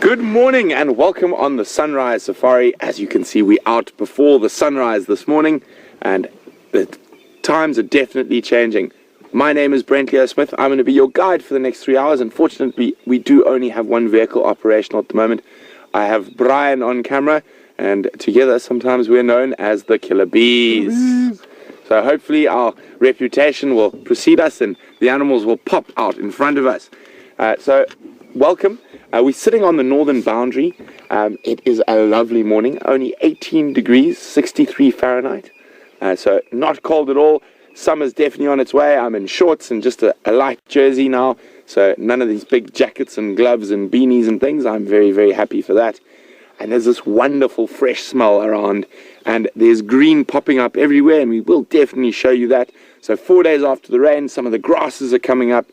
Good morning and welcome on the Sunrise Safari. As you can see, we're out before the sunrise this morning and the times are definitely changing. My name is Brent Smith. I'm going to be your guide for the next 3 hours. Unfortunately, we do only have one vehicle operational at the moment. I have Brian on camera and together sometimes we're known as the Killer Bees. So hopefully our reputation will precede us and the animals will pop out in front of us. So welcome. We're sitting on the northern boundary. It is a lovely morning, only 18 degrees, 63 Fahrenheit. So not cold at all. Summer's definitely on its way. I'm in shorts and just a light jersey now. So none of these big jackets and gloves and beanies and things. I'm very, very happy for that. And there's this wonderful fresh smell around. And there's green popping up everywhere. And we will definitely show you that. So 4 days after the rain, some of the grasses are coming up.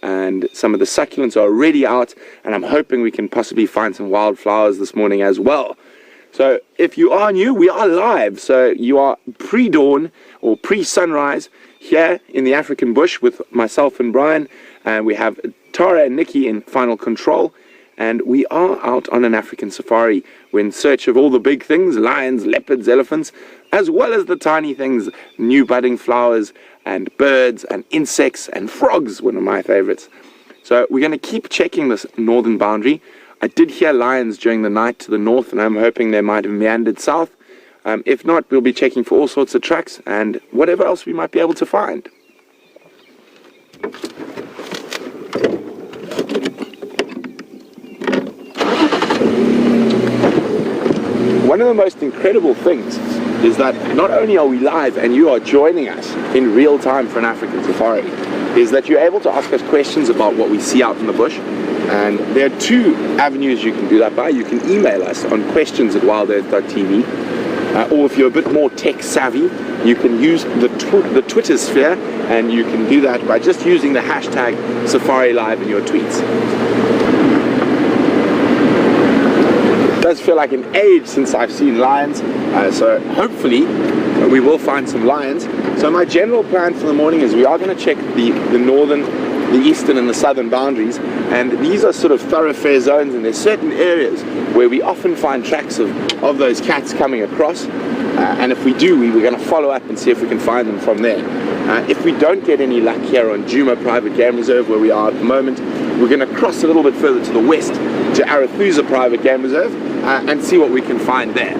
And some of the succulents are already out, and I'm hoping we can possibly find some wildflowers this morning as well. So if you are new, we are live, so you are pre-dawn or pre-sunrise here in the African bush with myself and Brian, and we have Tara and Nikki in final control, and we are out on an African safari. We're in search of all the big things, lions, leopards, elephants, as well as the tiny things, new budding flowers, and birds and insects and frogs, one of my favorites. So we're going to keep checking this northern boundary. I did hear lions during the night to the north, and I'm hoping they might have meandered south. If not, we'll be checking for all sorts of tracks and whatever else we might be able to find. One of the most incredible things is that not only are we live and you are joining us in real time for an African safari, is that you're able to ask us questions about what we see out in the bush. And there are two avenues you can do that by. You can email us on questions@WildEarth.tv, or if you're a bit more tech savvy, you can use the Twitter sphere, and you can do that by just using the hashtag SafariLive in your tweets. It does feel like an age since I've seen lions, so hopefully we will find some lions. So my general plan for the morning is we are going to check the northern, the eastern and the southern boundaries, and these are sort of thoroughfare zones, and there's certain areas where we often find tracks of those cats coming across, and if we do, we're going to follow up and see if we can find them from there. If we don't get any luck here on Djuma Private Game Reserve, where we are at the moment, we're going to cross a little bit further to the west to Arathusa Private Game Reserve and see what we can find there.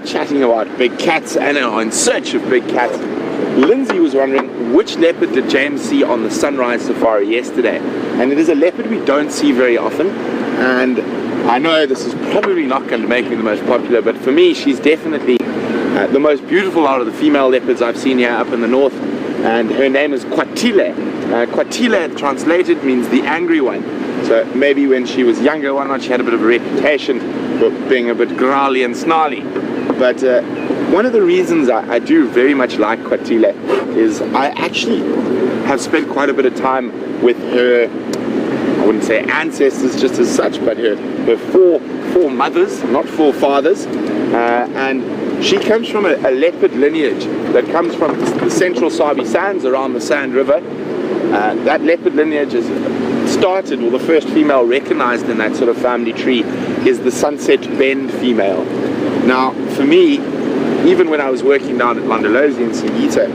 Chatting about big cats and are in search of big cats, Lindsay was wondering which leopard did James see on the sunrise safari yesterday, and it is a leopard we don't see very often. And I know this is probably not going to make me the most popular, but for me she's definitely the most beautiful out of the female leopards I've seen here up in the north, and her name is Kwatile. Kwatile translated means the angry one. So maybe when she was younger, why not, she had a bit of a reputation for being a bit growly and snarly. But one of the reasons I do very much like Kwatile is I actually have spent quite a bit of time with her, I wouldn't say ancestors just as such, but her four mothers, not four fathers, and she comes from a leopard lineage that comes from the central Sabi Sands around the Sand River. That leopard lineage is started, or the first female recognized in that sort of family tree is the Sunset Bend female. Now, for me, even when I was working down at Mandalozi in Singita,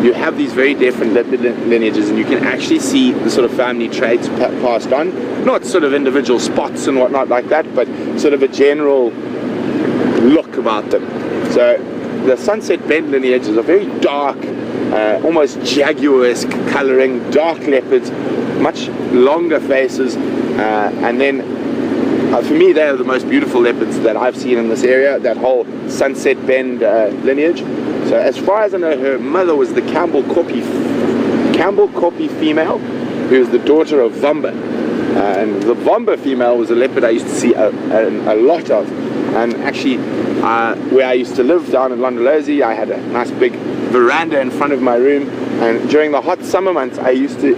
you have these very different leopard lineages, and you can actually see the sort of family traits passed on. Not sort of individual spots and whatnot like that, but sort of a general look about them. So the Sunset Bend lineages are very dark, almost jaguar-esque coloring, dark leopards, much longer faces, and then For me, they are the most beautiful leopards that I've seen in this area, that whole Sunset Bend lineage. So as far as I know, her mother was the Campbell Koppie female, who was the daughter of Vomba. And the Vomba female was a leopard I used to see a lot of. And actually, where I used to live down in Londolozi, I had a nice big veranda in front of my room. And during the hot summer months, I used to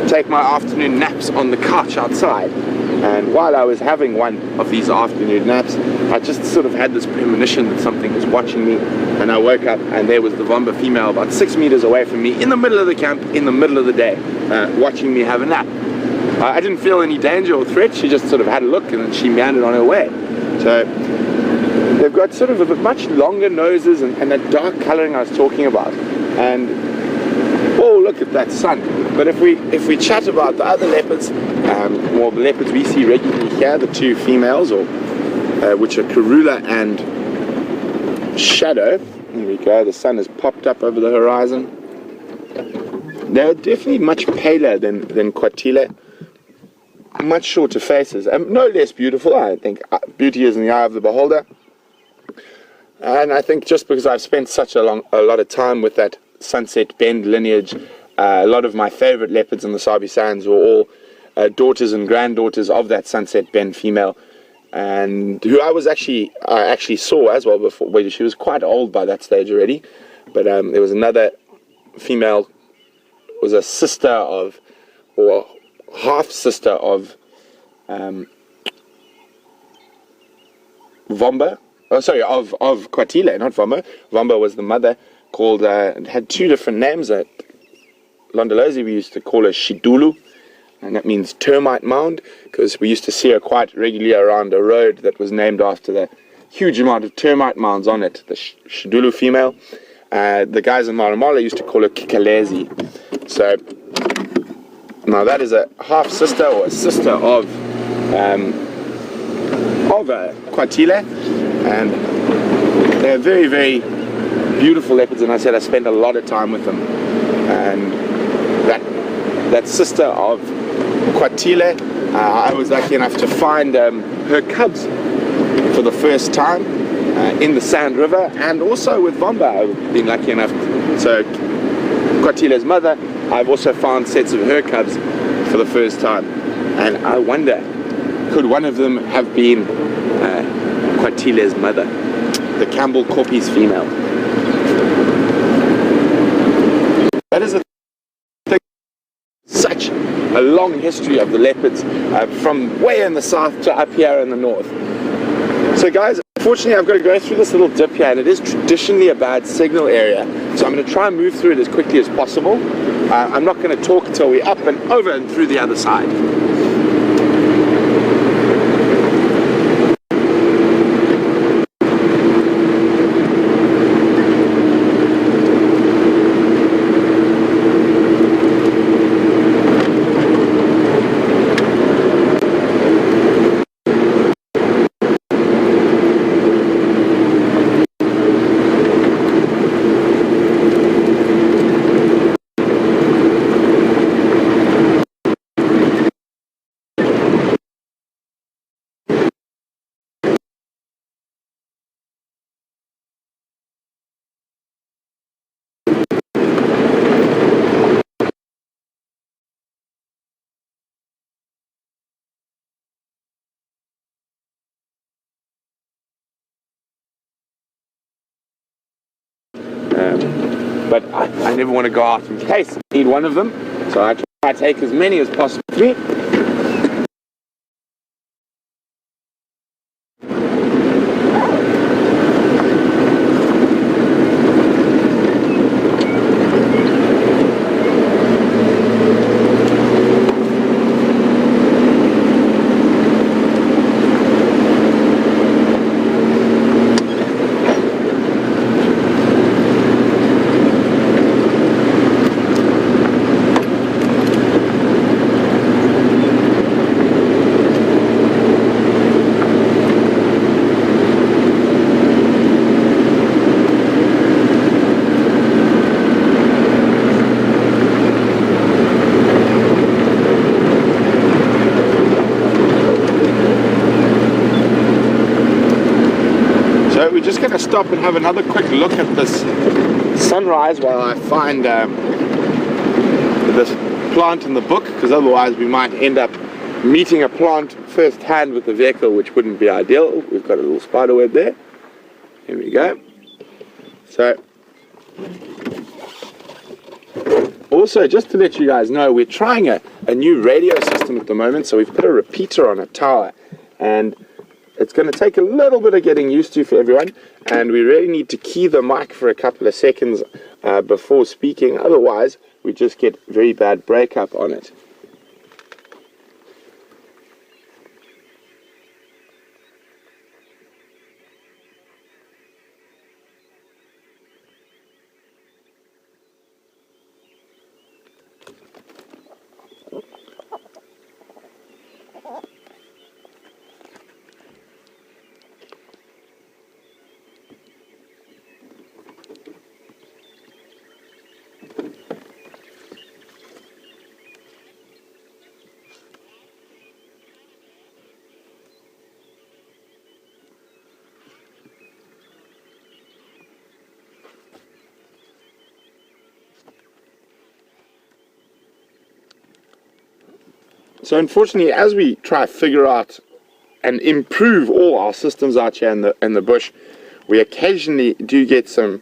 take my afternoon naps on the couch outside. And while I was having one of these afternoon naps, I just sort of had this premonition that something was watching me. And I woke up and there was the Vomba female about 6 meters away from me in the middle of the camp, in the middle of the day, watching me have a nap. I didn't feel any danger or threat. She just sort of had a look and then she meandered on her way. So they've got sort of a much longer noses and that dark coloring I was talking about. And oh, look at that sun. But if we chat about the other leopards, well, the leopards we see regularly here, the two females, or which are Karula and Shadow. Here we go, the sun has popped up over the horizon. They're definitely much paler than Quatile. Much shorter faces, and no less beautiful. I think beauty is in the eye of the beholder. And I think just because I've spent such a lot of time with that Sunset Bend lineage, a lot of my favorite leopards in the Sabi Sands were all daughters and granddaughters of that Sunset Bend female, and who I actually saw as well before. Well, she was quite old by that stage already, but there was another female, was a sister of, or half sister of Vomba. Oh, sorry, of Quatile, not Vomba. Vomba was the mother, called, had two different names. At Londolozi we used to call her Shidulu, and that means termite mound, because we used to see her quite regularly around a road that was named after the huge amount of termite mounds on it, the Shidulu female. The guys in Maramala used to call her Kikalezi. So now that is a half sister or a sister of Quatile, and they're very, very beautiful leopards. And I said I spent a lot of time with them. And that sister of Quatile, I was lucky enough to find her cubs for the first time in the Sand River, and also with Vomba I've been lucky enough. So Quatile's mother, I've also found sets of her cubs for the first time, and I wonder, could one of them have been Quatile's mother, the Campbell Koppie's female? That is such a long history of the leopards, from way in the south to up here in the north. So guys, unfortunately I've got to go through this little dip here, and it is traditionally a bad signal area, so I'm going to try and move through it as quickly as possible. I'm not going to talk until we're up and over and through the other side. But I never want to go out in case I need one of them, so I try to take as many as possible with me. going to stop and have another quick look at this sunrise while I find this plant in the book, because otherwise we might end up meeting a plant firsthand with the vehicle, which wouldn't be ideal. We've got a little spider web there. Here we go. So, also, just to let you guys know, we're trying a new radio system at the moment, so we've put a repeater on a tower, and it's going to take a little bit of getting used to for everyone, and we really need to key the mic for a couple of seconds before speaking, otherwise we just get very bad breakup on it. So unfortunately, as we try to figure out and improve all our systems out here in the bush, we occasionally do get some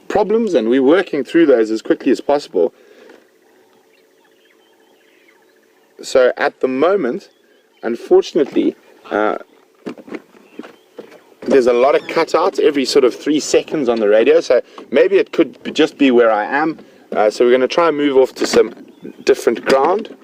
problems, and we're working through those as quickly as possible. So at the moment, unfortunately, there's a lot of cutouts every sort of 3 seconds on the radio, so maybe it could just be where I am. So we're going to try and move off to some different ground.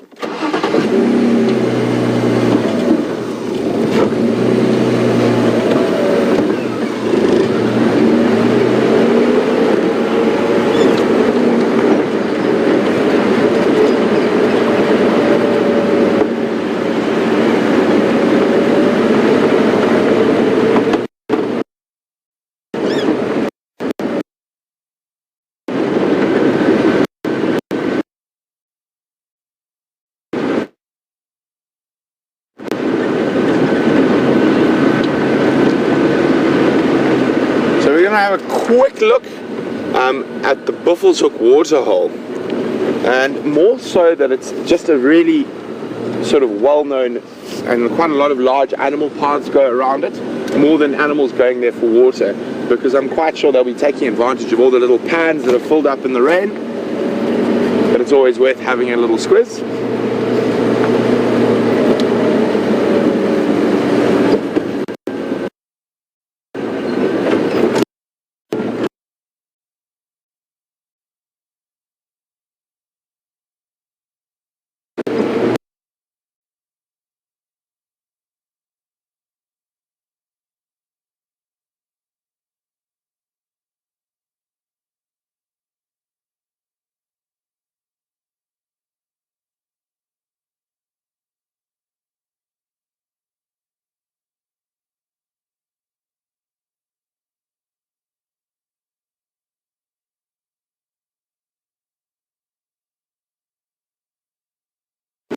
Have a quick look at the Buffelshoek waterhole, and more so that it's just a really sort of well-known, and quite a lot of large animal paths go around it, more than animals going there for water, because I'm quite sure they'll be taking advantage of all the little pans that are filled up in the rain. But it's always worth having a little squiz.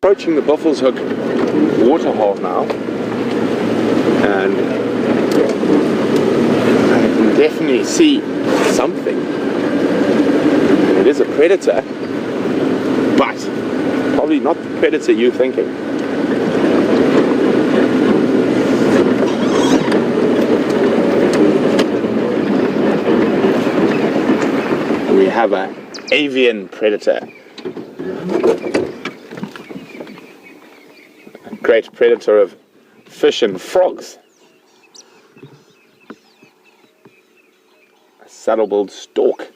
Approaching the Buffelshoek waterhole now, and I can definitely see something. It is a predator, but probably not the predator you're thinking. We have an avian predator. Great predator of fish and frogs. A saddle-billed stork.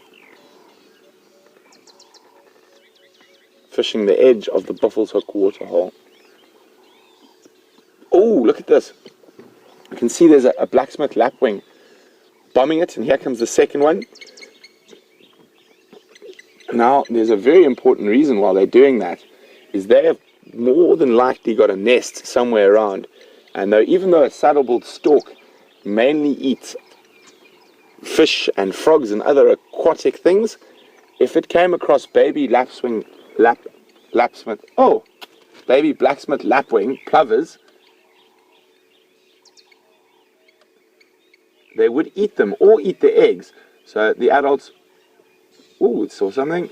Fishing the edge of the Buffelshoek waterhole. Oh, look at this. You can see there's a blacksmith lapwing bombing it, and here comes the second one. Now, there's a very important reason why they're doing that, is they have more than likely got a nest somewhere around, and even though a saddle-billed stork mainly eats fish and frogs and other aquatic things, if it came across baby blacksmith lapwing plovers, they would eat them or eat the eggs. So the adults, ooh, saw something.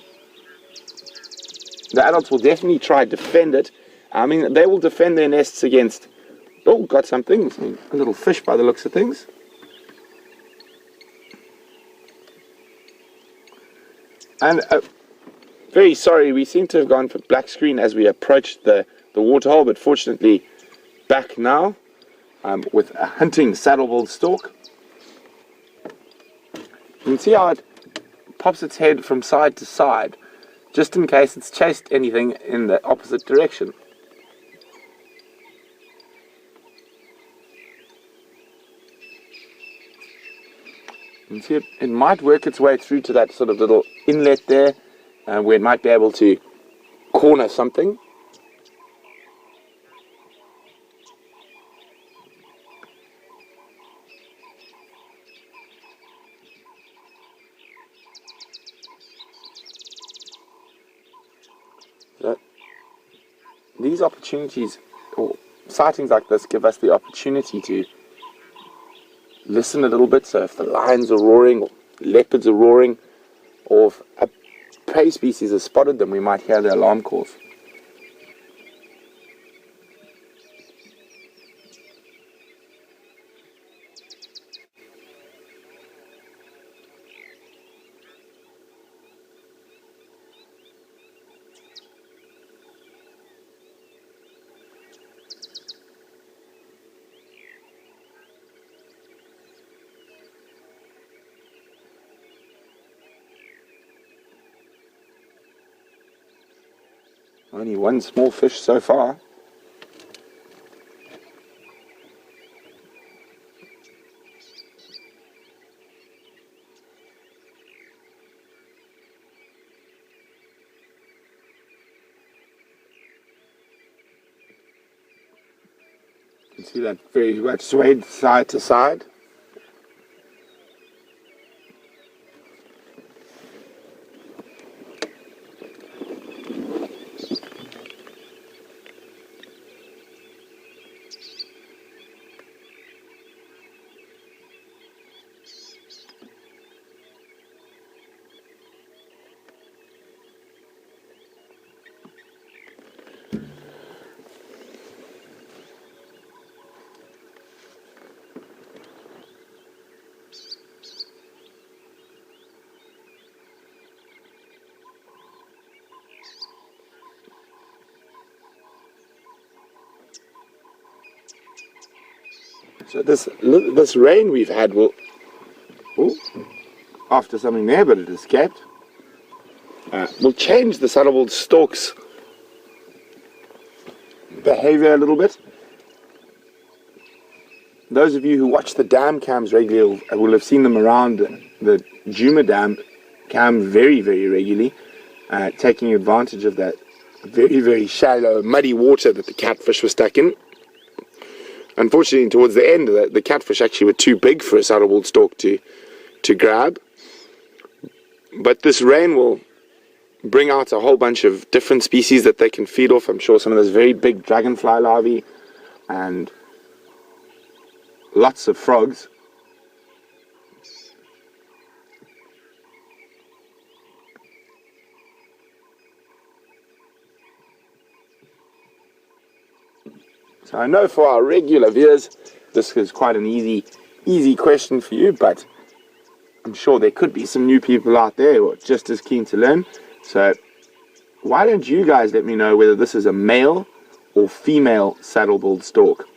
The adults will definitely try to defend it. I mean, they will defend their nests against, oh, got something, a little fish by the looks of things. And very sorry, we seem to have gone for black screen as we approached the waterhole, but fortunately back now with a hunting saddle-billed stork. You can see how it pops its head from side to side, just in case it's chased anything in the opposite direction. You can see it might work its way through to that sort of little inlet there, where it might be able to corner something. So, these opportunities, or sightings like this, give us the opportunity to listen a little bit. So if the lions are roaring, or leopards are roaring, or if a prey species has spotted them, we might hear the alarm calls. Only one small fish so far. You can see that very much swayed side to side. So this rain we've had will, after something there, but it escaped, will change the saddle-billed stork's behavior a little bit. Those of you who watch the dam cams regularly will have seen them around the Juma Dam cam very, very regularly, taking advantage of that very, very shallow, muddy water that the catfish were stuck in. Unfortunately, towards the end, the catfish actually were too big for a saddle-billed stork to grab. But this rain will bring out a whole bunch of different species that they can feed off. I'm sure some of those very big dragonfly larvae and lots of frogs. So I know for our regular viewers, this is quite an easy question for you, but I'm sure there could be some new people out there who are just as keen to learn. So why don't you guys let me know whether this is a male or female saddle-billed stork?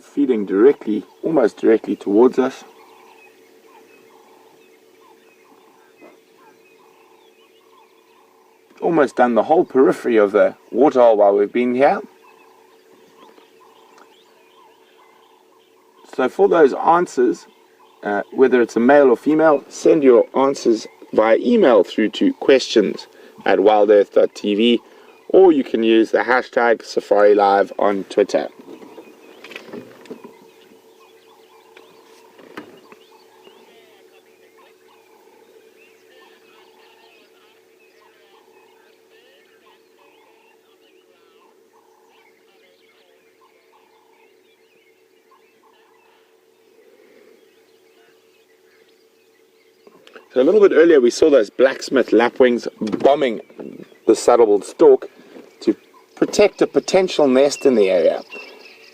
Feeding directly, almost directly towards us. Almost done the whole periphery of the waterhole while we've been here. So for those answers, whether it's a male or female, send your answers via email through to questions@wildearth.tv, or you can use the hashtag SafariLive on Twitter. So a little bit earlier we saw those blacksmith lapwings bombing the saddle-billed stork to protect a potential nest in the area.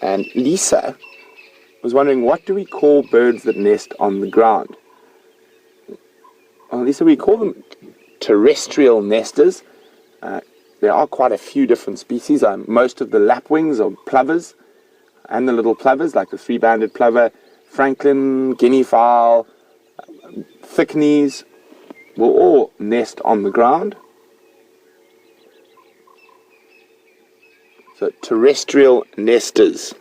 And Lisa was wondering, what do we call birds that nest on the ground? Well, Lisa, we call them terrestrial nesters. There are quite a few different species. Most of the lapwings are plovers, and the little plovers like the three-banded plover, francolin, guinea fowl, thickneys will all nest on the ground. So terrestrial nesters.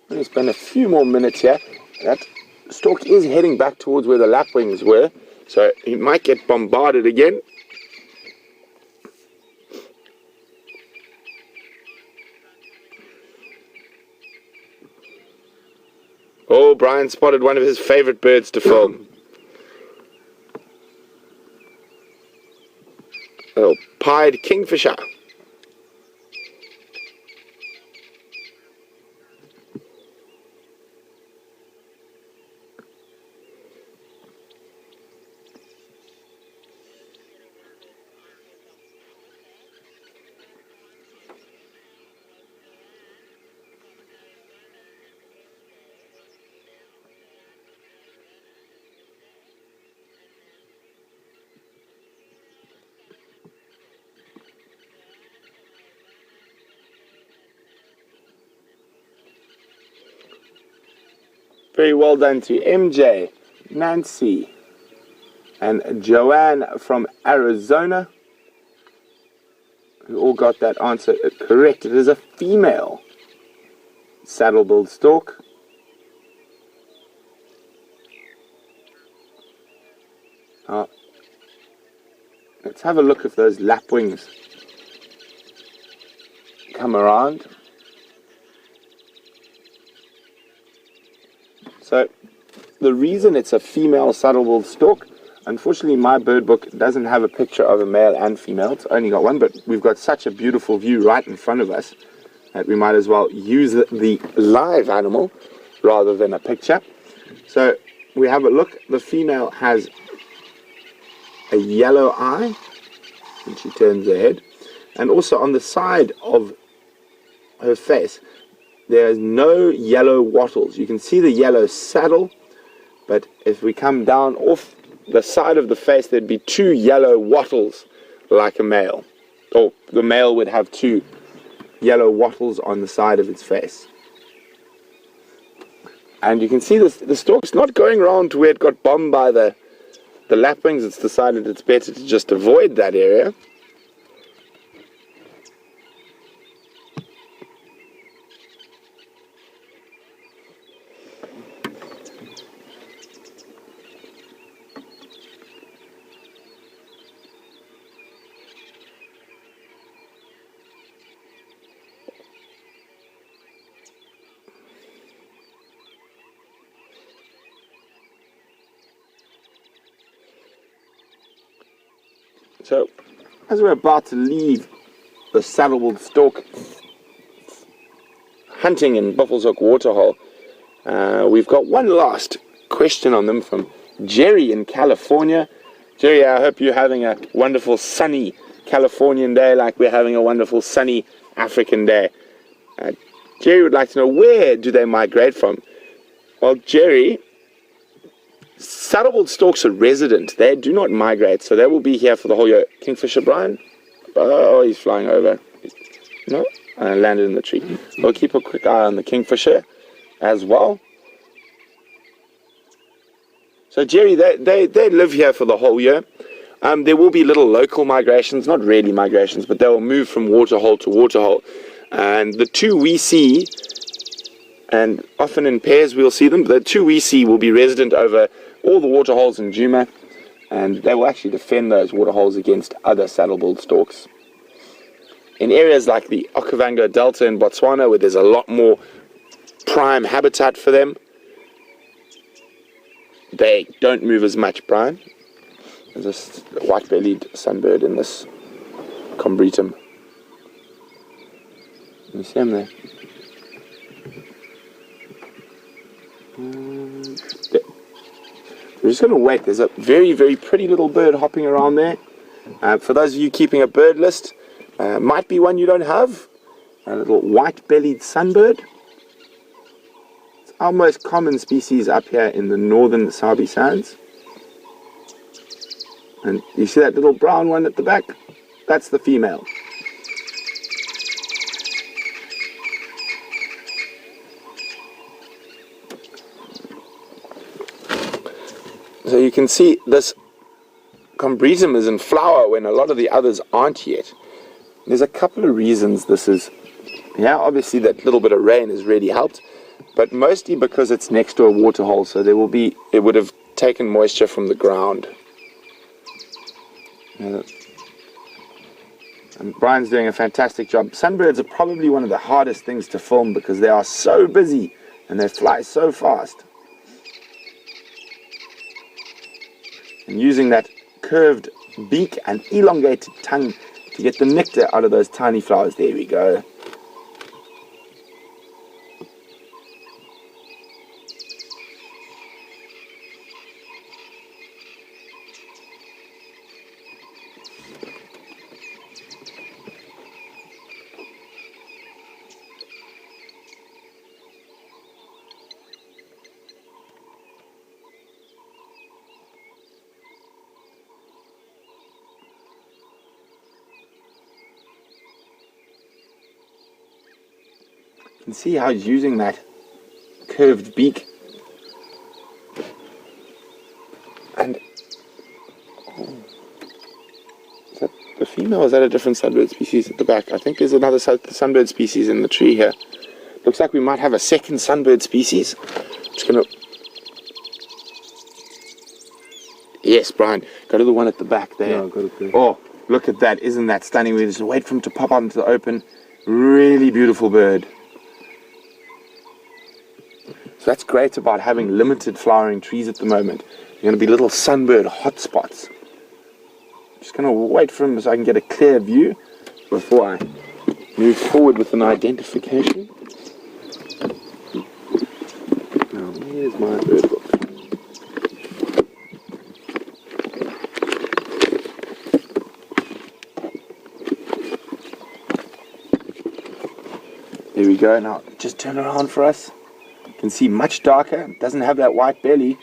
I'm going to spend a few more minutes here. That stork is heading back towards where the lapwings were, so he might get bombarded again. Oh, Brian spotted one of his favorite birds to film. Oh, pied kingfisher. Very well done to MJ, Nancy, and Joanne from Arizona, who all got that answer correct. It is a female saddle-billed stork. Let's have a look if those lapwings come around. So the reason it's a female saddle-billed stork, unfortunately my bird book doesn't have a picture of a male and female. It's only got one, but we've got such a beautiful view right in front of us that we might as well use the live animal rather than a picture. So we have a look. The female has a yellow eye when she turns her head, and also on the side of her face there's no yellow wattles. You can see the yellow saddle, but if we come down off the side of the face, there'd be two yellow wattles like a male. Or the male would have two yellow wattles on the side of its face. And you can see this, the stork's not going around to where it got bombed by the lapwings. It's decided it's better to just avoid that area. So, as we're about to leave the saddle-billed stork hunting in Buffelshoek waterhole, we've got one last question on them from Jerry in California. Jerry, I hope you're having a wonderful sunny Californian day like we're having a wonderful sunny African day. Jerry would like to know, where do they migrate from? Well, Jerry, saddle-billed storks are resident. They do not migrate, so they will be here for the whole year. Kingfisher Brian? Oh, he's flying over. No? Landed in the tree. We'll keep a quick eye on the kingfisher as well. So Jerry, they live here for the whole year. There will be little local migrations, not really migrations, but they will move from waterhole to waterhole. And the two we see, and often in pairs we'll see them, but the two we see will be resident over all the waterholes in Djuma, and they will actually defend those waterholes against other saddle-billed storks. In areas like the Okavango Delta in Botswana, where there's a lot more prime habitat for them, they don't move as much, Brian. There's this white-bellied sunbird in this combretum. You see him there? We're just going to wait. There's a very, very pretty little bird hopping around there. For those of you keeping a bird list, might be one you don't have. A little white-bellied sunbird. It's our most common species up here in the northern Sabi Sands. And you see that little brown one at the back? That's the female. So you can see this combretum is in flower when a lot of the others aren't yet. There's a couple of reasons this is. Yeah, obviously that little bit of rain has really helped, but mostly because it's next to a waterhole, so it would have taken moisture from the ground. And Brian's doing a fantastic job. Sunbirds are probably one of the hardest things to film because they are so busy and they fly so fast. And using that curved beak and elongated tongue to get the nectar out of those tiny flowers. There we go. You can see how he's using that curved beak. And is that the female or is that a different sunbird species at the back? I think there's another sunbird species in the tree here. Looks like we might have a second sunbird species. Just gonna... Yes, Brian, go to the one at the back there. Yeah, I've got it there. Oh, look at that. Isn't that stunning? We just wait for him to pop out into the open. Really beautiful bird. So that's great about having limited flowering trees at the moment. You're going to be little sunbird hotspots. Just going to wait for him so I can get a clear view before I move forward with an identification. Now, here's my bird book. There we go. Now, just turn around for us. You can see much darker, doesn't have that white belly.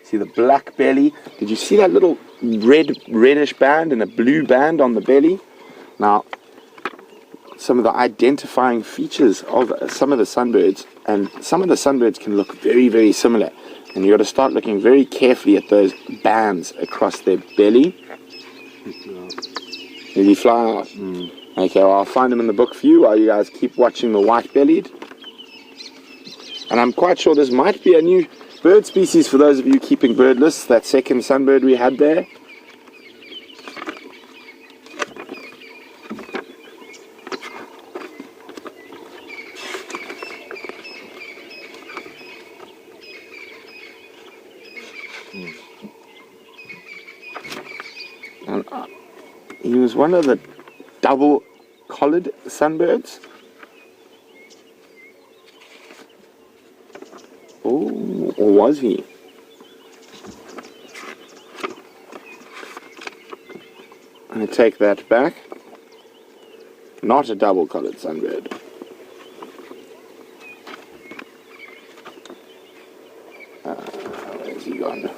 See the black belly. Did you see that little reddish band and a blue band on the belly? Now, some of the identifying features of some of the sunbirds, and some of the sunbirds can look very, very similar. And you've got to start looking very carefully at those bands across their belly. Did he fly out? Okay, well, I'll find them in the book for you while you guys keep watching the white-bellied. And I'm quite sure this might be a new bird species for those of you keeping bird lists, that second sunbird we had there. And, he was one of the double-collared sunbirds. Oh, or was he? I take that back. Not a double-collared sunbird. Where's he gone?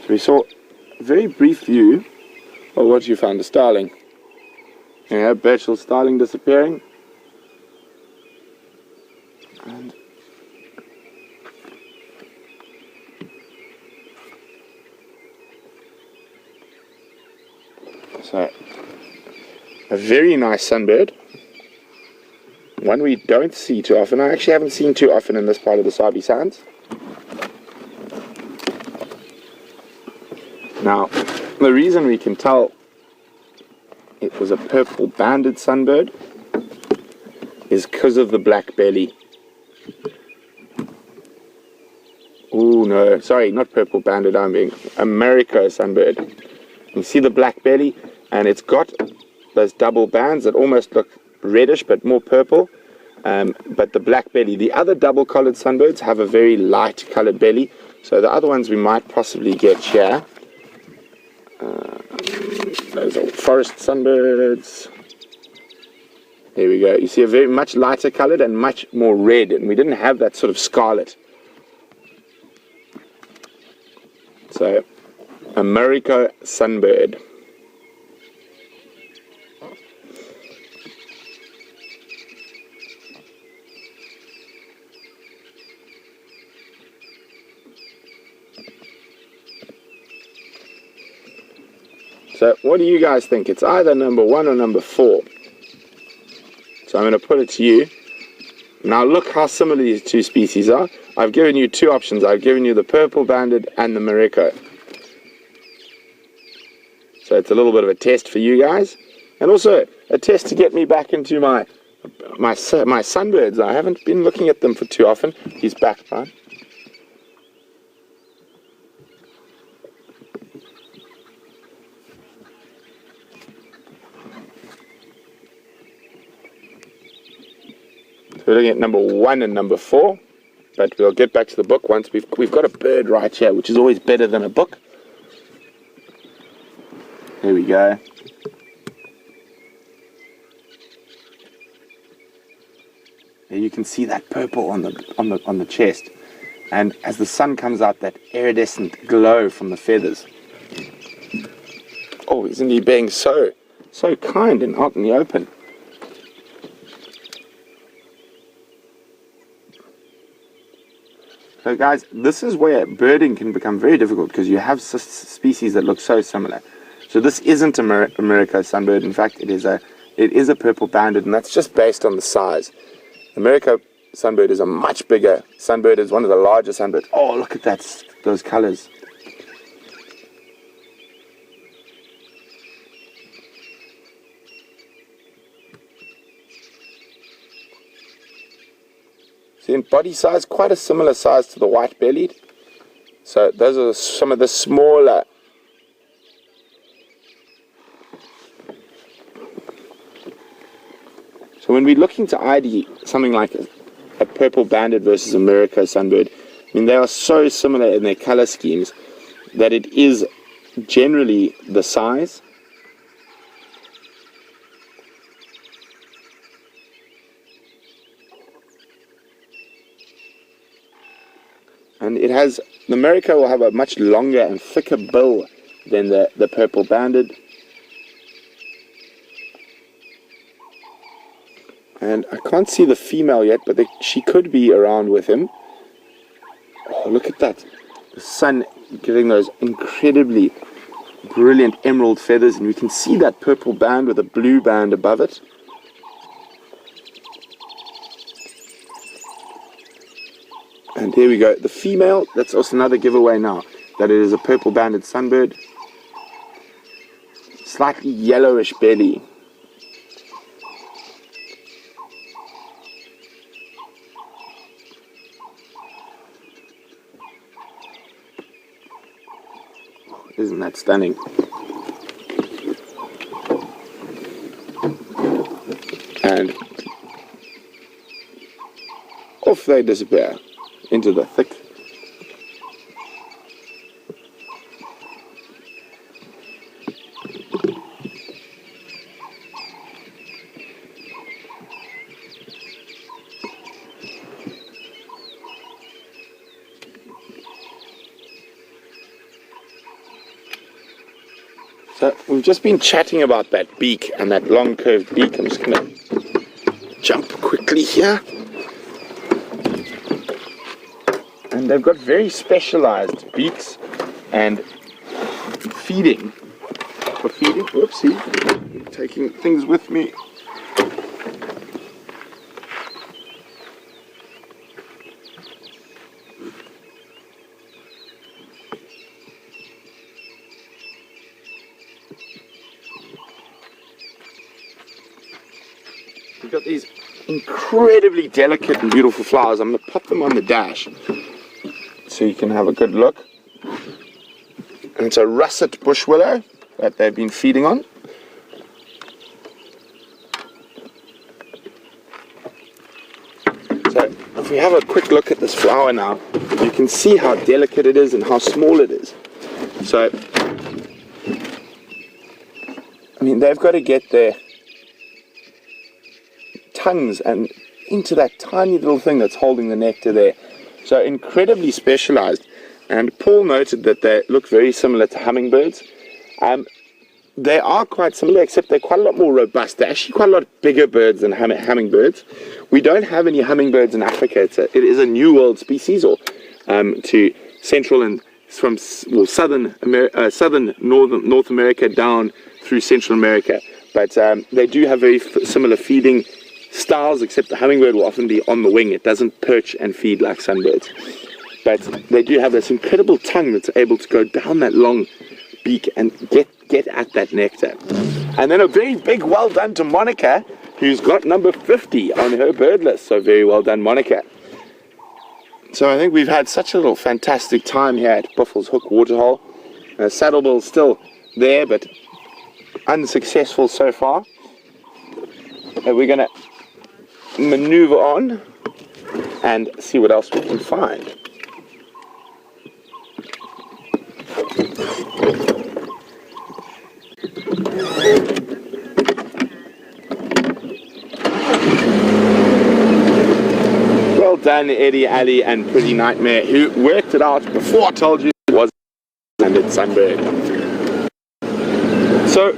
So we saw a very brief view of what you found, a starling. Yeah, Birchall starling disappearing. And so, a very nice sunbird. One we don't see too often. I actually haven't seen too often in this part of the Sabi Sands. Now, the reason we can tell it was a purple banded sunbird is because of the black belly. Oh no, sorry, not purple banded, I'm being America sunbird. You see the black belly, and it's got those double bands that almost look reddish but more purple. But the black belly, the other double-collared sunbirds have a very light coloured belly. So the other ones we might possibly get here. Those are forest sunbirds. There we go. You see a very much lighter coloured and much more red, and we didn't have that sort of scarlet. So, America sunbird. So, what do you guys think? It's either number 1 or number 4. So I'm going to put it to you. Now look how similar these two species are. I've given you two options. I've given you the purple banded and the Morocco. So it's a little bit of a test for you guys. And also a test to get me back into my sunbirds. I haven't been looking at them for too often. He's back, right? So we're looking at number 1 and number 4, but we'll get back to the book once we've got a bird right here, which is always better than a book. There we go. There you can see that purple on the chest, and as the sun comes out, that iridescent glow from the feathers. Oh, isn't he being so kind and out in the open? So guys, this is where birding can become very difficult because you have species that look so similar. So this isn't a Morocco sunbird. In fact, it is a purple banded, and that's just based on the size. The Morocco sunbird is a much bigger sunbird. It's one of the larger sunbirds. Oh, look at that, those colors. See, in body size, quite a similar size to the white-bellied. So those are some of the smaller. So when we're looking to ID something like a purple banded versus a Morocco sunbird, I mean, they are so similar in their color schemes that it is generally the size. And it has, the Morocco will have a much longer and thicker bill than the purple banded. And I can't see the female yet, but she could be around with him. Oh, look at that. The sun giving those incredibly brilliant emerald feathers, and we can see that purple band with a blue band above it. And here we go. The female, that's also another giveaway now, that it is a purple banded sunbird. Slightly yellowish belly. Isn't that stunning? And off they disappear into the thick. So we've just been chatting about that beak and that long curved beak. I'm just going to jump quickly here. And they've got very specialized beaks and feeding. For feeding, whoopsie, I'm taking things with me. We've got these incredibly delicate and beautiful flowers. I'm going to pop them on the dash so you can have a good look. And it's a russet bush willow that they've been feeding on. So if we have a quick look at this flower now, you can see how delicate it is and how small it is. So, I mean, they've got to get their tongues and into that tiny little thing that's holding the nectar there. So incredibly specialized. And Paul noted that they look very similar to hummingbirds. They are quite similar, except they're quite a lot more robust. They're actually quite a lot bigger birds than hummingbirds. We don't have any hummingbirds in Africa. It is a New World species, or to Central and from southern North America down through Central America. But they do have very similar feeding styles, except the hummingbird will often be on the wing. It doesn't perch and feed like sunbirds. But they do have this incredible tongue that's able to go down that long beak and get at that nectar. And then a very big well done to Monica, who's got number 50 on her bird list. So very well done, Monica. So I think we've had such a little fantastic time here at Buffelshoek Waterhole. Saddlebill's still there, but unsuccessful so far. And we're going to maneuver on and see what else we can find. Well done, Eddie, Ali, and Pretty Nightmare, who worked it out before I told you it was landed sunbird. So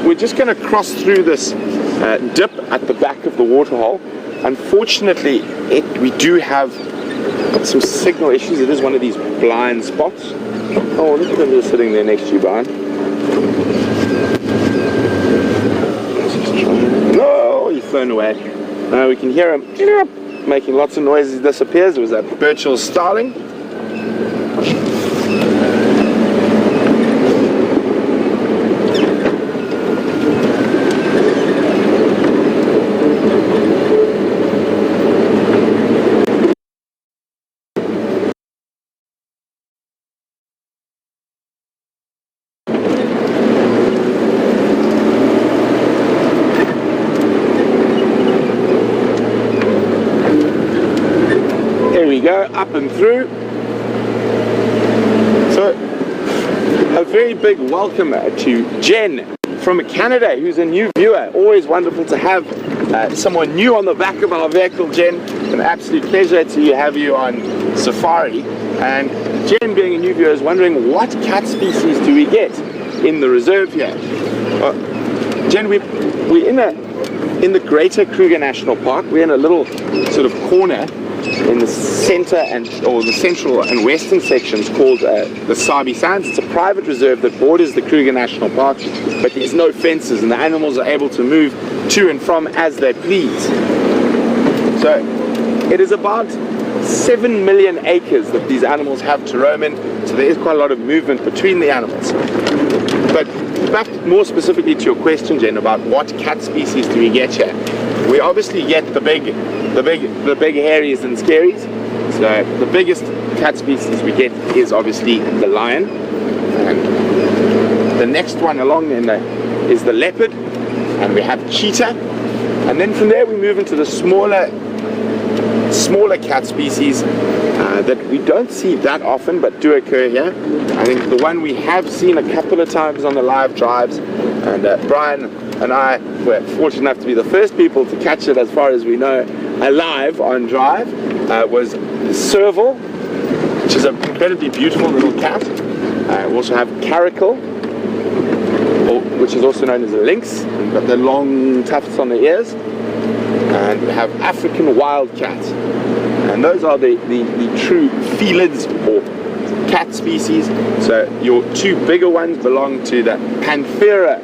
we're just going to cross through this dip at the back of the waterhole. Unfortunately, we do have some signal issues. It is one of these blind spots. Oh, look at them just sitting there next to you, Brian. No, he's flown away. We can hear him making lots of noise as he disappears. It was a Burchell's starling. Go up and through. So a very big welcome to Jen from Canada, who's a new viewer. Always wonderful to have someone new on the back of our vehicle, Jen. An absolute pleasure to have you on safari. And Jen, being a new viewer, is wondering what cat species do we get in the reserve here. Jen, we're in the Greater Kruger National Park. We're in a little sort of corner in the center or the central and western sections called the Sabi Sands. It's a private reserve that borders the Kruger National Park, but there's no fences and the animals are able to move to and from as they please. So it is about 7 million acres that these animals have to roam in, so there is quite a lot of movement between the animals. But back more specifically to your question, Jen, about what cat species do we get here? We obviously get the big hairies and scaries. So the biggest cat species we get is obviously the lion, and the next one along is the leopard, and we have cheetah, and then from there we move into the smaller cat species that we don't see that often but do occur here. I think the one we have seen a couple of times on the live drives, and Brian and I were fortunate enough to be the first people to catch it, as far as we know, alive on drive, was Serval, which is an incredibly beautiful little cat. We also have Caracal, which is also known as a lynx. We've got the long tufts on the ears. And we have African wildcat. And those are the true felids or cat species. So your two bigger ones belong to the Panthera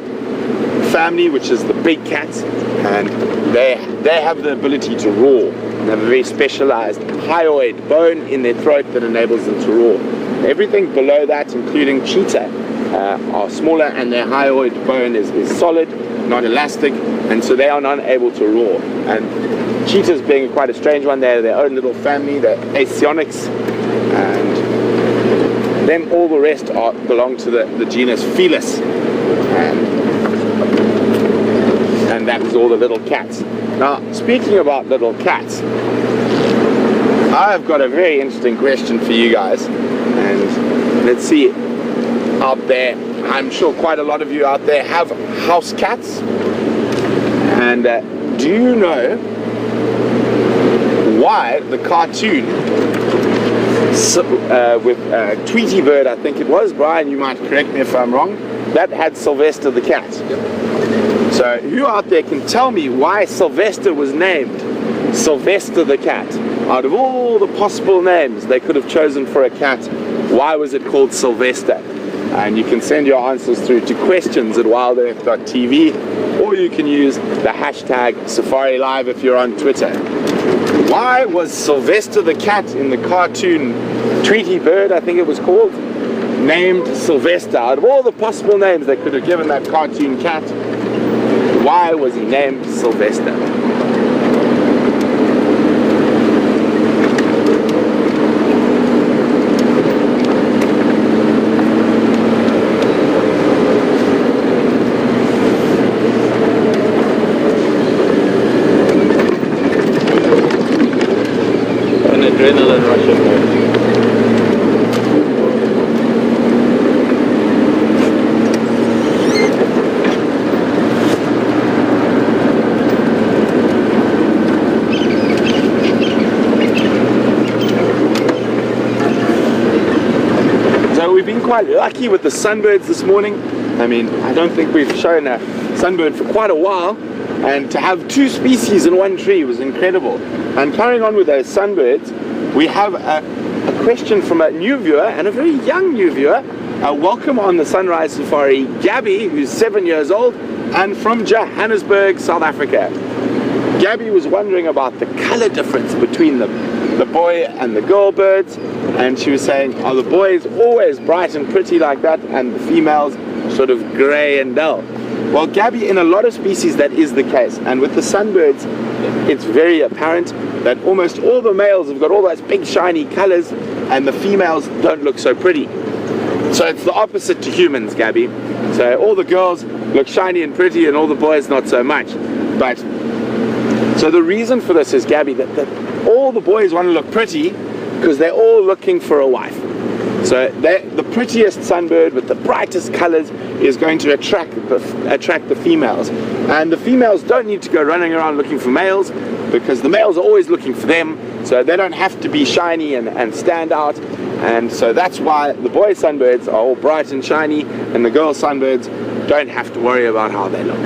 family, which is the big cats, and they have the ability to roar. They have a very specialized hyoid bone in their throat that enables them to roar. Everything below that, including cheetah, are smaller, and their hyoid bone is solid, not elastic, and so they are not able to roar. And cheetahs, being quite a strange one, they're their own little family, the Asionics, and Then all the rest belong to the genus Felis. And that is all the little cats. Now, speaking about little cats, I've got a very interesting question for you guys. And let's see, out there, I'm sure quite a lot of you out there have house cats. And do you know why the cartoon with Tweety Bird, I think it was, Brian, you might correct me if I'm wrong, that had Sylvester the cat? Yep. So who out there can tell me why Sylvester was named Sylvester the cat? Out of all the possible names they could have chosen for a cat, why was it called Sylvester? And you can send your answers through to questions@wildearth.tv, or you can use the hashtag Safari Live if you're on Twitter. Why was Sylvester the cat in the cartoon Tweety Bird, I think it was called, named Sylvester? Out of all the possible names they could have given that cartoon cat, why was he named Sylvester? Adrenaline rush of that. So we've been quite lucky with the sunbirds this morning. I mean, I don't think we've shown a sunbird for quite a while, and to have two species in one tree was incredible. And carrying on with those sunbirds, we have a question from a new viewer, and a very young new viewer. Welcome on the Sunrise Safari, Gabby, who's 7 years old, and from Johannesburg, South Africa. Gabby was wondering about the color difference between the boy and the girl birds, and she was saying, are the boys always bright and pretty like that, and the females sort of gray and dull? Well, Gabby, in a lot of species that is the case, and with the sunbirds it's very apparent that almost all the males have got all those big shiny colors and the females don't look so pretty. So it's the opposite to humans, Gabby. So all the girls look shiny and pretty and all the boys not so much. But so the reason for this is, Gabby, that all the boys want to look pretty because they're all looking for a wife. So the prettiest sunbird with the brightest colors is going to attract the females. And the females don't need to go running around looking for males, because the males are always looking for them, so they don't have to be shiny and stand out. And so that's why the boy sunbirds are all bright and shiny, and the girl sunbirds don't have to worry about how they look.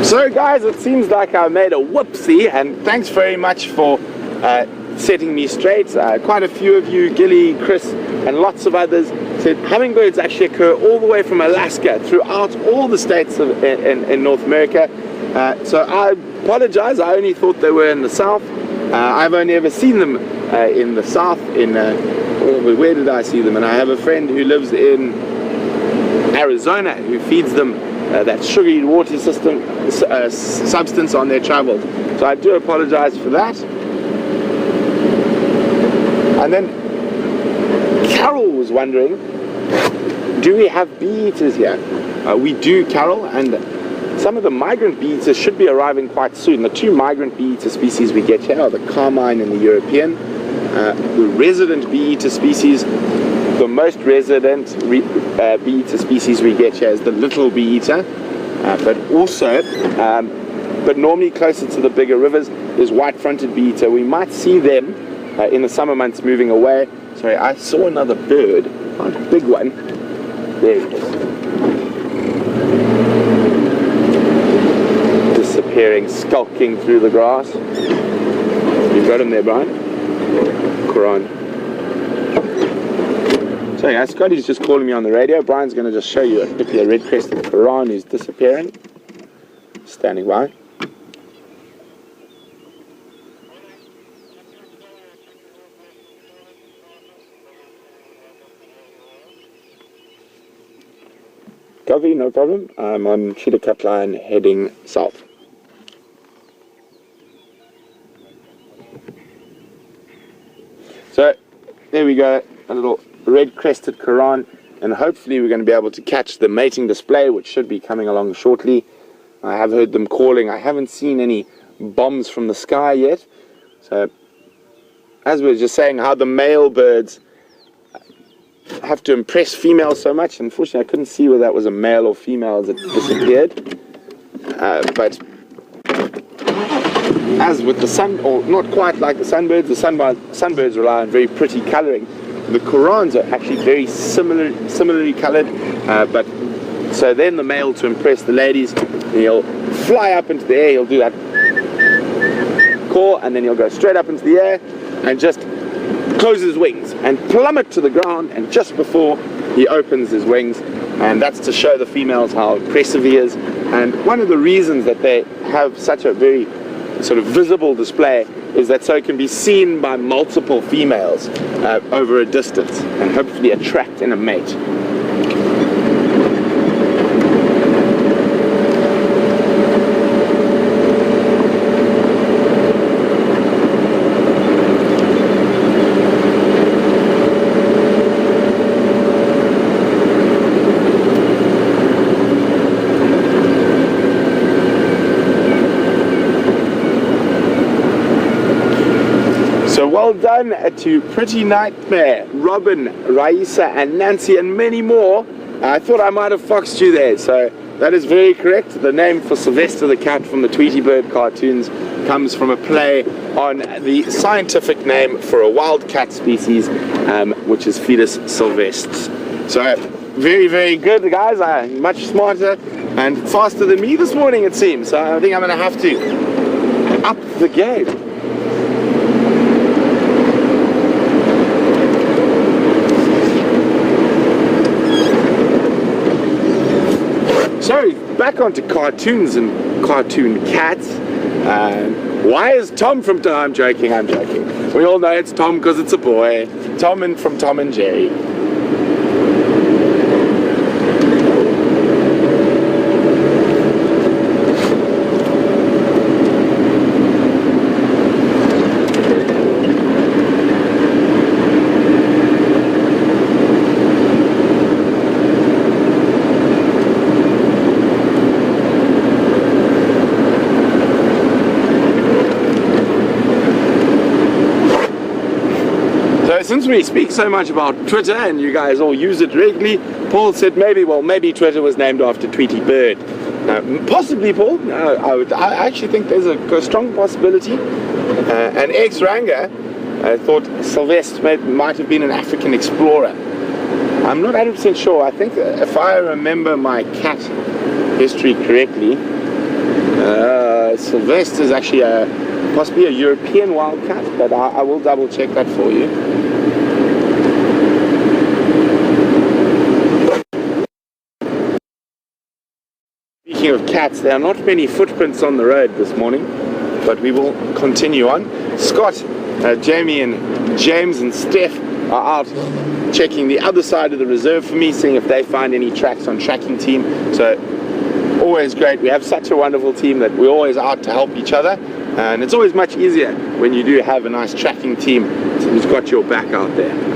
So guys, it seems like I made a whoopsie, and thanks very much for setting me straight. Quite a few of you, Gilly, Chris, and lots of others, said hummingbirds actually occur all the way from Alaska throughout all the states in North America. So I apologize, I only thought they were in the south. I've only ever seen them in the south, where did I see them? And I have a friend who lives in Arizona who feeds them that sugary water substance on their travels. So I do apologize for that. And then Carol was wondering, do we have bee eaters here? We do, Carol, and some of the migrant bee eaters should be arriving quite soon. The two migrant bee eater species we get here are the carmine and the European. The resident bee eater species, the most resident bee eater species we get here is the little bee eater. but also, but normally closer to the bigger rivers is white-fronted bee-eater. We might see them in the summer months moving away. Sorry, I saw another bird, quite a big one. There it is. Disappearing, skulking through the grass. You've got him there, Brian? Quran. So yeah, Scotty's just calling me on the radio. Brian's going to just show you a particular red-crested Quran who's disappearing. Standing by. Copy, no problem. I'm on Cheetah Cut Line heading south. So there we go, a little red-crested Quran, and hopefully we're going to be able to catch the mating display, which should be coming along shortly. I have heard them calling. I haven't seen any bombs from the sky yet. So as we were just saying, how the male birds have to impress females so much. Unfortunately, I couldn't see whether that was a male or female as it disappeared. But as with the sun, or not quite like the sunbirds, the sunbirds rely on very pretty colouring. The Qurans are actually very similarly coloured, but so then the male, to impress the ladies, he'll fly up into the air, he'll do that call, and then he'll go straight up into the air and just close his wings and plummet to the ground, and just before he opens his wings, and that's to show the females how impressive he is. And one of the reasons that they have such a very sort of visible display is that so it can be seen by multiple females over a distance and hopefully attract in a mate. Well done to Pretty Nightmare, Robin, Raisa and Nancy and many more. I thought I might have foxed you there, so that is very correct. The name for Sylvester the cat from the Tweety Bird cartoons comes from a play on the scientific name for a wild cat species, which is Felis sylvestris. So very, very good, guys. Much smarter and faster than me this morning, it seems. So I think I'm going to have to up the game. So, back onto cartoons and cartoon cats. Why is Tom from... I'm joking. We all know it's Tom because it's a boy. Tom from Tom and Jerry. Since we speak so much about Twitter and you guys all use it regularly, Paul said maybe Twitter was named after Tweety Bird. Possibly, Paul. I actually think there's a strong possibility. And ex-Ranger thought Sylvester might have been an African explorer. I'm not 100% sure. I think if I remember my cat history correctly, Sylvester is actually possibly a European wildcat, but I will double check that for you. Speaking of cats, there are not many footprints on the road this morning, but we will continue on. Scott, Jamie and James and Steph are out checking the other side of the reserve for me, seeing if they find any tracks on tracking team. So always great. We have such a wonderful team that we're always out to help each other, and it's always much easier when you do have a nice tracking team who's got your back out there.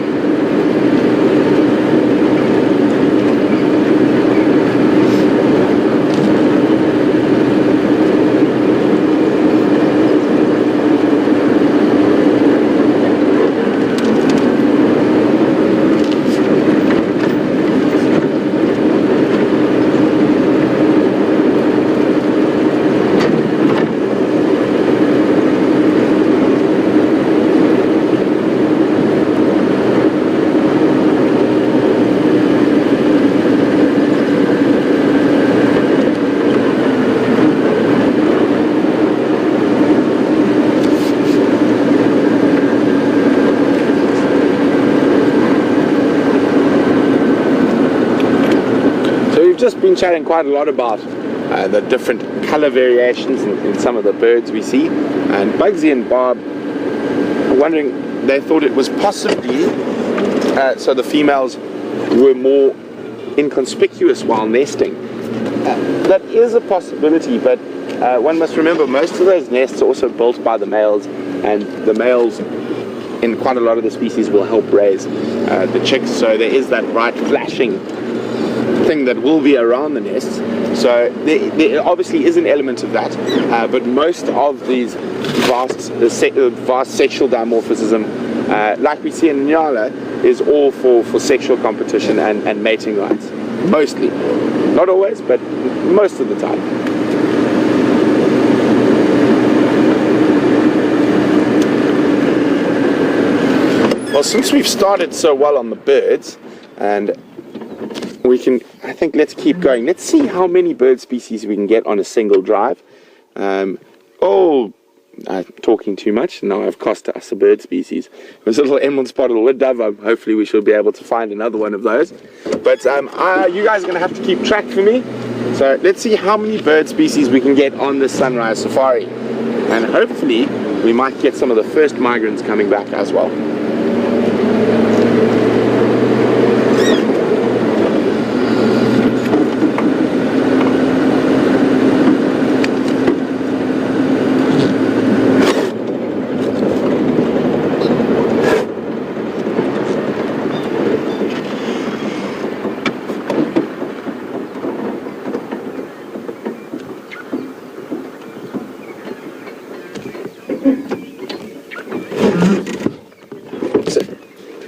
been chatting quite a lot about the different color variations in some of the birds we see, and Bugsy and Barb are wondering, they thought it was possibly so the females were more inconspicuous while nesting. That is a possibility, but one must remember most of those nests are also built by the males, and the males in quite a lot of the species will help raise the chicks, so there is that bright flashing thing that will be around the nests. So there obviously is an element of that, but most of these vast sexual dimorphism, like we see in Nyala, is all for sexual competition and mating rights. Mostly. Not always, but most of the time. Well, since we've started so well on the birds, and we can, I think let's keep going. Let's see how many bird species we can get on a single drive. I'm talking too much. Now I've cost us a bird species. There's a little emerald spotted wooddove. Hopefully we shall be able to find another one of those. But you guys are going to have to keep track for me. So let's see how many bird species we can get on this sunrise safari. And hopefully we might get some of the first migrants coming back as well.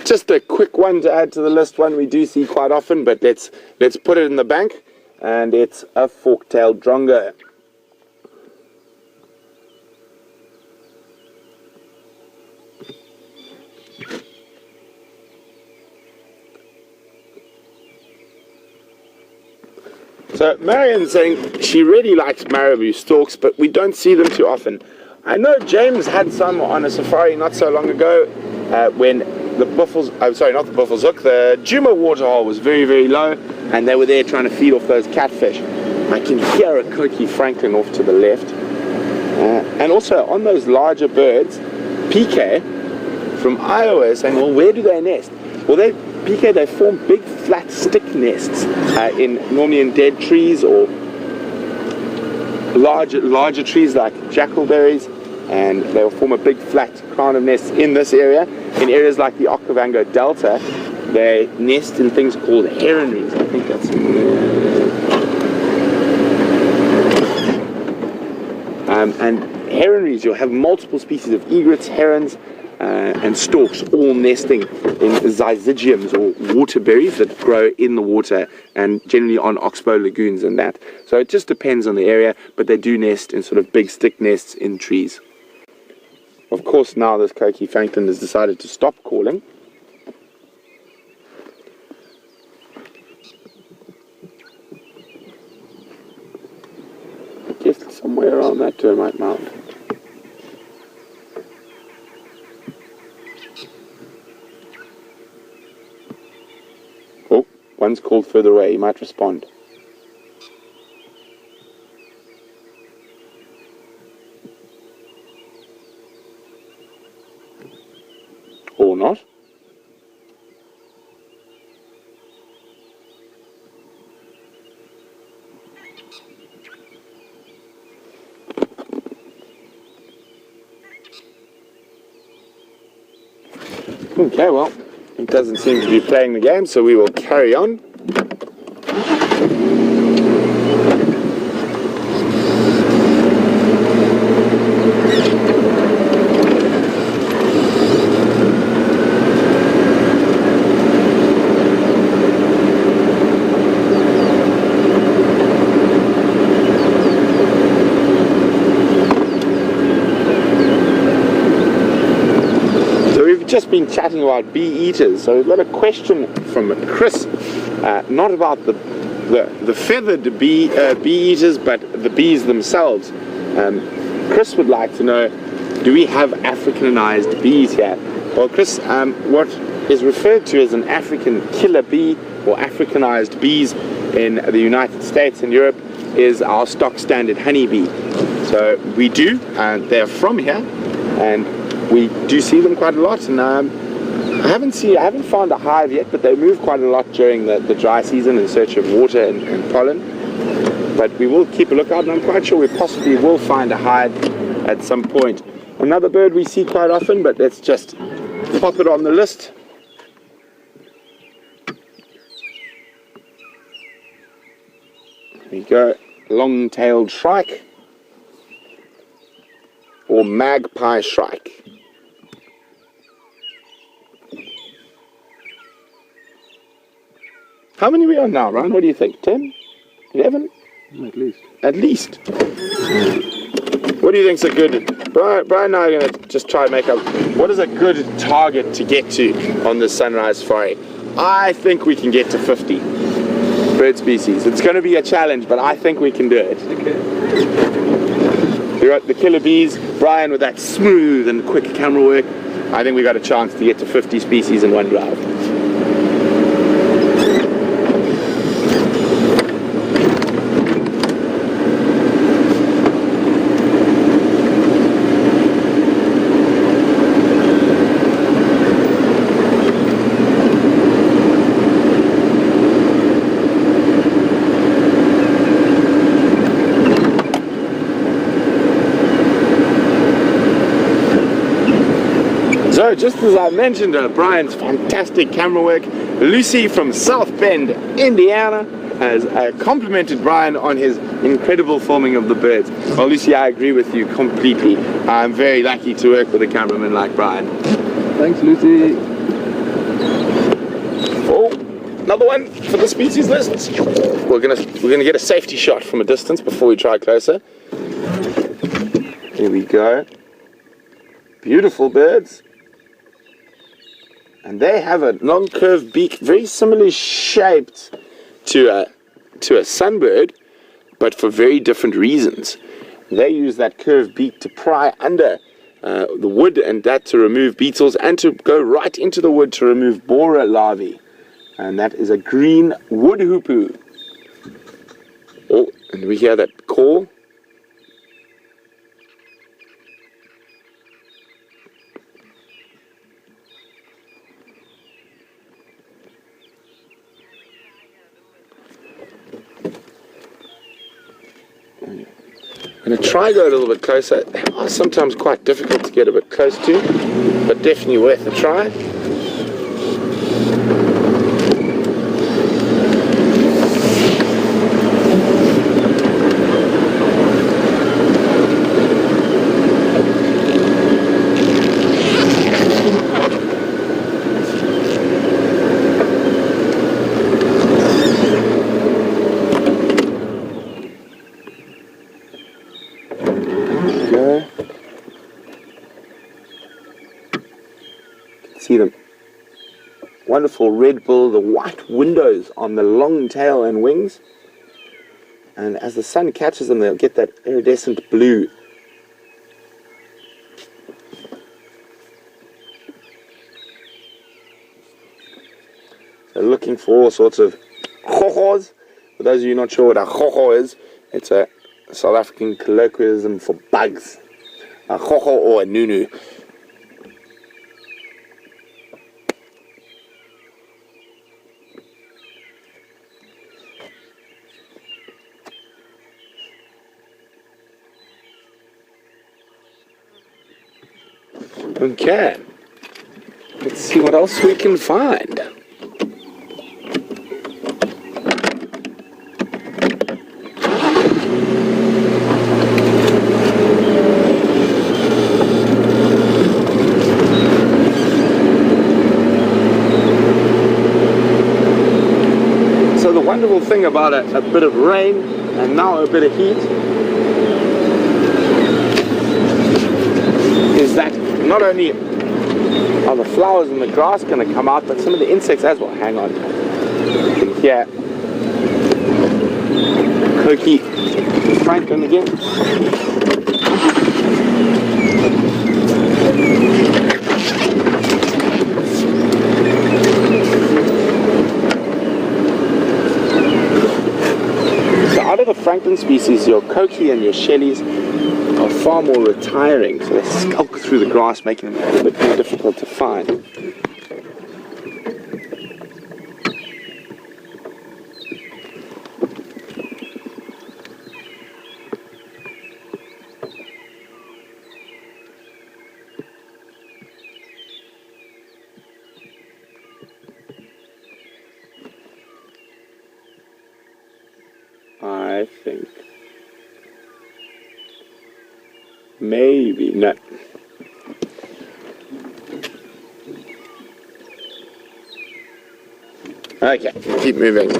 Just a quick one to add to the list, one we do see quite often, but let's put it in the bank, and it's a fork-tailed drongo. So Marian's saying she really likes marabou storks, but we don't see them too often. I know James had some on a safari not so long ago when the Buffelshoek, the Juma waterhole was very, very low, and they were there trying to feed off those catfish. I can hear a coqui francolin off to the left. And also on those larger birds, PK from Iowa is saying, well, where do they nest? Well, they form big flat stick nests normally in dead trees or larger trees like jackalberries, and they will form a big flat crown of nests in this area. In areas like the Okavango Delta, they nest in things called heronries. I think that's and heronries, you'll have multiple species of egrets, herons, and storks all nesting in zyzigiums or waterberries that grow in the water and generally on oxbow lagoons and that. So it just depends on the area, but they do nest in sort of big stick nests in trees. Of course, now this coqui francolin has decided to stop calling. I guess somewhere around that termite mound. Oh, one's called further away, he might respond. Or not. Okay, well, it doesn't seem to be playing the game, so we will carry on. Just been chatting about bee eaters, so we've got a question from Chris, not about the feathered bee eaters, but the bees themselves. Chris would like to know, do we have Africanized bees here? Well, Chris, what is referred to as an African killer bee or Africanized bees in the United States and Europe is our stock standard honeybee. So we do, and they're from here, and we do see them quite a lot. And I haven't found a hive yet, but they move quite a lot during the dry season in search of water and pollen. But we will keep a lookout, and I'm quite sure we possibly will find a hive at some point. Another bird we see quite often, but let's just pop it on the list. There we go, long-tailed shrike, or magpie shrike. How many are we on now, Ryan? What do you think? 10? 11? At least. At least. What do you think's a good... Brian and I are going to just try and make up... What is a good target to get to on the sunrise safari? I think we can get to 50 bird species. It's going to be a challenge, but I think we can do it. Okay. We got the killer bees, Brian with that smooth and quick camera work. I think we got a chance to get to 50 species in one drive. So, just as I mentioned, Brian's fantastic camera work, Lucy from South Bend, Indiana, has complimented Brian on his incredible filming of the birds. Well, Lucy, I agree with you completely. I'm very lucky to work with a cameraman like Brian. Thanks, Lucy. Oh, another one for the species list. We're gonna get a safety shot from a distance before we try closer. Here we go. Beautiful birds. And they have a long curved beak, very similarly shaped to a sunbird, but for very different reasons. They use that curved beak to pry under the wood, and that to remove beetles, and to go right into the wood to remove borer larvae. And that is a green wood hoopoe. Oh, and we hear that call. I'm going to try go a little bit closer. They are sometimes quite difficult to get a bit close to, but definitely worth a try. See them. Wonderful red bill, the white windows on the long tail and wings. And as the sun catches them, they'll get that iridescent blue. So looking for all sorts of hohos. For those of you not sure what a hoho is, it's a South African colloquialism for bugs. A hoho or a nunu. Okay, let's see what else we can find. So the wonderful thing about a bit of rain and now a bit of heat is that not only are the flowers and the grass going to come out, but some of the insects as well. Hang on. Yeah. Cookie. Francolin again. francolin species, your coqui and your shellies, are far more retiring, so they skulk through the grass, making them a bit more difficult to find. I think maybe no. Okay, keep moving.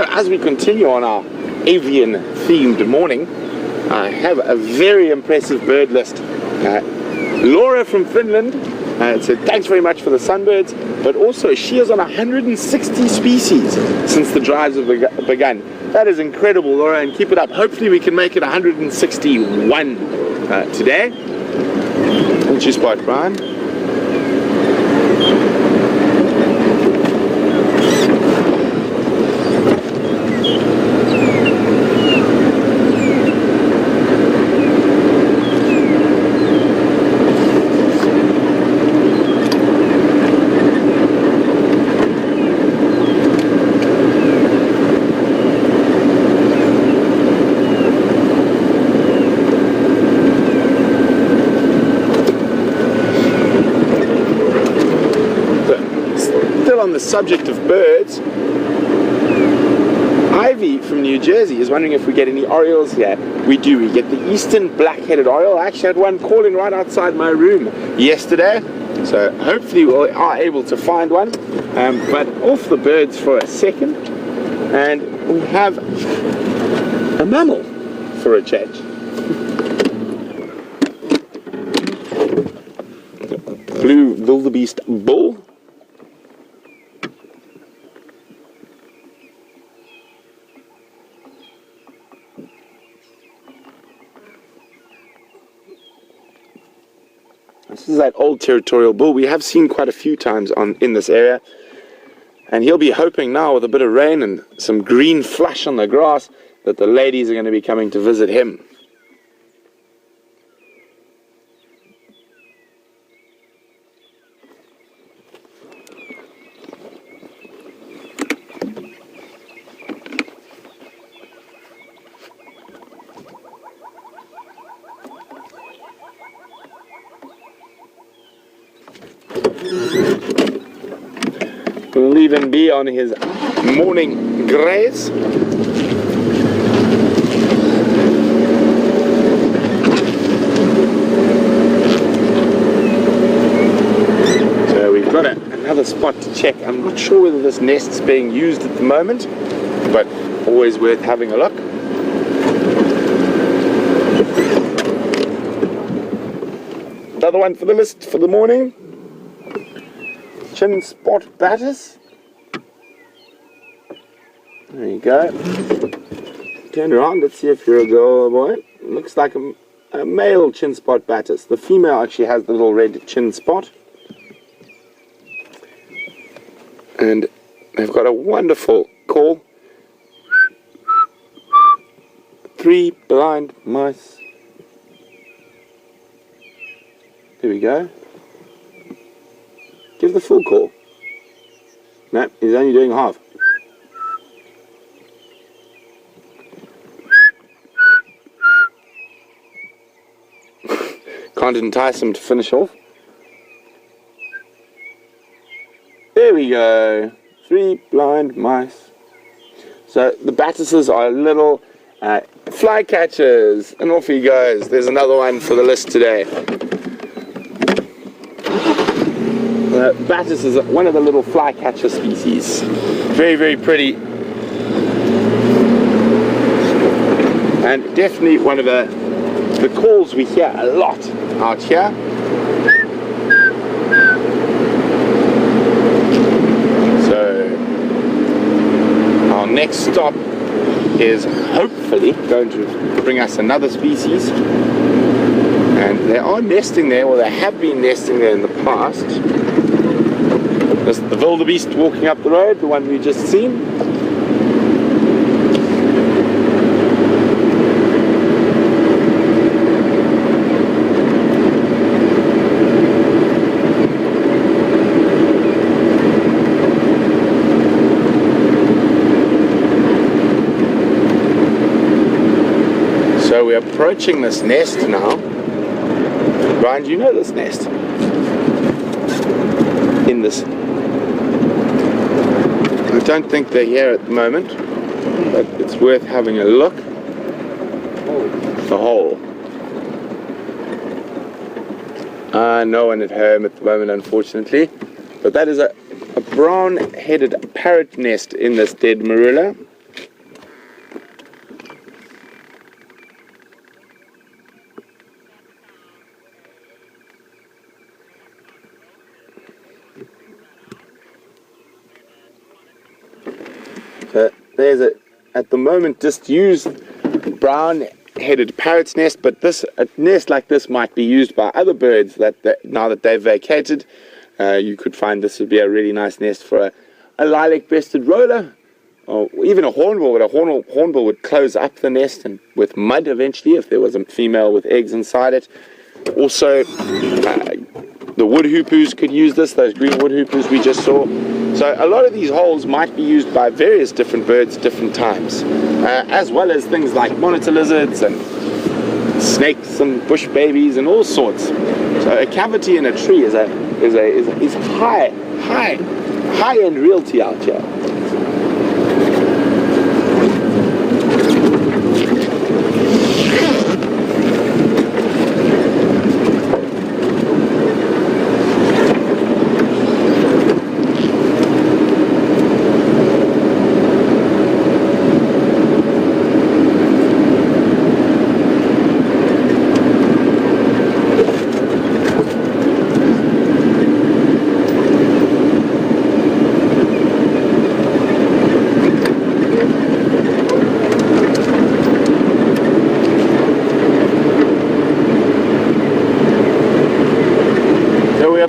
As we continue on our avian themed morning, I have a very impressive bird list. Laura from Finland said thanks very much for the sunbirds, but also she is on 160 species since the drives have begun. That is incredible, Laura, and keep it up. Hopefully we can make it 161 today. What'd you spot, Brian? On the subject of birds, Ivy from New Jersey is wondering if we get any orioles here. We do. We get the eastern black-headed oriole. I actually had one calling right outside my room yesterday, so hopefully we are able to find one. But off the birds for a second, and we have a mammal for a change. Blue wildebeest bull. This is that old territorial bull we have seen quite a few times in this area, and he'll be hoping now with a bit of rain and some green flush on the grass that the ladies are going to be coming to visit him. We'll leave him be on his morning graze. So we've got another spot to check. I'm not sure whether this nest's being used at the moment, but always worth having a look. Another one for the list for the morning. Chin spot batis. There you go. Turn around, let's see if you're a girl or a boy. Looks like a male chin spot batis. The female actually has the little red chin spot. And they've got a wonderful call. 3 blind mice. There we go. Give the full call. No, he's only doing half. Can't entice him to finish off. There we go. 3 blind mice. So the batises are little fly catchers, and off he goes. There's another one for the list today. Batis is one of the little flycatcher species. Very, very pretty. And definitely one of the calls we hear a lot out here. So next stop is hopefully going to bring us another species. And they are nesting there, or they have been nesting there in the past. This is the wildebeest walking up the road, the one we just seen. So we're approaching this nest now. Brian, do you know this nest? In this. I don't think they're here at the moment, but it's worth having a look. The hole. No one at home at the moment, unfortunately. But that is a brown-headed parrot nest in this dead marula. There's at the moment, disused brown-headed parrot's nest, but a nest like this might be used by other birds now that they've vacated. You could find this would be a really nice nest for a lilac-breasted roller, or even a hornbill. But a hornbill would close up the nest and with mud eventually if there was a female with eggs inside it. Also, the wood hoopoes could use this, those green wood hoopoes we just saw. So a lot of these holes might be used by various different birds different times, as well as things like monitor lizards and snakes and bush babies and all sorts. So a cavity in a tree is high-end realty out here.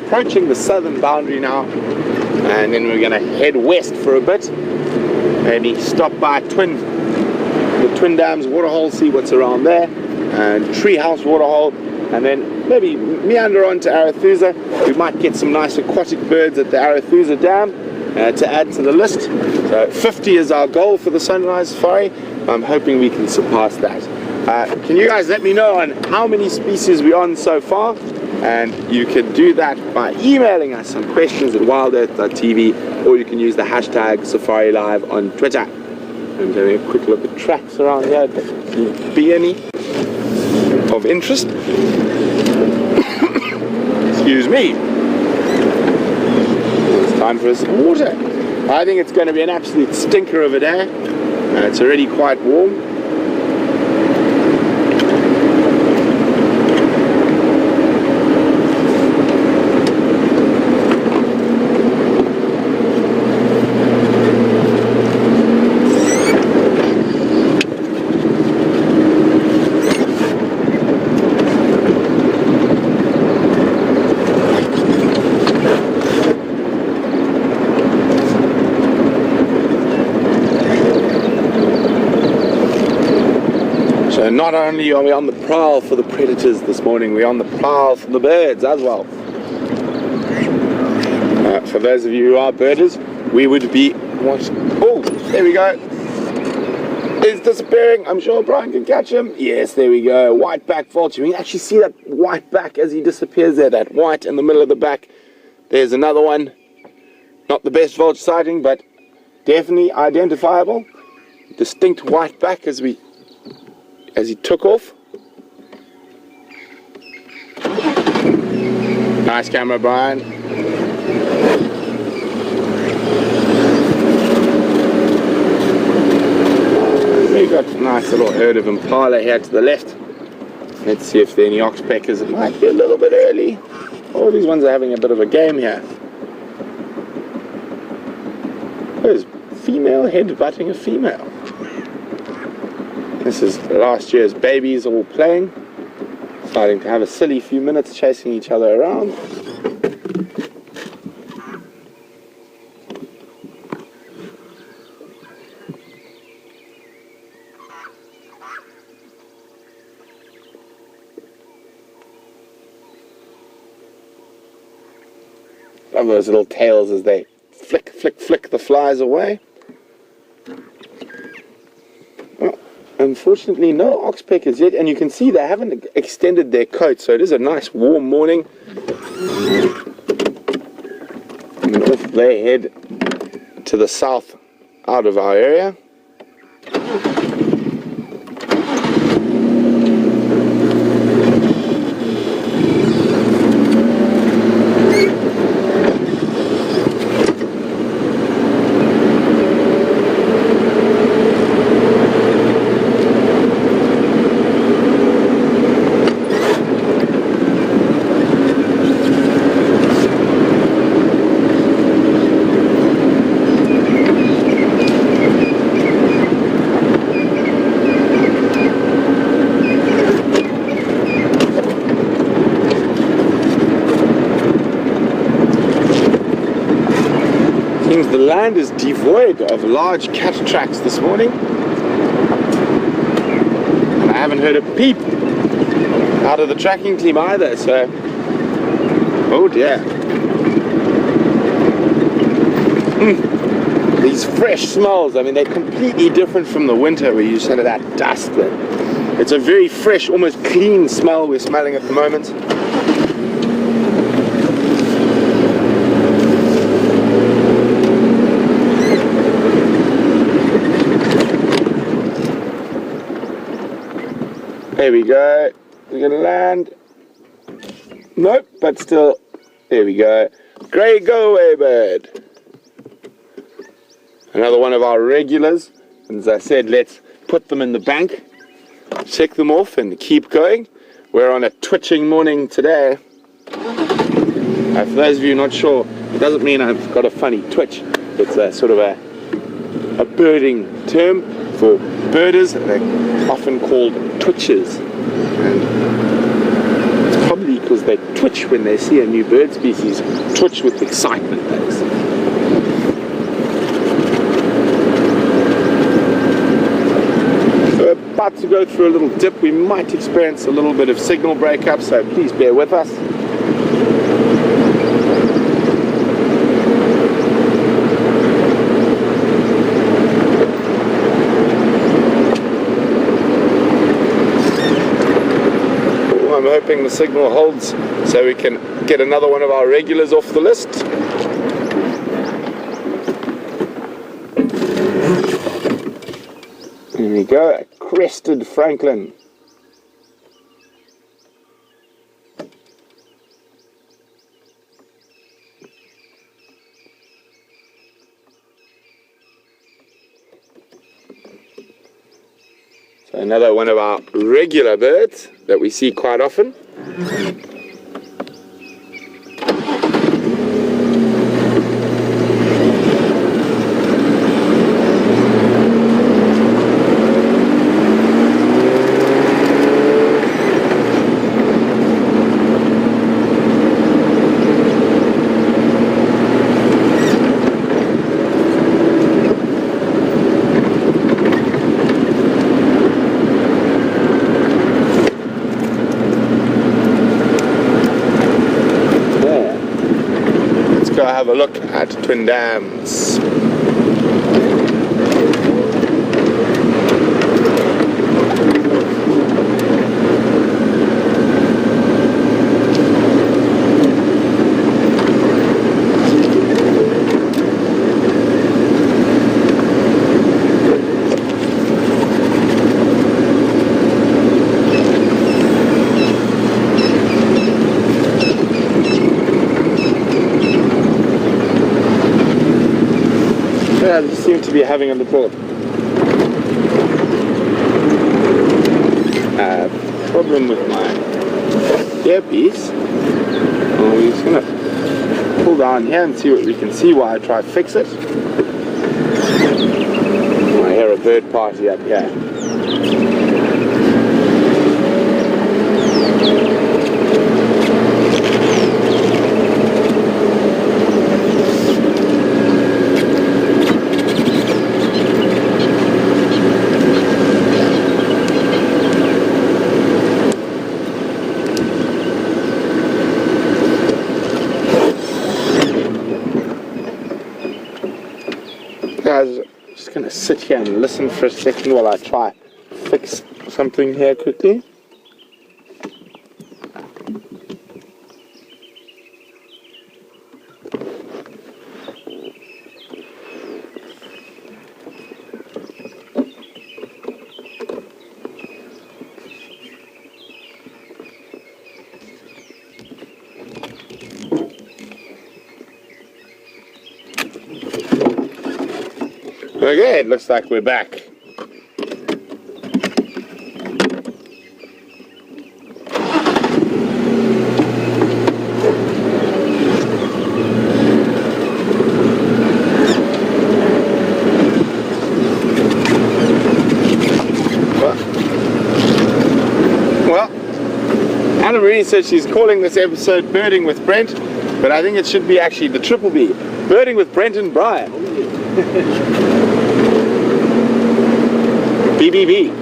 Approaching the southern boundary now, and then we're going to head west for a bit, maybe stop by the Twin Dams waterhole, see what's around there, and Treehouse waterhole, and then maybe meander on to Arathusa. We might get some nice aquatic birds at the Arathusa Dam to add to the list. So 50 is our goal for the sunrise safari. I'm hoping we can surpass that. Can you guys let me know on how many species we're on so far? And you can do that by emailing us some questions at WildEarth.tv, or you can use the hashtag SafariLive on Twitter. I'm having a quick look at tracks around here. Can be any of interest? Excuse me. It's time for some water. I think it's going to be an absolute stinker of a day. It's already quite warm. Not only are we on the prowl for the predators this morning, we're on the prowl for the birds as well. For those of you who are birders, we would be watching. Oh, there we go. It's disappearing. I'm sure Brian can catch him. Yes, there we go. White-back vulture. You can actually see that white back as he disappears there. That white in the middle of the back. There's another one. Not the best vulture sighting, but definitely identifiable. Distinct white back as he took off. Nice camera, Brian. We've got a nice little herd of impala here to the left. Let's see if there are any oxpeckers. It might be a little bit early. All these ones are having a bit of a game here. There's female headbutting a female. This is last year's babies all playing, starting to have a silly few minutes chasing each other around. Love those little tails as they flick, flick, flick the flies away. Well, unfortunately, no oxpeckers yet, and you can see they haven't extended their coat, so it is a nice warm morning. And off they head to the south out of our area. The land is devoid of large cat tracks this morning, and I haven't heard a peep out of the tracking team either, so oh dear. These fresh smells, I mean, they're completely different from the winter where you just had that dust. It's a very fresh, almost clean smell we're smelling at the moment. There we go. We're going to land. Nope, but still. There we go. Grey go-away bird. Another one of our regulars. And as I said, let's put them in the bank, check them off, and keep going. We're on a twitching morning today. For those of you not sure, it doesn't mean I've got a funny twitch. It's a sort of a birding term for birders. They're often called twitchers, and it's probably because they twitch when they see a new bird species. Twitch with excitement, that is. So we're about to go through a little dip. We might experience a little bit of signal breakup, so please bear with us. I'm hoping the signal holds so we can get another one of our regulars off the list. There we go, a crested francolin. So another one of our regular birds that we see quite often. Have a look at Twin Dams. I seem to be having a little problem with my earpiece. We're just going to pull down here and see what we can see while I try to fix it. bird party up here. Guys, I'm just going to sit here and listen for a second while I try fix something here quickly. Okay, it looks like we're back. Well, Anna Marie says she's calling this episode Birding with Brent, but I think it should be actually the triple B, Birding with Brent and Bryan. BBB.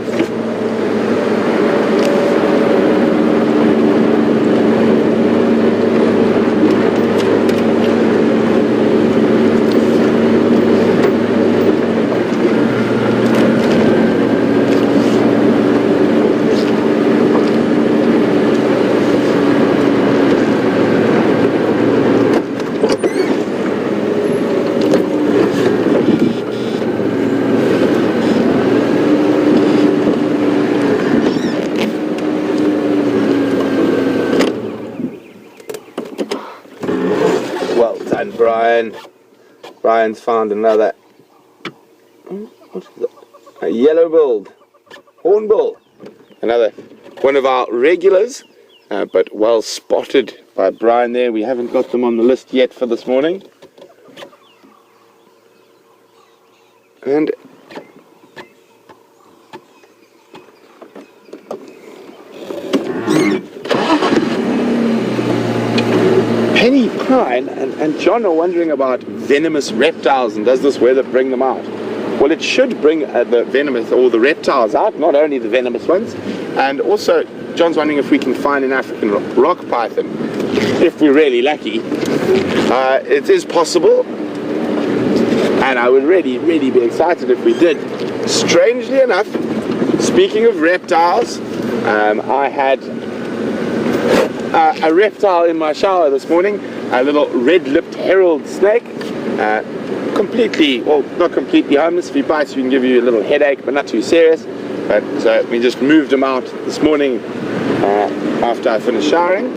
Well done, Brian. Brian's found another, what is that? A yellow-billed hornbill. Another one of our regulars, but well spotted by Brian there. We haven't got them on the list yet for this morning. And Penny Pine and John are wondering about venomous reptiles and does this weather bring them out? Well, it should bring the venomous or the reptiles out, not only the venomous ones. And also, John's wondering if we can find an African rock python, if we're really lucky. It is possible, and I would really, really be excited if we did. Strangely enough, speaking of reptiles, I had a reptile in my shower this morning, a little red-lipped herald snake, completely, well, not completely harmless. If he bites you, can give you a little headache, but not too serious. But so we just moved him out this morning after I finished showering.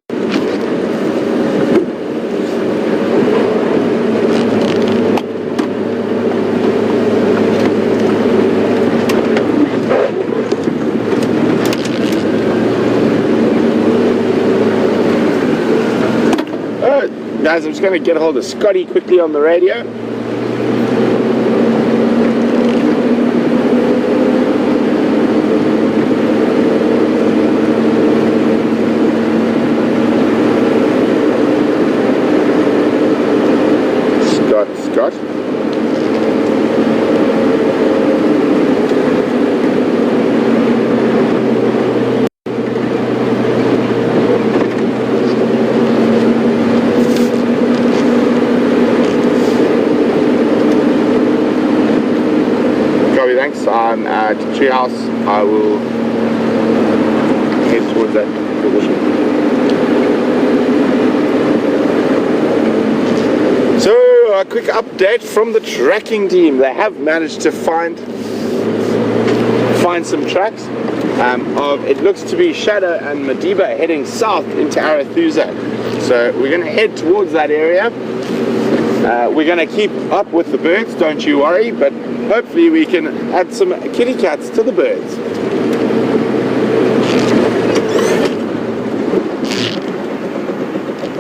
Guys, I'm just going to get a hold of Scotty quickly on the radio. Scott. Thanks. I'm at Treehouse. I will head towards that position. So, a quick update from the tracking team. They have managed to find some tracks of, it looks to be Shadow and Madiba heading south into Arathusa. So we're going to head towards that area. We're going to keep up with the birds, don't you worry, but hopefully we can add some kitty cats to the birds.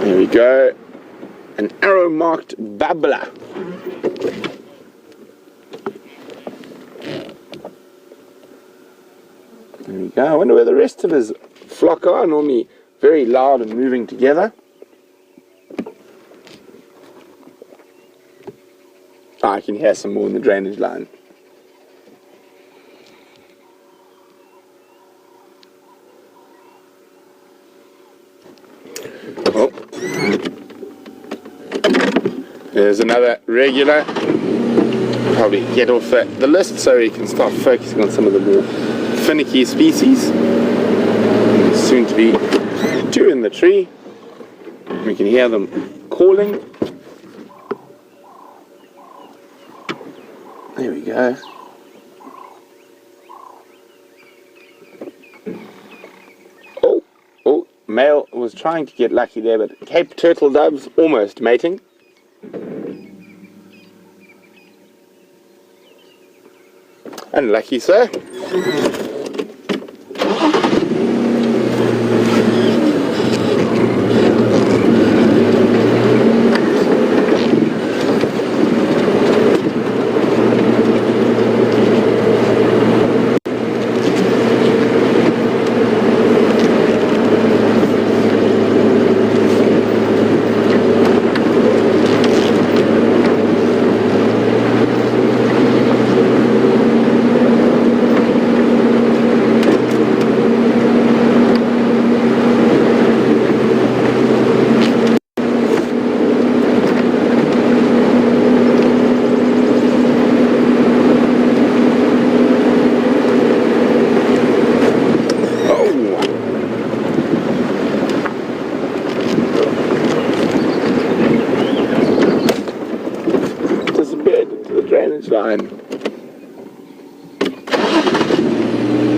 There we go. An arrow-marked babbler. There we go. I wonder where the rest of his flock are. Normally very loud and moving together. Oh, I can hear some more in the drainage line. Oh. There's another regular. Probably get off the list so we can start focusing on some of the more finicky species. Soon to be 2 in the tree. We can hear them calling. There we go. Oh, male was trying to get lucky there, but Cape turtle doves almost mating. Unlucky, sir. Line.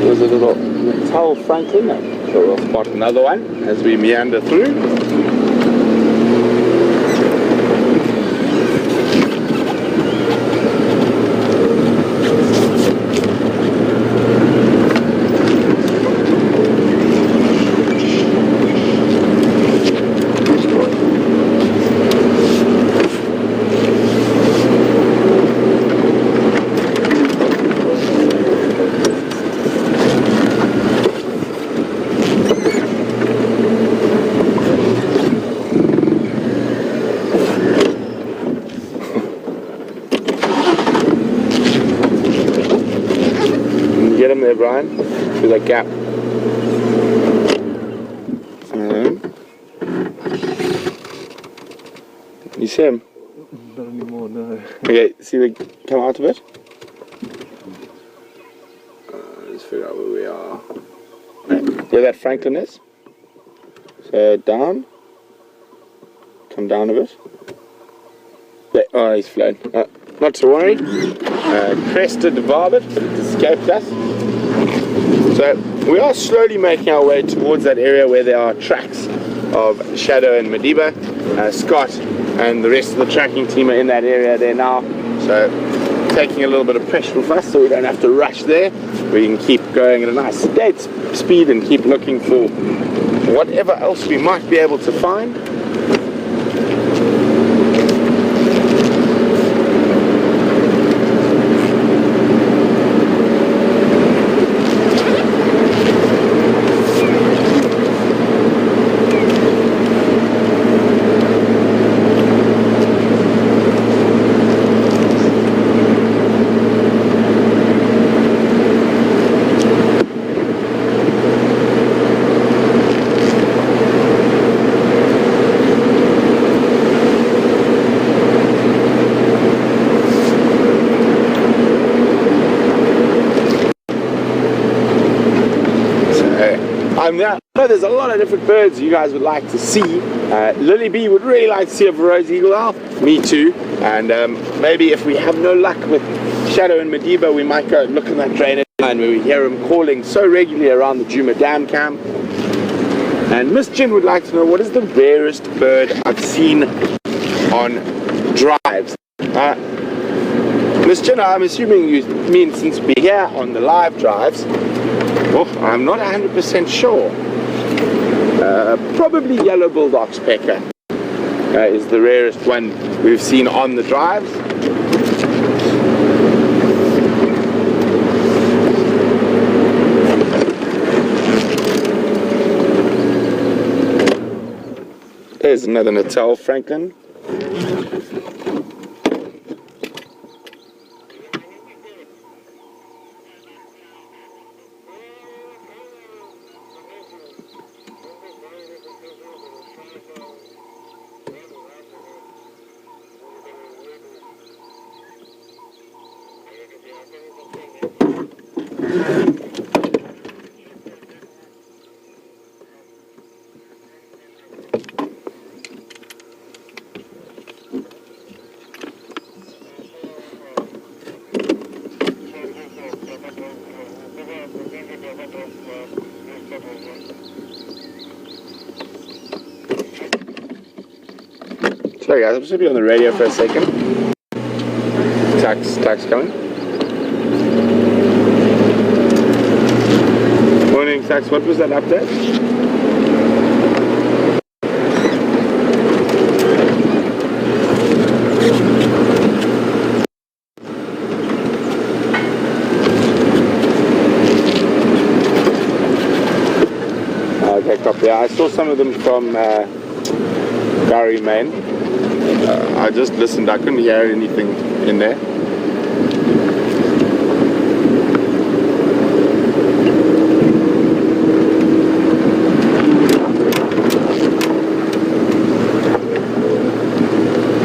There's a little metal francolin. I'm sure we'll spot another one as we meander through. There, Brian, through that gap. You see him? Not anymore, no. Okay, see the come out of it? Let's figure out where we are. Where that francolin is. So down. Come down a bit. There. Oh, he's flown. Not to worry. Crested barbet, but it escaped us. So we are slowly making our way towards that area where there are tracks of Shadow and Madiba. Scott and the rest of the tracking team are in that area there now. So taking a little bit of pressure off us so we don't have to rush there. We can keep going at a nice sedate speed and keep looking for whatever else we might be able to find. I know there's a lot of different birds you guys would like to see. Lily B would really like to see a rose eagle owl. Me too. And maybe if we have no luck with Shadow and Madiba, we might go look in that drainage line where we hear them calling so regularly around the Djuma Dam camp. And Miss Jin would like to know, what is the rarest bird I've seen on drives? Miss Jin, I'm assuming you mean since we're here on the live drives. Oh, I'm not 100% sure. Probably yellow-billed oxpecker is the rarest one we've seen on the drives. There's another Natal francolin. Sorry guys, I'm just going to be on the radio for a second. Tax coming. Morning Tax, what was that update? Okay, copy. I saw some of them from Gary, Maine. I just listened, I couldn't hear anything in there.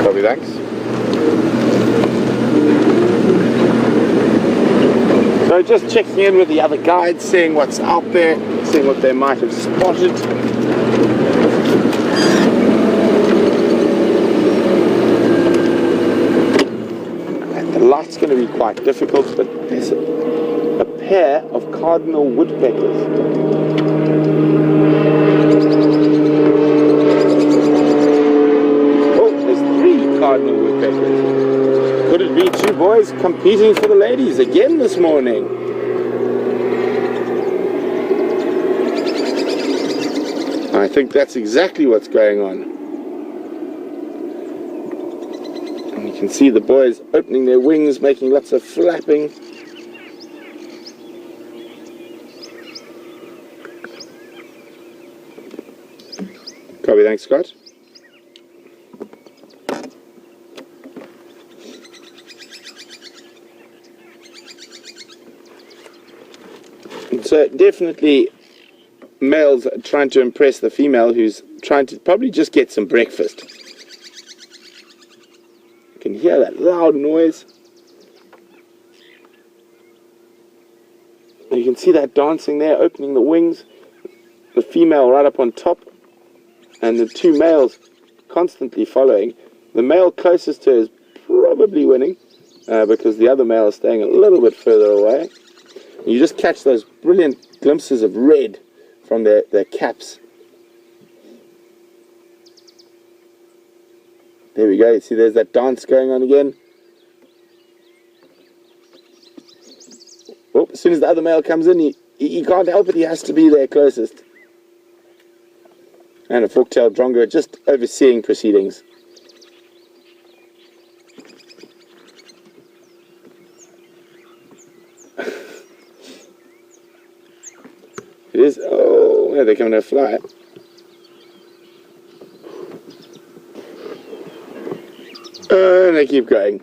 Copy, thanks. So just checking in with the other guides, seeing what's out there, seeing what they might have spotted. The light's going to be quite difficult, but there's a pair of cardinal woodpeckers. Oh, there's 3 cardinal woodpeckers. Could it be 2 boys competing for the ladies again this morning? I think that's exactly what's going on. You can see the boys opening their wings, making lots of flapping. Copy, thanks Scott. So definitely males are trying to impress the female who's trying to probably just get some breakfast. You can hear that loud noise. You can see that dancing there, opening the wings. The female right up on top, and the 2 males constantly following. The male closest to her is probably winning, because the other male is staying a little bit further away. You just catch those brilliant glimpses of red from their caps. There we go, you see there's that dance going on again. Oh, as soon as the other male comes in, he can't help it, he has to be there closest. And a fork-tailed drongo just overseeing proceedings. It is, oh, yeah, they're coming to fly. And they keep going.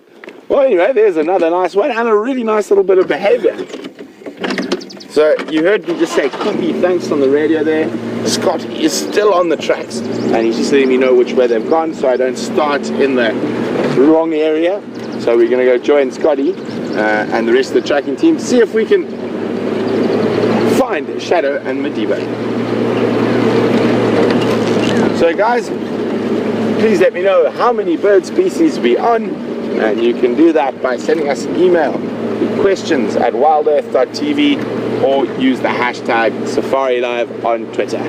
Well, anyway, there's another nice one and a really nice little bit of behavior. So you heard me just say copy thanks on the radio there. Scott is still on the tracks and he's just letting me know which way they've gone so I don't start in the wrong area. So we're going to go join Scotty and the rest of the tracking team to see if we can find Shadow and Madiba. So guys, please let me know how many bird species we're on, and you can do that by sending us an email to questions@wildearth.tv or use the hashtag SafariLive on Twitter.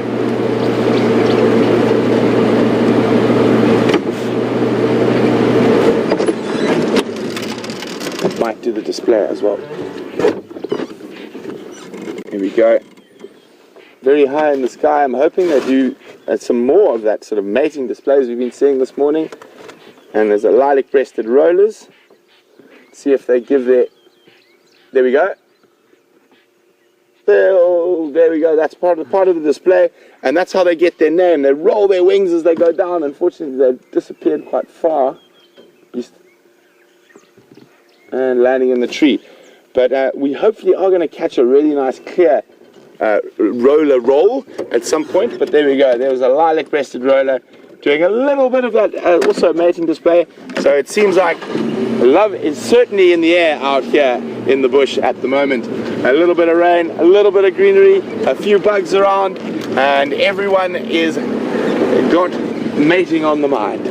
Might do the display as well. Here we go. Very high in the sky. I'm hoping they do some more of that sort of mating displays we've been seeing this morning. And there's a lilac-breasted rollers. See if they give their... There we go. there we go. That's part of the display, and that's how they get their name. They roll their wings as they go down. Unfortunately, they've disappeared quite far, and landing in the tree. But we hopefully are going to catch a really nice clear roller roll at some point. But there we go. There was a lilac-breasted roller doing a little bit of that, also mating display. So it seems like love is certainly in the air out here in the bush at the moment. A little bit of rain, a little bit of greenery, a few bugs around, and everyone is got mating on the mind.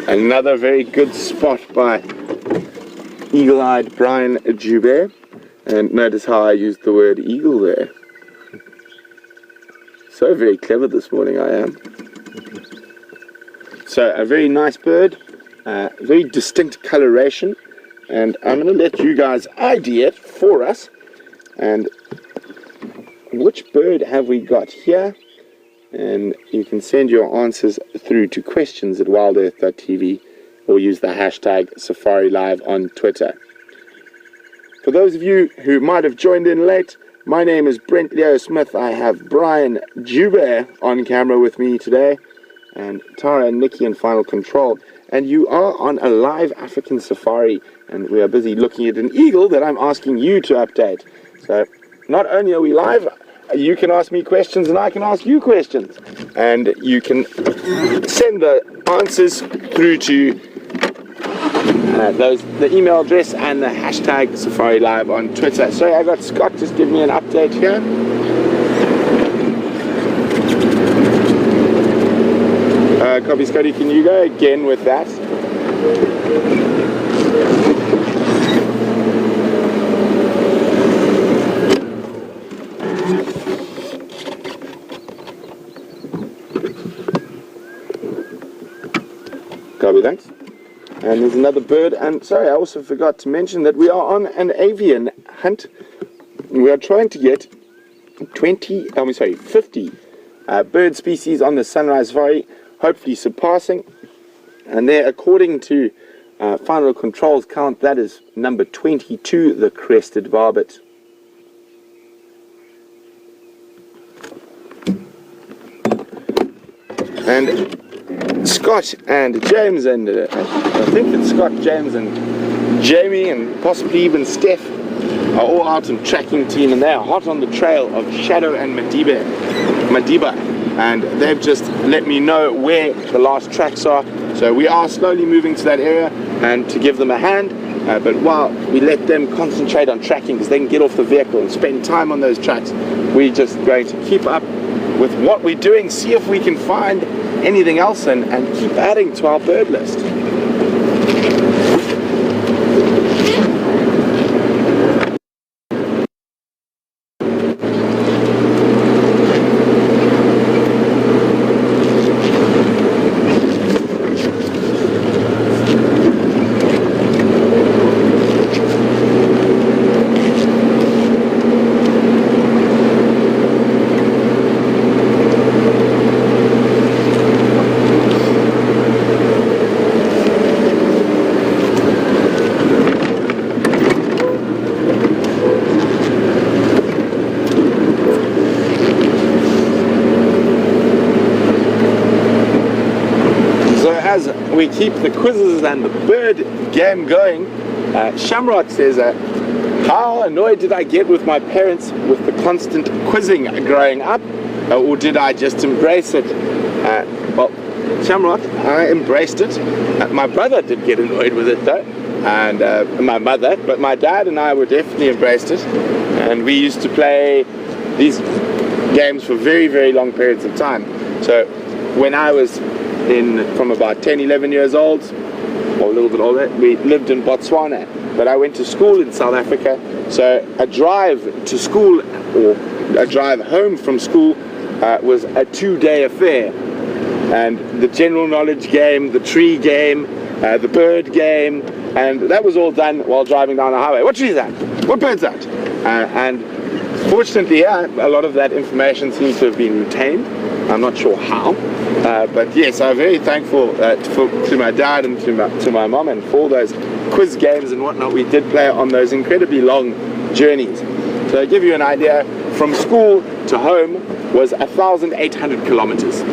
Another very good spot by eagle-eyed Bryan Joubert, and notice how I used the word eagle there. So very clever this morning I am. So a very nice bird, very distinct coloration, and I'm going to let you guys ID it for us. And which bird have we got here? And you can send your answers through to questions@wildearth.tv or use the hashtag SafariLive on Twitter. For those of you who might have joined in late, my name is Brent Smith. I have Bryan Joubert on camera with me today, and Tara and Nikki in Final Control. And you are on a live African safari, and we are busy looking at an eagle that I'm asking you to update. So not only are we live, you can ask me questions and I can ask you questions, and you can send the answers through to the email address and the hashtag SafariLive on Twitter. So I got Scott just give me an update here. Copy, Scotty, can you go again with that? Copy, thanks. And there's another bird, and sorry, I also forgot to mention that we are on an avian hunt. We are trying to get 50 bird species on the Sunrise Safari, hopefully surpassing. And there, according to Final Control's count, that is number 22, the crested barbet. And Scott and James, and I think it's Scott, James, and Jamie, and possibly even Steph, are all out on tracking team, and they are hot on the trail of Shadow and Madiba, and they've just let me know where the last tracks are. So we are slowly moving to that area and to give them a hand, but while we let them concentrate on tracking, because they can get off the vehicle and spend time on those tracks, we're just going to keep up with what we're doing, see if we can find anything else, and keep adding to our bird list. We keep the quizzes and the bird game going. Shamrod says, how annoyed did I get with my parents with the constant quizzing growing up, or did I just embrace it? Well, Shamrod, I embraced it. My brother did get annoyed with it though, and my mother, but my dad and I were definitely embraced it, and we used to play these games for very, very long periods of time. So when I was from about 10, 11 years old, or a little bit older, we lived in Botswana, but I went to school in South Africa, so a drive to school or a drive home from school was a 2-day affair. And the general knowledge game, the tree game, the bird game, and that was all done while driving down the highway. What tree is that? What bird's that? And fortunately, a lot of that information seems to have been retained. I'm not sure how, but yes, I'm very thankful to my dad and to my mom, and for all those quiz games and whatnot we did play on those incredibly long journeys. So to give you an idea, from school to home was 1,800 kilometers.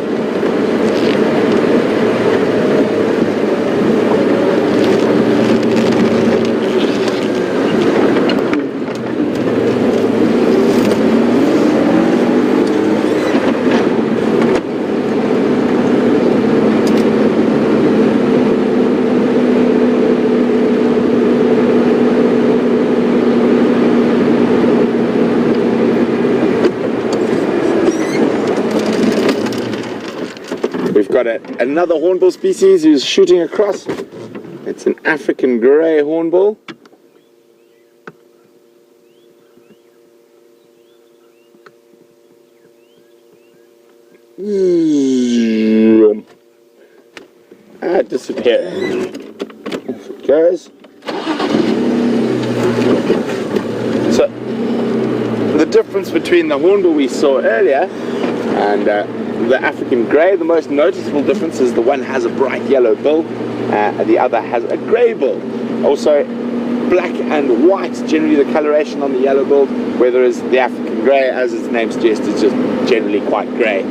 Another hornbill species who's shooting across. It's an African grey hornbill. Disappear. Off it goes. So the difference between the hornbill we saw earlier and the African grey, the most noticeable difference is the one has a bright yellow bill, the other has a grey bill. Also, black and white, generally the coloration on the yellow bill, whereas the African grey, as its name suggests, is just generally quite grey.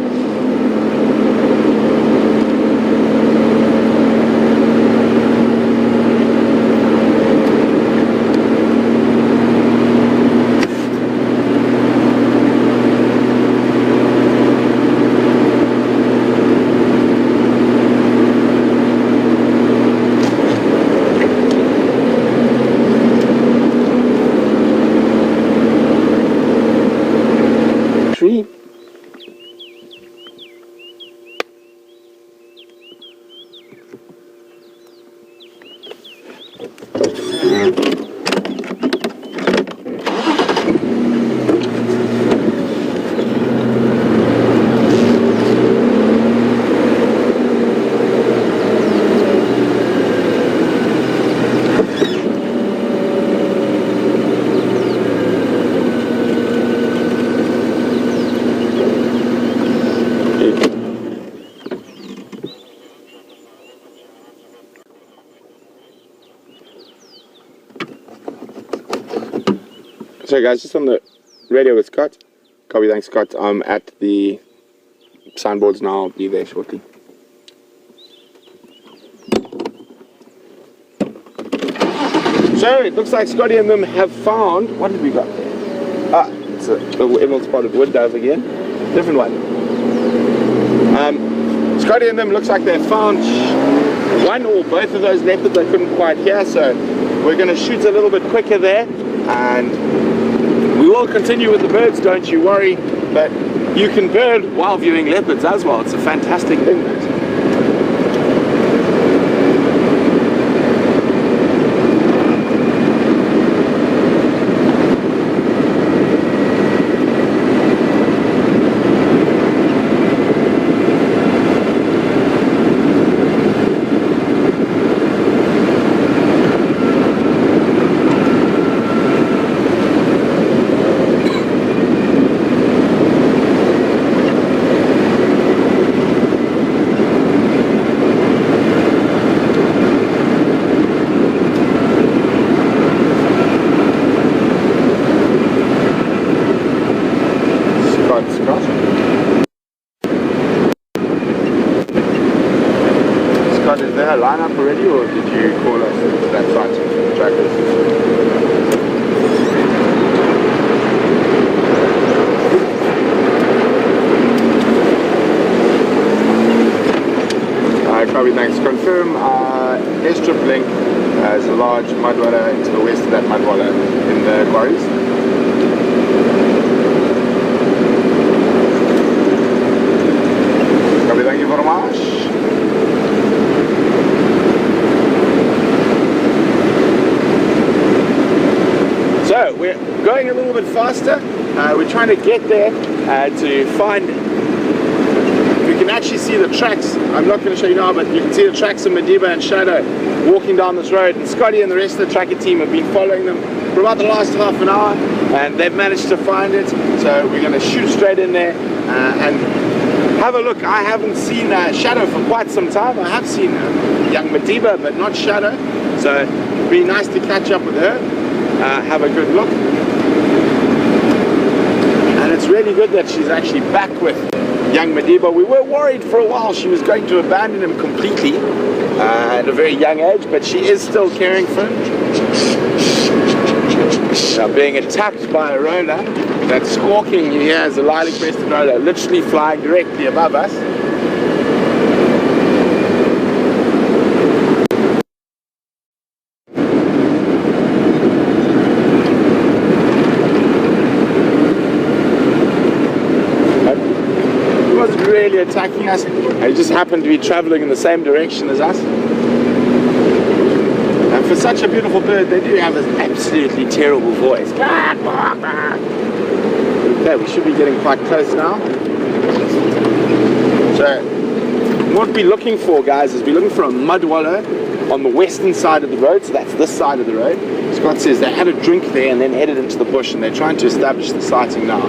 So guys, just on the radio with Scott. Copy, thanks Scott. I'm at the signboards now, I'll be there shortly. So it looks like Scotty and them have found, what did we got there? Ah, it's a little emerald spotted wooddove again. Different one. Scotty and them looks like they've found one or both of those leopards I couldn't quite hear, so we're going to shoot a little bit quicker there, and we will continue with the birds, don't you worry, but you can bird while viewing leopards as well. It's a fantastic thing, mate. Line up already, or did you call us to that site to track this? Copy, thanks. Confirm airstrip link as a large mudwaller to the west of that mudwaller in the quarries. Copy, thank you very much. So we're going a little bit faster. We're trying to get there to find We can actually see the tracks. I'm not going to show you now, but you can see the tracks of Madiba and Shadow walking down this road, and Scotty and the rest of the tracker team have been following them for about the last half an hour, and they've managed to find it. So we're going to shoot straight in there and have a look. I haven't seen Shadow for quite some time. I have seen young Madiba, but not Shadow, so it'd be nice to catch up with her, have a good look. And it's really good that she's actually back with young Madiba. We were worried for a while she was going to abandon him completely at a very young age, but she is still caring for him. Now, being attacked by a roller, that squawking you hear is a lilac-crested roller, literally flying directly above us. He wasn't really attacking us, he just happened to be traveling in the same direction as us. And for such a beautiful bird, they do have this absolutely terrible voice. Okay, we should be getting quite close now. So, what we're looking for, guys, is we're looking for a mud wallow on the western side of the road, so that's this side of the road. Scott says they had a drink there and then headed into the bush, and they're trying to establish the sighting now.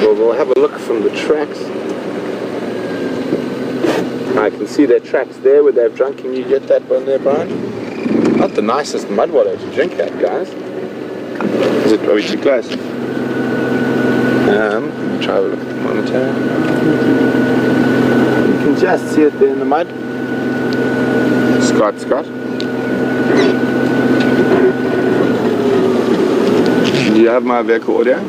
We'll have a look from the tracks. I can see their tracks there where they've drunk. Can you get that one there, Brian? Not the nicest mud wallow to drink at, guys. Is it? Are we too close? Try a look at the monitor. You can just see it there in the mud. Scott. Do you have my vehicle audio?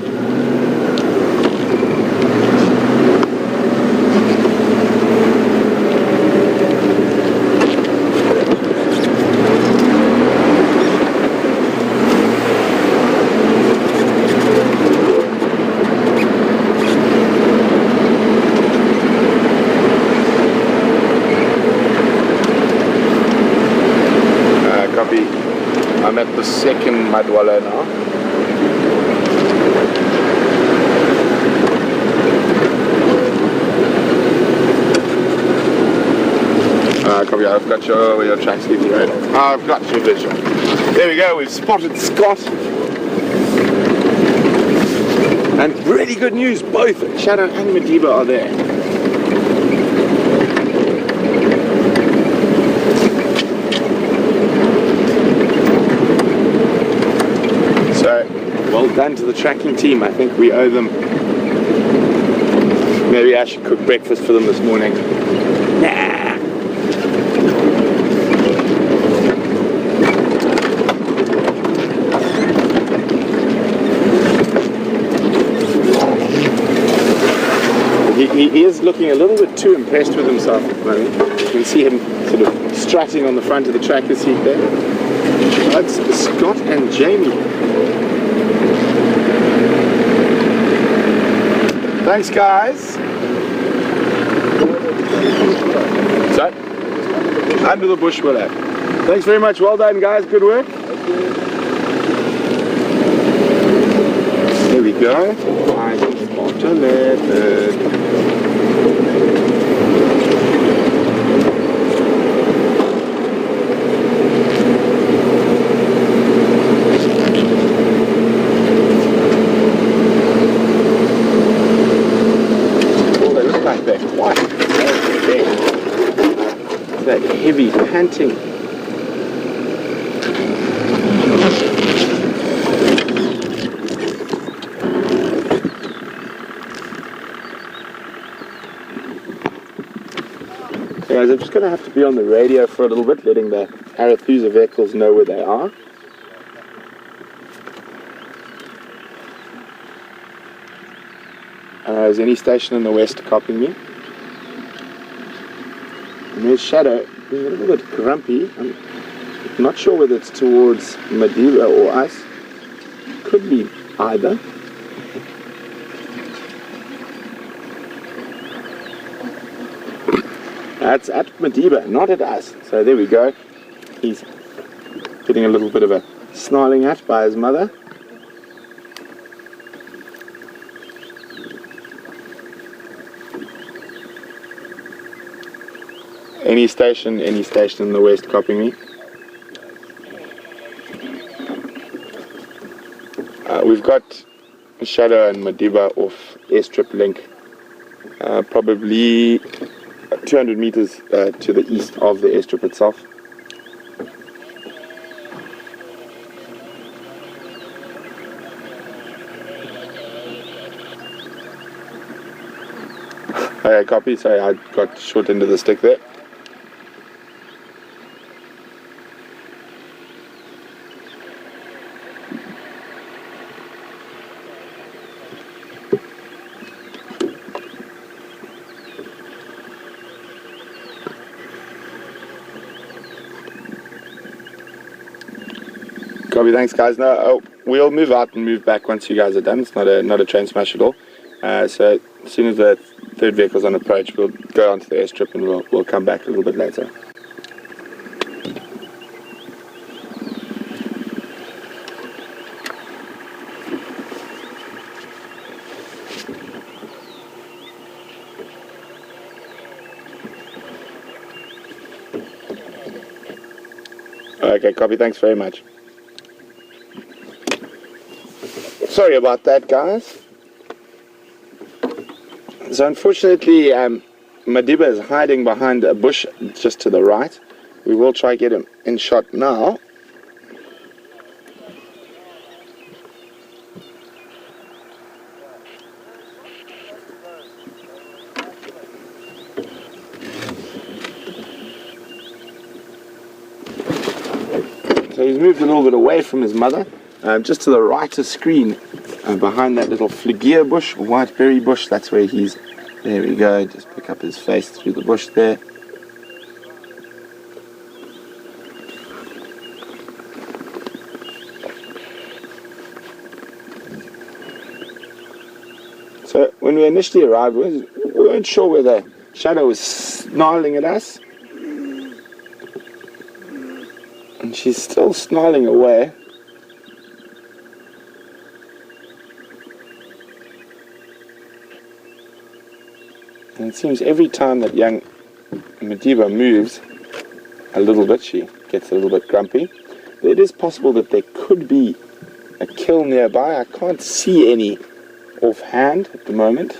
I'm at the second mud wallow now. Copy, I've got your tracks leaving the road. I've got your visual. There we go, we've spotted Scott. And really good news, both Shadow and Madiba are there. Well done to the tracking team. I think we owe them. Maybe I should cook breakfast for them this morning. Nah. He is looking a little bit too impressed with himself at the moment. You can see him sort of strutting on the front of the tractor seat there. That's Scott and Jamie. Thanks, guys. So, under the bush willow. Thanks very much. Well done, guys. Good work. There we go. I spot a leopard. That heavy panting. Guys, I'm just going to have to be on the radio for a little bit, letting the Arathusa vehicles know where they are. Is any station in the west copying me? And there's Shadow, being a little bit grumpy. I'm not sure whether it's towards Madiba or us. could be either. That's at Madiba, not at us. So there we go. He's getting a little bit of a snarling at by his mother. Any station in the west copying me. We've got Shadow and Madiba off airstrip link, probably 200 meters to the east of the airstrip itself. Okay, copy. Sorry, I got short end of the stick there. Copy, thanks guys. No, we'll move out and move back once you guys are done. It's not a train smash at all. So as soon as the third vehicle's on approach, we'll go onto the airstrip and we'll come back a little bit later. Okay, copy, thanks very much. Sorry about that, guys. So unfortunately, Madiba is hiding behind a bush just to the right. We will try get him in shot now. So he's moved a little bit away from his mother, just to the right of screen, behind that little phlegia bush, white-berry bush. That's where he's. There we go. Just pick up his face through the bush there. So when we initially arrived, we weren't sure whether Shadow was snarling at us. And she's still snarling away. And it seems every time that young Madiba moves a little bit, she gets a little bit grumpy. It is possible that there could be a kill nearby. I can't see any offhand at the moment.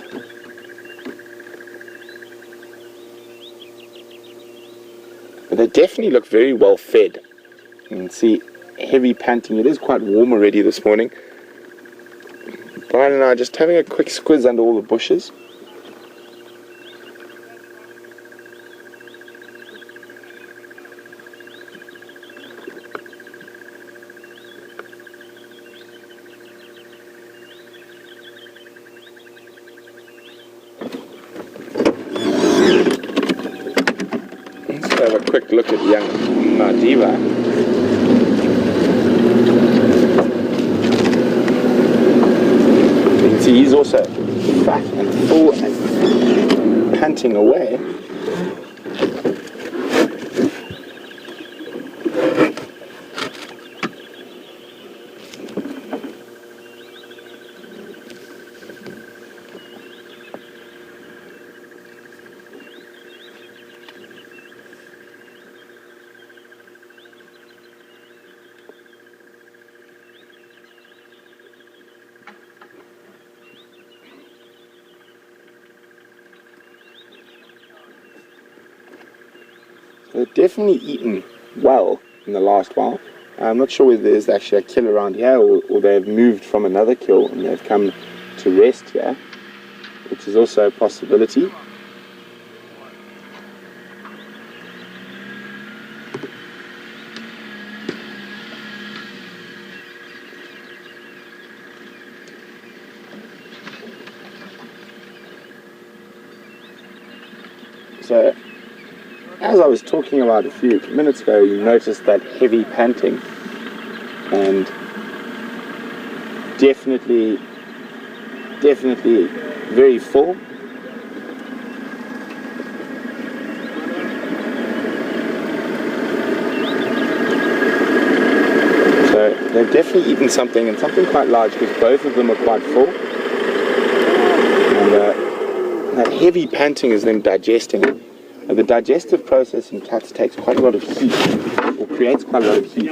But they definitely look very well fed. You can see heavy panting. It is quite warm already this morning. Bryan and I are just having a quick squiz under all the bushes. Let's have a quick look at young Madiba. He's also fat and full and panting away. They've definitely eaten well in the last while. I'm not sure whether there's actually a kill around here or they've moved from another kill and they've come to rest here, which is also a possibility. So, as I was talking about a few minutes ago, you noticed that heavy panting, and definitely very full. So they've definitely eaten something, and something quite large, because both of them are quite full. And that heavy panting is them digesting. The digestive process in cats takes quite a lot of heat, or creates quite a lot of heat.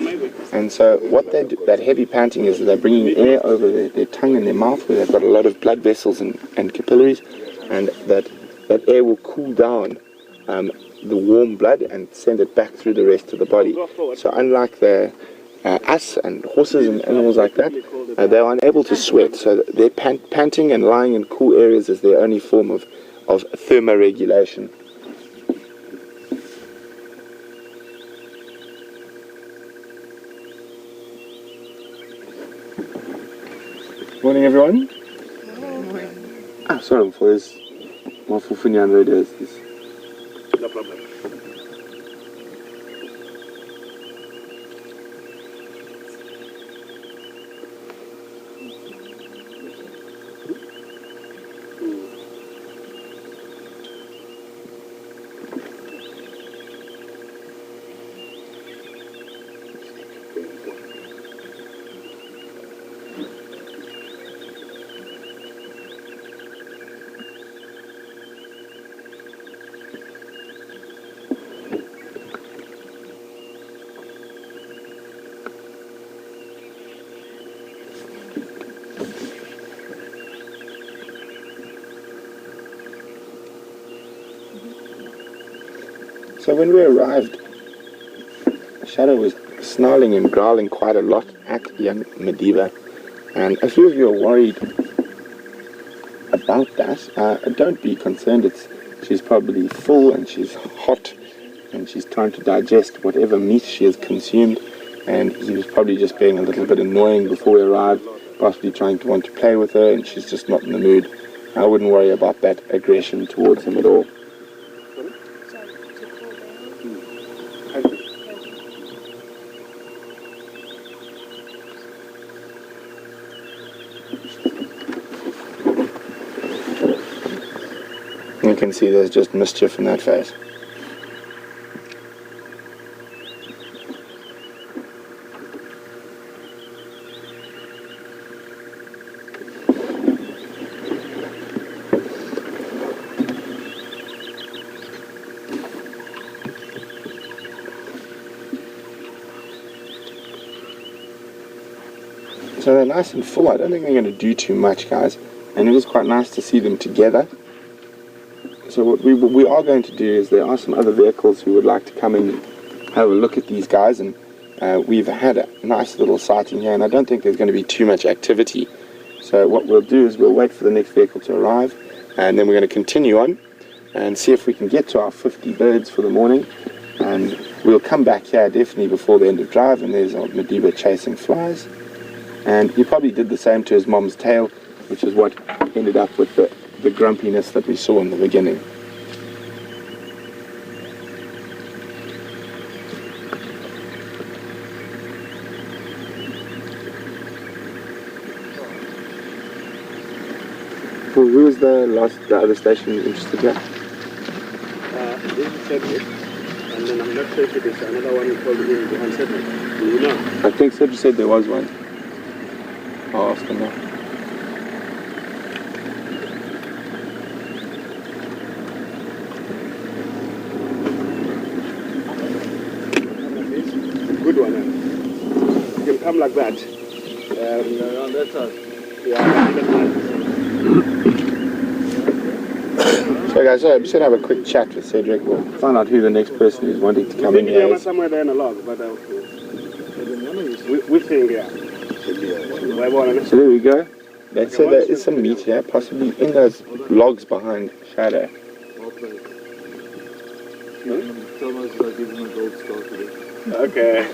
And so what they do, that heavy panting, is that they're bringing air over their tongue and their mouth, where they've got a lot of blood vessels and capillaries, and that air will cool down the warm blood and send it back through the rest of the body. So unlike us and horses and animals like that, they're unable to sweat. So their panting and lying in cool areas is their only form of thermoregulation. Morning, everyone. Morning. Ah, sorry for this. My Fufunyan radio is this. No problem. So when we arrived, Shadow was snarling and growling quite a lot at young Madiba, and a few of you are worried about that. Don't be concerned. She's probably full and she's hot and she's trying to digest whatever meat she has consumed, and he was probably just being a little bit annoying before we arrived, possibly trying to want to play with her, and she's just not in the mood. I wouldn't worry about that aggression towards him at all. You can see there's just mischief in that face. So they're nice and full. I don't think they're going to do too much, guys. And it was quite nice to see them together. So what we are going to do is, there are some other vehicles who would like to come in and have a look at these guys, and we've had a nice little sighting here, and I don't think there's going to be too much activity. So what we'll do is we'll wait for the next vehicle to arrive, and then we're going to continue on and see if we can get to our 50 birds for the morning, and we'll come back here definitely before the end of drive. And there's old Madiba chasing flies, and he probably did the same to his mom's tail, which is what ended up with the grumpiness that we saw in the beginning. Well, who was the other station interested in? This is Sept, and then I'm not sure if it is another one called Untitled. Do you know? I think Sept said there was one. I'll ask him now. Good one. You can come like that. Around that side. Yeah, around that side. So guys, I'm just going to have a quick chat with Cedric. We'll find out who the next person who's wanting to come in here is. Somewhere there in a log, but we think, yeah. So there we go. They said there is some meat here, possibly in those logs behind Shadow. Okay.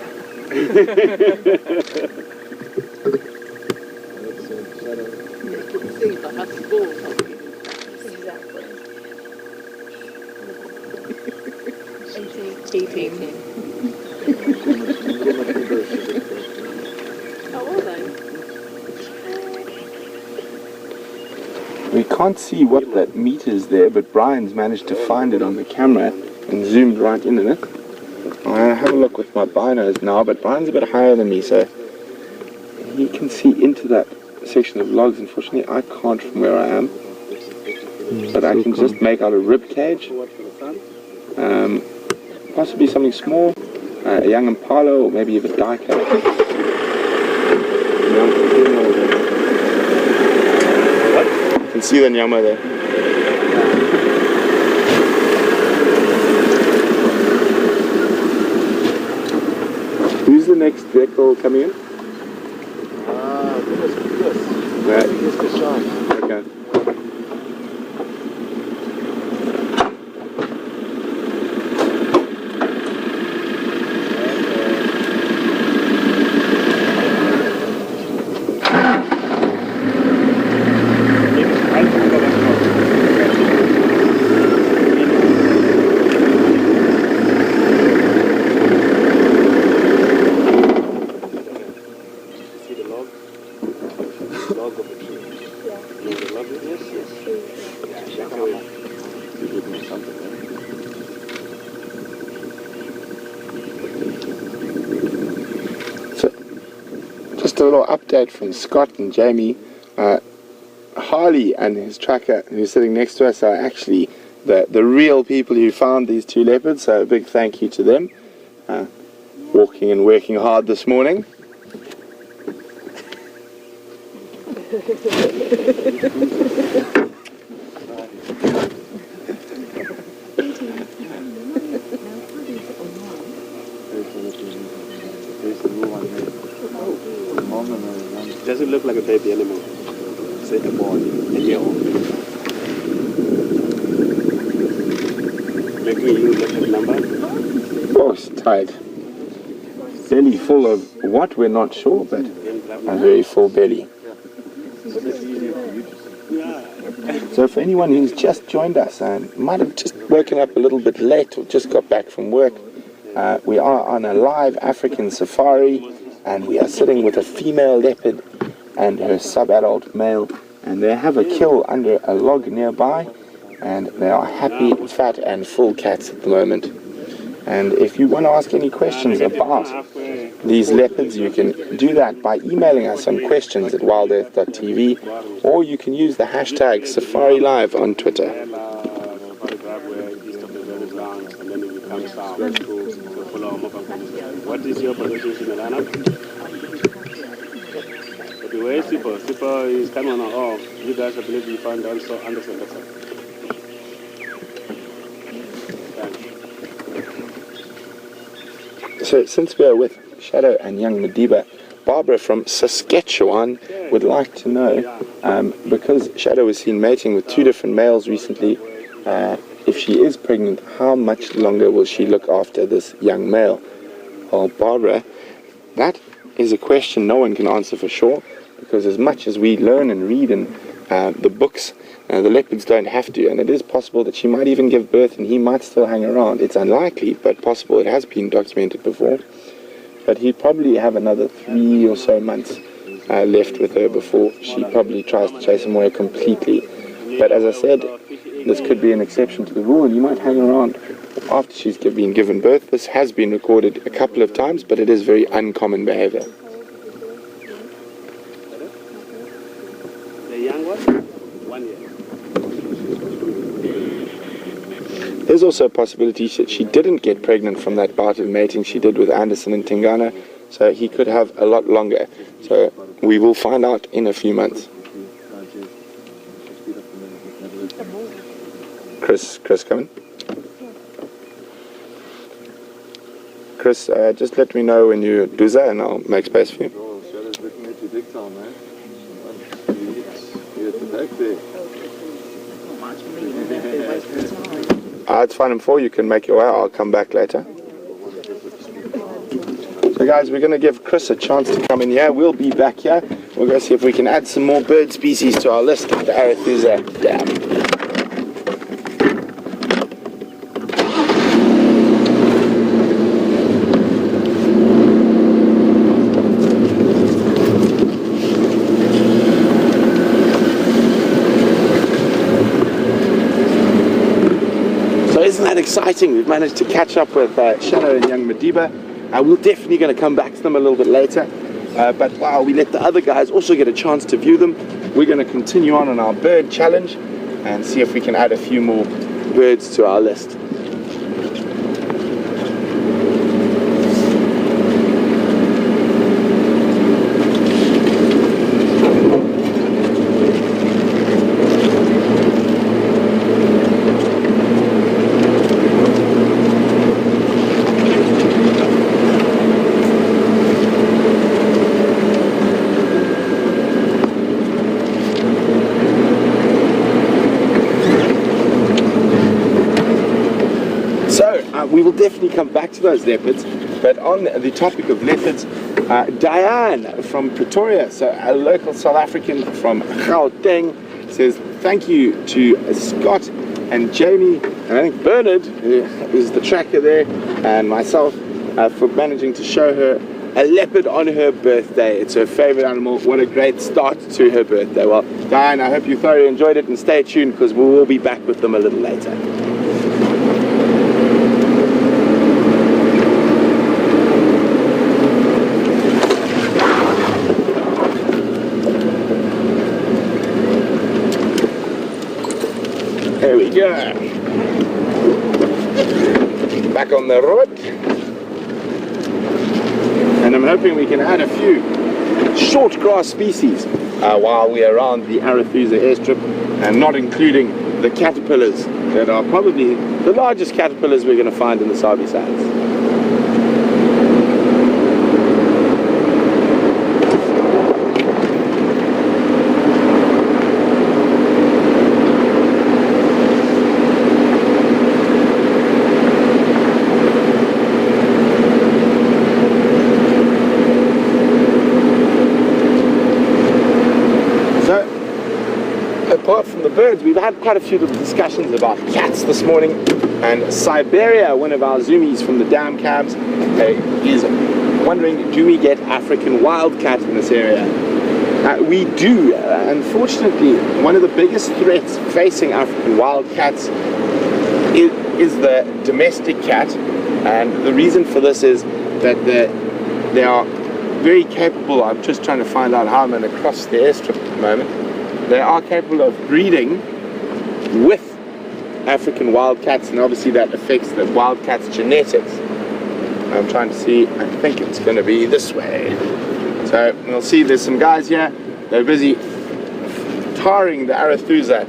Exactly. How old are you? can't see what that meat is there, but Brian's managed to find it on the camera and zoomed right in on it. I have a look with my binos now, but Brian's a bit higher than me, so he can see into that section of logs. Unfortunately, I can't from where I am, but I can just make out a rib cage, possibly something small, a young impala, or maybe even a diker. You can see the nyama there. Who's the next vehicle coming in? Right. Okay. Just a little update from Scott and Jamie. Harley and his tracker, who's sitting next to us, are actually the real people who found these two leopards, so a big thank you to them. Walking and working hard this morning. Doesn't look like a baby animal. It's a boy, a year old. Making you look at the number? Oh, it's tight. Belly full of what? We're not sure, but a very full belly. So for anyone who's just joined us and might have just woken up a little bit late or just got back from work, we are on a live African safari, and we are sitting with a female leopard and her sub-adult male, and they have a kill under a log nearby, and they are happy, fat and full cats at the moment. And if you want to ask any questions about these leopards, you can do that by emailing us on questions@wildearth.tv, or you can use the hashtag SafariLive on Twitter. What is your position in the lineup? The way Super is coming on. Oh, you guys, I believe you found also Anderson. So since we are with Shadow and young Madiba, Barbara from Saskatchewan would like to know, because Shadow was seen mating with two different males recently, if she is pregnant, how much longer will she look after this young male? Well, Barbara, that is a question no one can answer for sure, because as much as we learn and read in the books, the leopards don't have to, and it is possible that she might even give birth and he might still hang around. It's unlikely, but possible. It has been documented before. But he'd probably have another 3 or so months left with her before she probably tries to chase him away completely. But as I said, this could be an exception to the rule, and you might hang around after she's been given birth. This has been recorded a couple of times, but it is very uncommon behavior. The young one? 1 year. There's also a possibility that she didn't get pregnant from that bout of mating she did with Anderson and Tingana, so he could have a lot longer. So we will find out in a few months. Chris coming? Chris, just let me know when you do that and I'll make space for you. Shadow's looking at you big time, man. You're at the back there. It's fine and full. You can make your way. I'll come back later. So guys, we're going to give Chris a chance to come in here. We'll be back here. We'll go see if we can add some more bird species to our list at the Arathusa Dam. sighting. We've managed to catch up with Shadow and Madiba. We're definitely going to come back to them a little bit later. But while we let the other guys also get a chance to view them, we're going to continue on our bird challenge and see if we can add a few more birds to our list. We will definitely come back to those leopards, but on the topic of leopards, Diane from Pretoria, so a local South African from Gauteng, says thank you to Scott and Jamie, and I think Bernard, who is the tracker there, and myself, for managing to show her a leopard on her birthday. It's her favorite animal. What a great start to her birthday. Well, Diane, I hope you thoroughly enjoyed it, and stay tuned because we will be back with them a little later. There we go. Back on the road. And I'm hoping we can add a few short grass species while we're around the Arathusa airstrip, and not including the caterpillars that are probably the largest caterpillars we're going to find in the Sabi Sands. Apart from the birds, we've had quite a few little discussions about cats this morning, and Siberia, one of our zoomies from the dam cabs, is wondering, do we get African wildcat in this area? We do. Unfortunately, one of the biggest threats facing African wildcats is the domestic cat, and the reason for this is that they are very capable. I'm just trying to find out how I'm going to cross the airstrip at the moment. They are capable of breeding with African wildcats, and obviously that affects the wildcat's genetics. I'm trying to see, I think it's going to be this way. So you'll see there's some guys here, they're busy tarring the Arathusa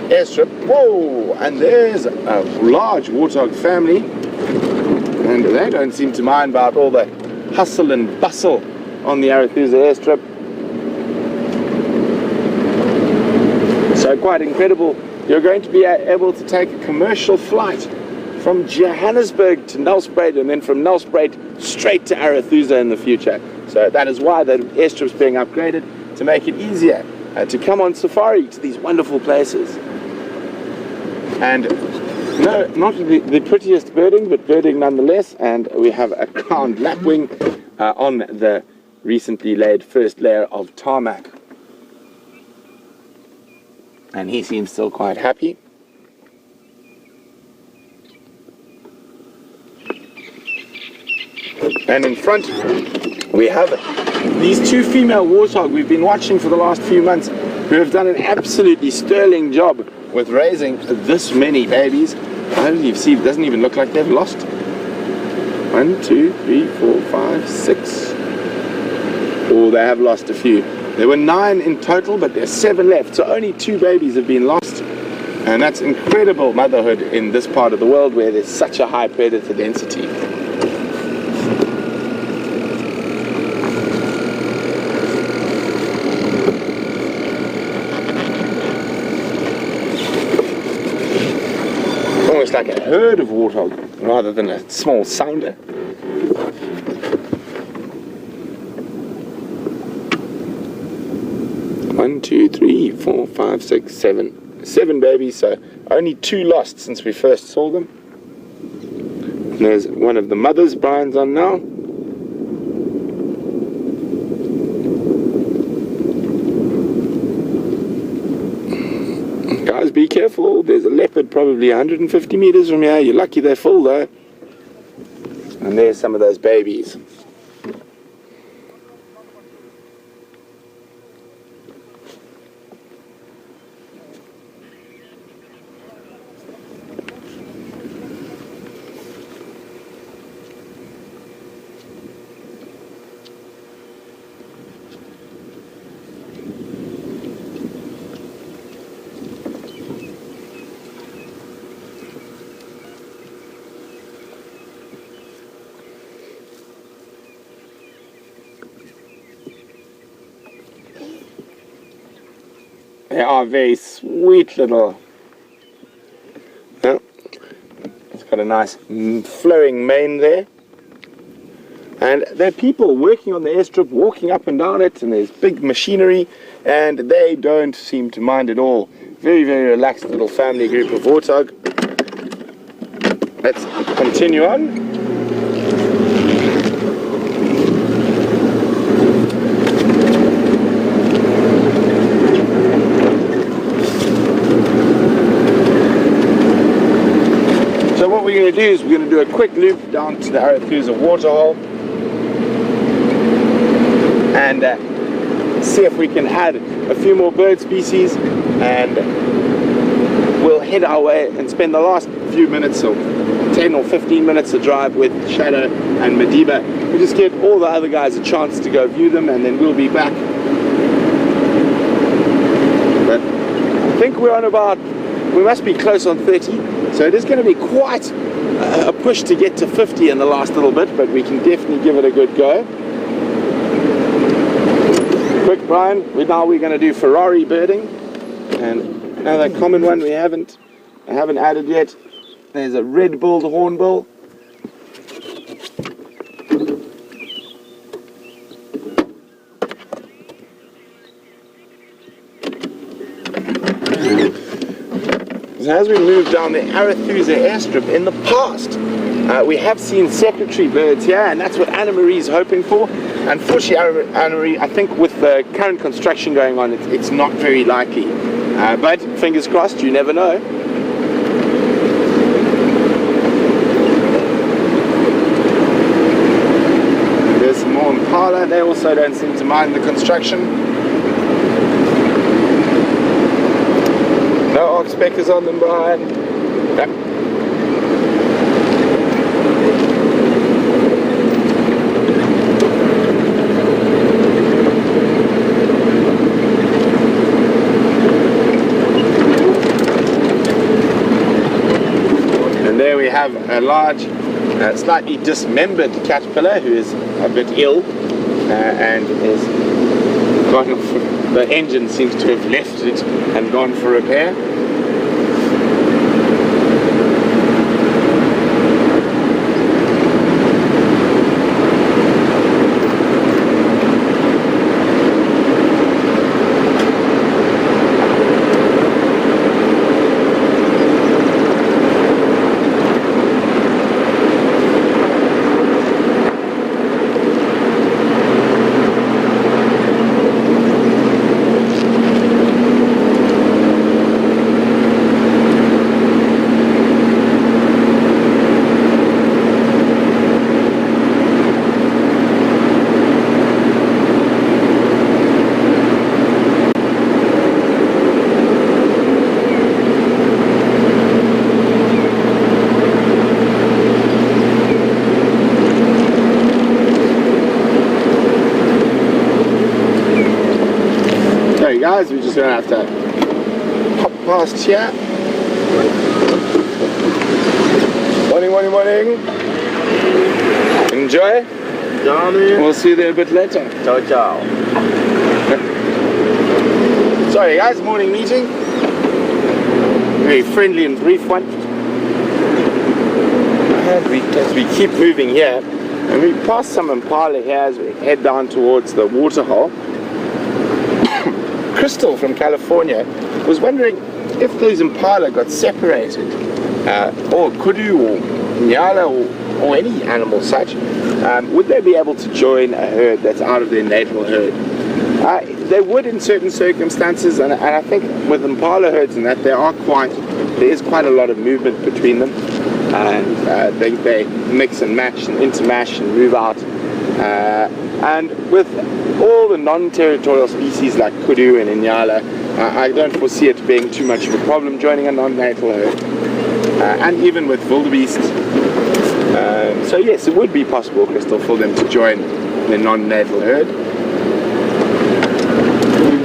airstrip. Whoa! And there's a large warthog family, and they don't seem to mind about all the hustle and bustle on the Arathusa airstrip. So quite incredible. You're going to be able to take a commercial flight from Johannesburg to Nelspruit, and then from Nelspruit straight to Arathusa in the future. So that is why the airstrip's being upgraded, to make it easier to come on safari to these wonderful places. And no, not the prettiest birding, but birding nonetheless. And we have a crowned lapwing on the recently laid first layer of tarmac. And he seems still quite happy. And in front we have these two female warthog we've been watching for the last few months, who have done an absolutely sterling job with raising this many babies. I don't even see, it doesn't even look like they've lost 1, 2, 3, 4, 5, 6. Oh, they have lost a few. There were 9 in total, but there's 7 left, so only 2 babies have been lost. And that's incredible motherhood in this part of the world where there's such a high predator density. Almost like a herd of warthog rather than a small sounder. One, 2, 3, 4, 5, 6, 7. 7 babies, so only 2 lost since we first saw them. And there's one of the mothers Brian's on now. Guys, Guys, be careful. There's a leopard probably 150 meters from here. You're lucky they're full though. And there's some of those babies. They are very sweet little. Yeah. It's got a nice flowing mane there. And there are people working on the airstrip, walking up and down it, and there's big machinery, and they don't seem to mind at all. Very, very relaxed little family group of warthog. Let's continue on. So what we're going to do is we're going to do a quick loop down to the Arathusa waterhole and see if we can add a few more bird species, and we'll head our way and spend the last few minutes, or 10 or 15 minutes of drive with Shadow and Madiba. We just give all the other guys a chance to go view them, and then we'll be back. But I think we're on about, we must be close on 30. So it is going to be quite a push to get to 50 in the last little bit, but we can definitely give it a good go. Quick, Brian, now we're going to do Ferrari birding, and another common one I haven't added yet. There's a red-billed hornbill. As we move down the Arathusa airstrip in the past, we have seen secretary birds here, and that's what Anna Marie's hoping for. Unfortunately, Anna Marie, I think with the current construction going on, it's not very likely. But fingers crossed, you never know. There's some more impala. They also don't seem to mind the construction. No oxpeckers on them, Brian. Yep. And there we have a large, slightly dismembered caterpillar who is a bit ill and is gone for, the engine seems to have left it and gone for repair. Guys, we're just going to have to hop past here. Morning, morning, morning. Enjoy. Johnny. We'll see you there a bit later. Ciao, ciao. Sorry guys, morning meeting. Very friendly and brief one. And as we keep moving here, and we pass some impala here as we head down towards the waterhole. Crystal from California was wondering if those impala got separated, or kudu or nyala or any animal such, would they be able to join a herd that's out of their natal herd? they would in certain circumstances, and I think with impala herds and that, there is quite a lot of movement between them, and they mix and match and intermash and move out. And with all the non-territorial species like kudu and inyala, I don't foresee it being too much of a problem joining a non-natal herd, and even with wildebeest. So yes, it would be possible, Crystal, for them to join the non-natal herd.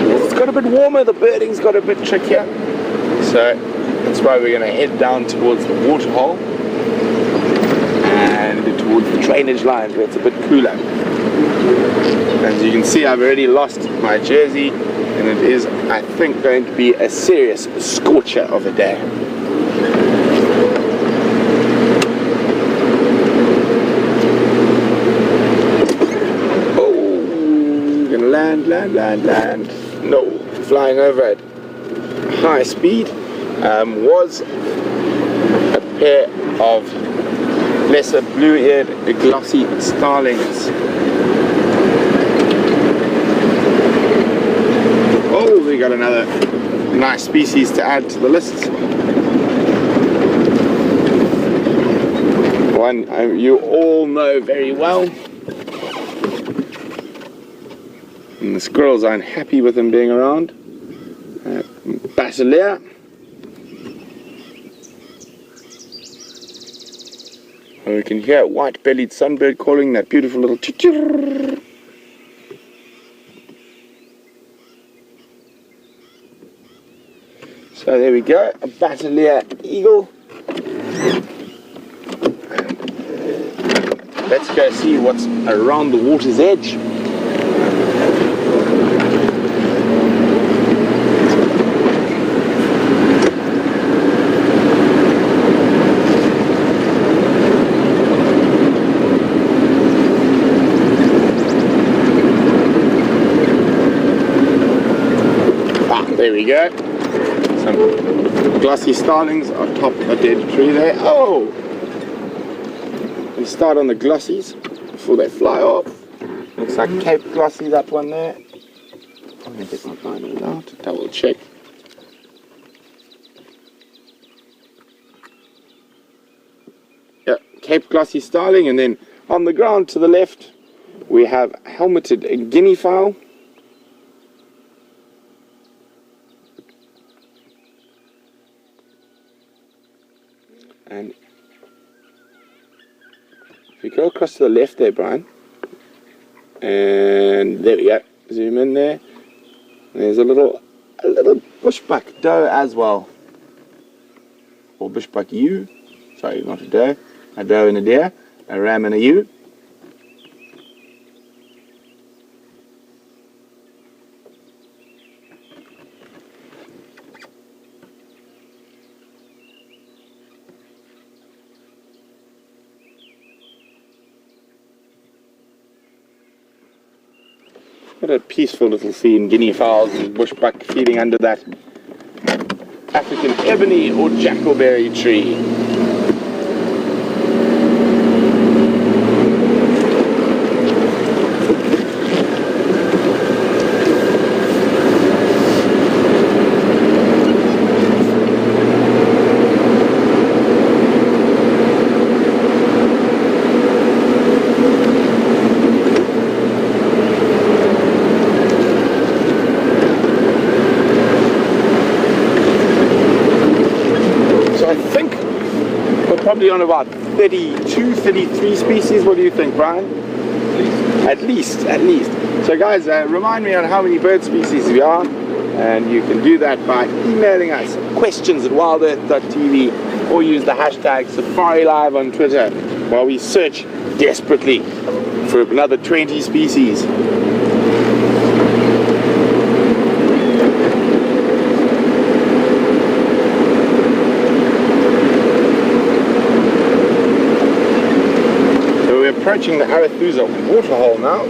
It's got a bit warmer, the birding's got a bit trickier, so that's why we're going to head down towards the waterhole and towards the drainage lines where it's a bit cooler. As you can see, I've already lost my jersey, and it is, I think, going to be a serious scorcher of a day. Land. No, flying over at high speed was a pair of lesser blue-eared glossy starlings. Oh, we got another nice species to add to the list. One you all know very well. And the squirrels aren't happy with them being around. Bateleur. And we can hear white-bellied sunbird calling that beautiful little ttee. So there we go, a bateleur eagle. And let's go see what's around the water's edge. There we go. Some glossy starlings atop a dead tree there. Oh! We start on the glossies before they fly off. Looks like Cape glossy, that one there. I'm going to get my final out to double check. Yeah, Cape glossy starling, and then on the ground to the left we have helmeted guinea fowl. And if we go across to the left there, Brian, and there we go, zoom in there, there's a little bushbuck doe as well, or bushbuck ewe, sorry, not a doe and a deer, a ram and a ewe. What a peaceful little scene, guinea fowls and bushbuck feeding under that African ebony or jackalberry tree. Probably on about 32, 33 species. What do you think, Brian? At least. So guys, remind me on how many bird species we are, and you can do that by emailing us questions@wildearth.tv or use the hashtag SafariLive on Twitter while we search desperately for another 20 species. Approaching the Arathusa waterhole now.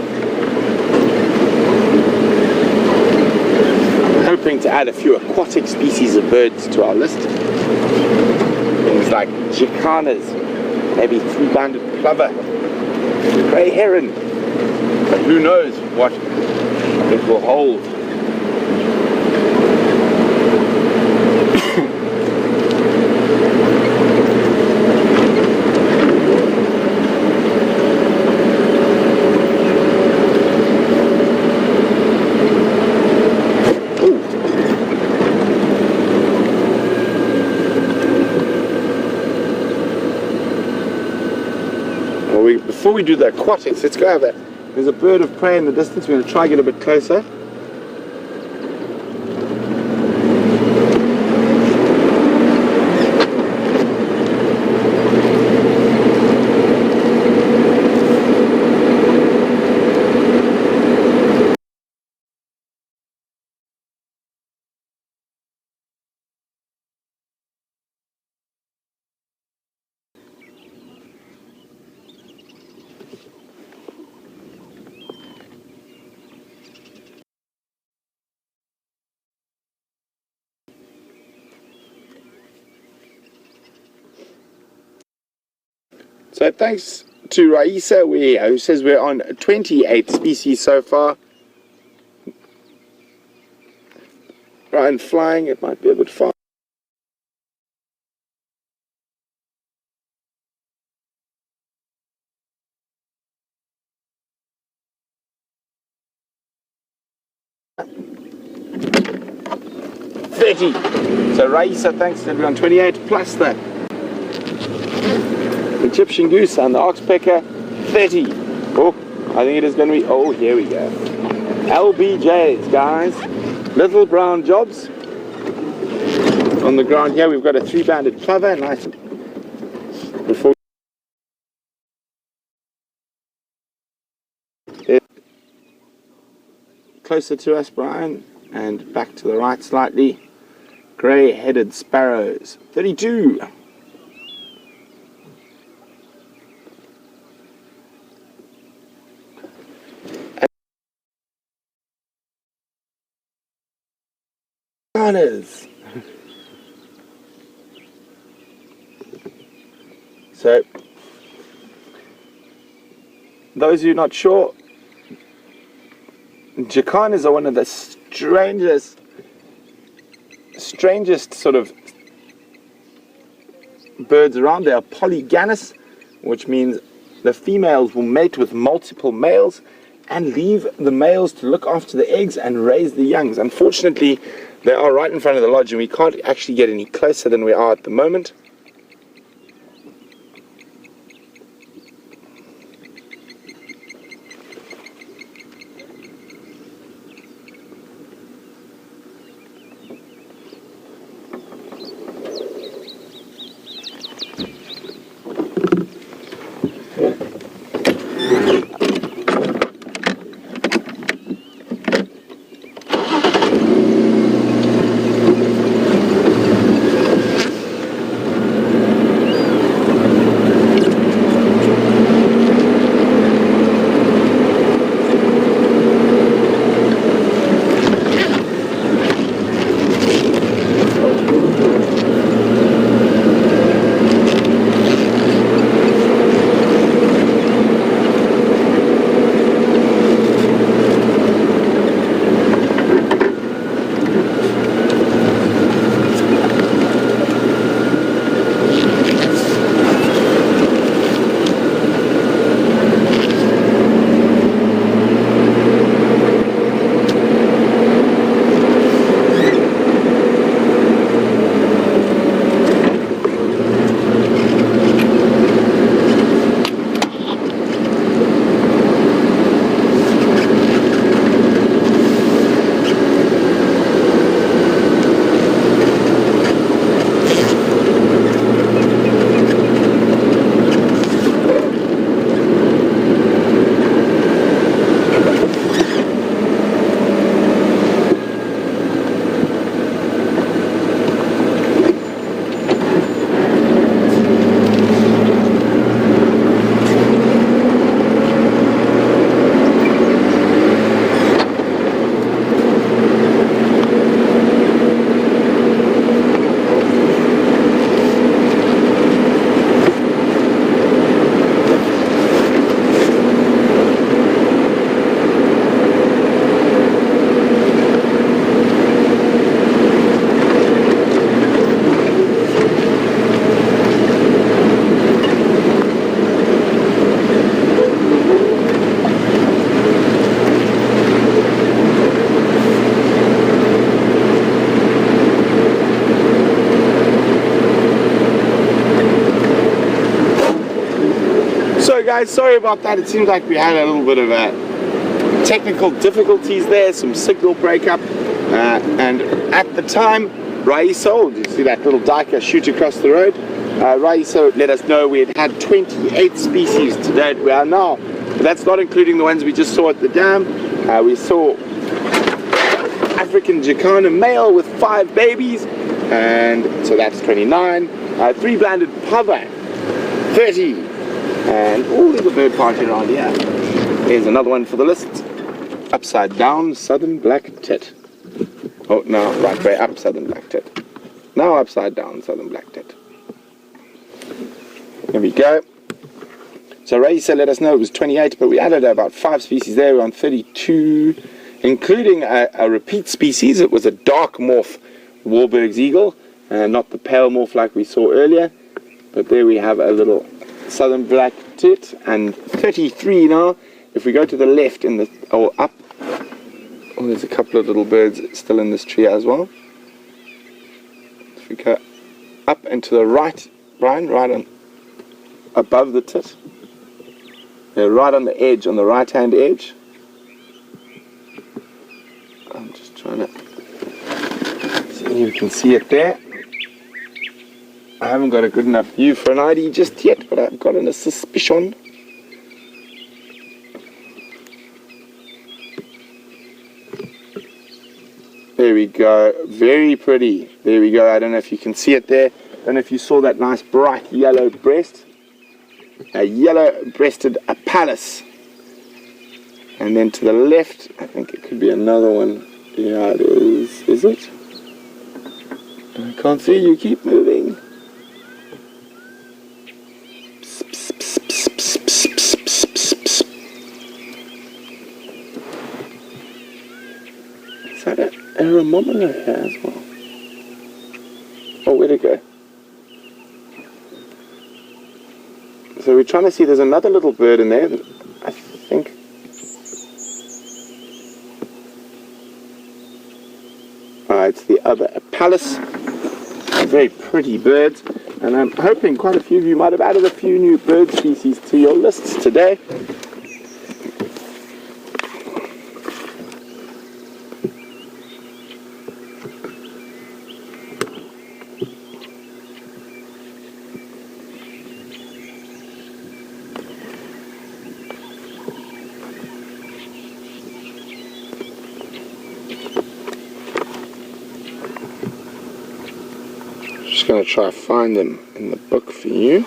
Hoping to add a few aquatic species of birds to our list. Things like jacanas, maybe three-banded plover, grey heron. But who knows what it will hold Well, before we do the aquatics, let's go have a... There's a bird of prey in the distance. We're going to try and get a bit closer. So thanks to Raisa, who says we're on 28 species so far. Ryan flying, it might be a bit far. So Raisa, thanks, said we're on 28 plus the Egyptian goose and the oxpecker, 30. Oh, I think it is going to be, oh, here we go. LBJs, guys. Little brown jobs. On the ground here, we've got a 3-banded plover, nice. Before closer to us, Brian, and back to the right slightly. Grey-headed sparrows, 32. Bananas. So, those of you not sure, jacanas are one of the strangest sort of birds around. They are polygamous, which means the females will mate with multiple males and leave the males to look after the eggs and raise the youngs. Unfortunately, they are right in front of the lodge and we can't actually get any closer than we are at the moment. So guys, sorry about that. It seems like we had a little bit of technical difficulties there, some signal breakup, and at the time, Raisa, you see that little duiker shoot across the road, Raisa let us know we had 28 species to date. We are now, but that's not including the ones we just saw at the dam. We saw African Jacana male with 5 babies, and so that's 29. 3-banded plover, 30. And all the bird party around here. Here's another one for the list. Upside down southern black tit. Oh, no, right way up southern black tit. Now upside down southern black tit. Here we go. So Raisa let us know it was 28, but we added about 5 species there. We're on 32, including a repeat species. It was a dark morph Warburg's eagle, not the pale morph like we saw earlier. But there we have a little southern black tit, and 33 now. If we go to the left in the, or up, oh, there's a couple of little birds still in this tree as well. If we go up and to the right, Brian, right on, above the tit. They're right on the edge, on the right hand edge. I'm just trying to see if you can see it there. I haven't got a good enough view for an ID just yet, but I've got a suspicion. There we go, very pretty. There we go, I don't know if you can see it there. I don't know if you saw that nice bright yellow breast. A yellow-breasted apalus. And then to the left, I think it could be another one. Yeah, it is it? I can't see, you keep moving. Is that an aeromometer here as well? Oh, where'd it go? So we're trying to see, there's another little bird in there that I think. It's the other apalus. Very pretty birds. And I'm hoping quite a few of you might have added a few new bird species to your lists today. Just going to try to find them in the book for you.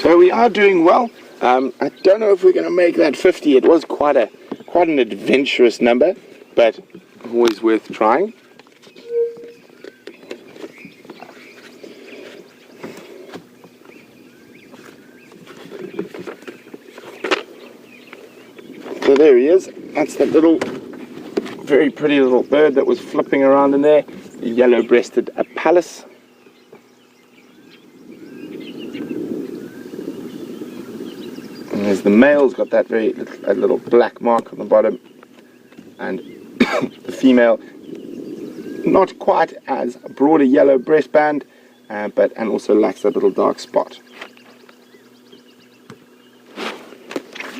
So we are doing well. I don't know if we're going to make that 50. It was quite an adventurous number, but always worth trying. So there he is. That's that little, very pretty little bird that was flipping around in there. The yellow-breasted apalus. And there's the male's got that very little black mark on the bottom, and the female, not quite as broad a yellow breastband, but and also lacks that little dark spot.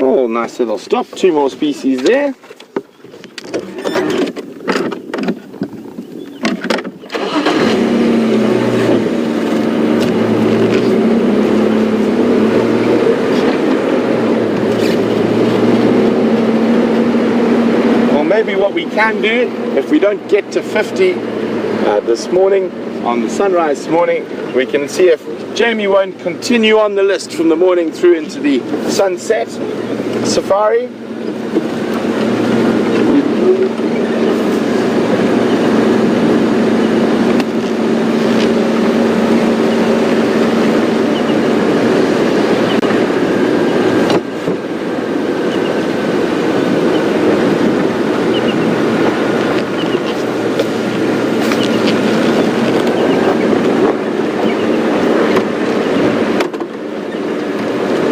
Oh, nice little stop. 2 more species there. Or maybe what we can do, if we don't get to 50 this morning, on the sunrise this morning, we can see if Jamie won't continue on the list from the morning through into the sunset safari.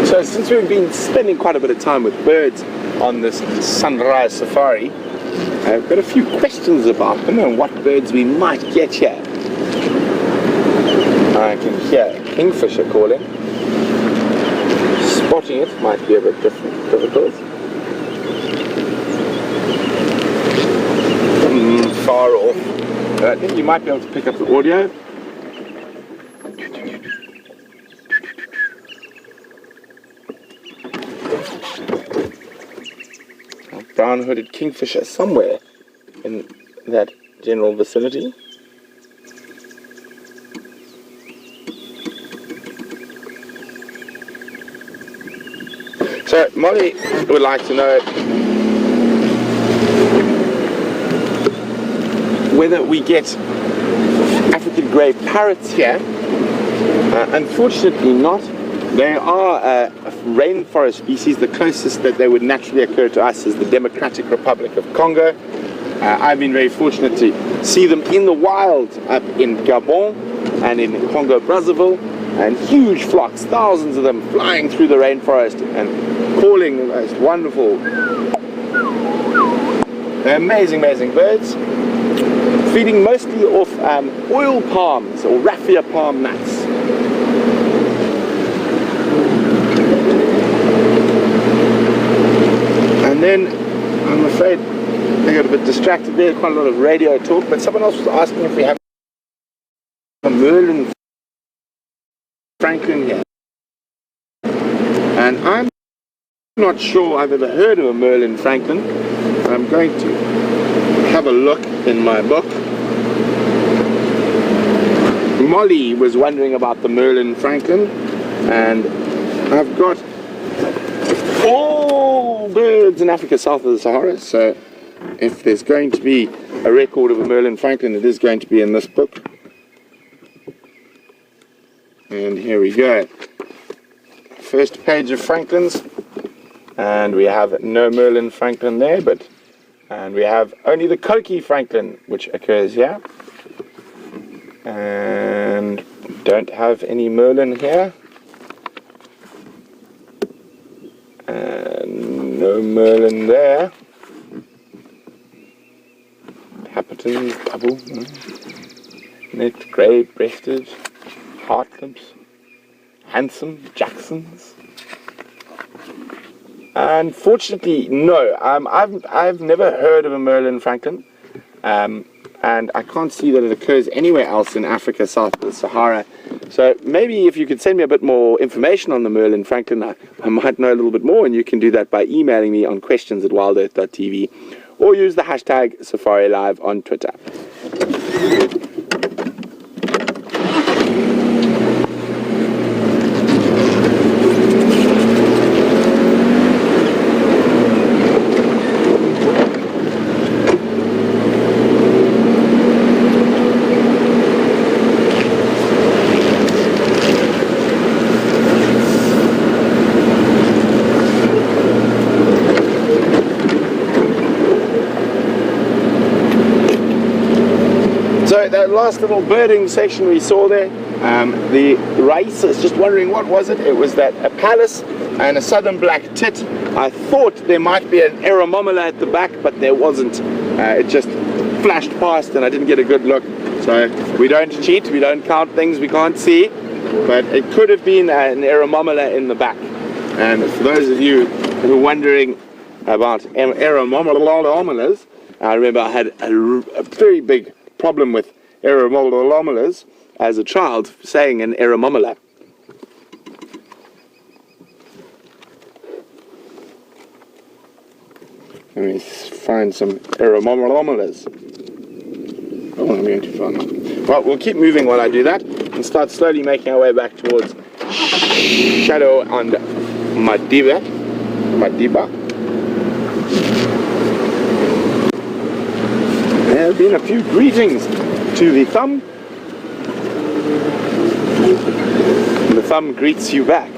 So since we've been spending quite a bit of time with birds on this sunrise safari, I've got a few questions about them and what birds we might get here. I can hear a kingfisher calling. Spotting it might be a bit difficult. Far off. I think you might be able to pick up the audio. A brown-hooded kingfisher somewhere in that general vicinity. So Molly would like to know whether we get African grey parrots here. Unfortunately not. They are a rainforest species. The closest that they would naturally occur to us is the Democratic Republic of Congo. I've been very fortunate to see them in the wild up in Gabon and in Congo Brazzaville, and huge flocks, thousands of them flying through the rainforest and calling the most wonderful, they're amazing birds, feeding mostly off oil palms or raffia palm nuts. And then I'm afraid I got a bit distracted there, quite a lot of radio talk, but someone else was asking if we have a Merlin francolin here. And I'm not sure I've ever heard of a Merlin francolin. I'm going to have a look in my book. Molly was wondering about the Merlin francolin, and I've got all birds in Africa south of the Sahara, so if there's going to be a record of a Merlin francolin, it is going to be in this book. And here we go. First page of francolins, and we have no Merlin francolin there, and we have only the coqui francolin which occurs here, and don't have any Merlin here, and no Merlin there. Hapiton, bubble, net, grey-breasted, heartlibs, handsome, Jacksons. Unfortunately, no. I've never heard of a Merlin francolin, and I can't see that it occurs anywhere else in Africa south of the Sahara. So maybe if you could send me a bit more information on the Merlin francolin, I might know a little bit more, and you can do that by emailing me on questions@wildearth.tv or use the hashtag SafariLive on Twitter. That last little birding section we saw there, the race is just wondering what was it. It was a palace and a southern black tit. I thought there might be an aeromomola at the back, but there wasn't. It just flashed past and I didn't get a good look. So we don't cheat, we don't count things we can't see, but it could have been an aeromomola in the back. And for those of you who are wondering about aeromomolas, I remember I had a very big problem with aeromomolas as a child, saying an aeromomola. Let me find some aeromomolas. Oh, I'm going too far now. Well, we'll keep moving while I do that and start slowly making our way back towards Shadow and Madiba. There have been a few greetings to the thumb. And the thumb greets you back.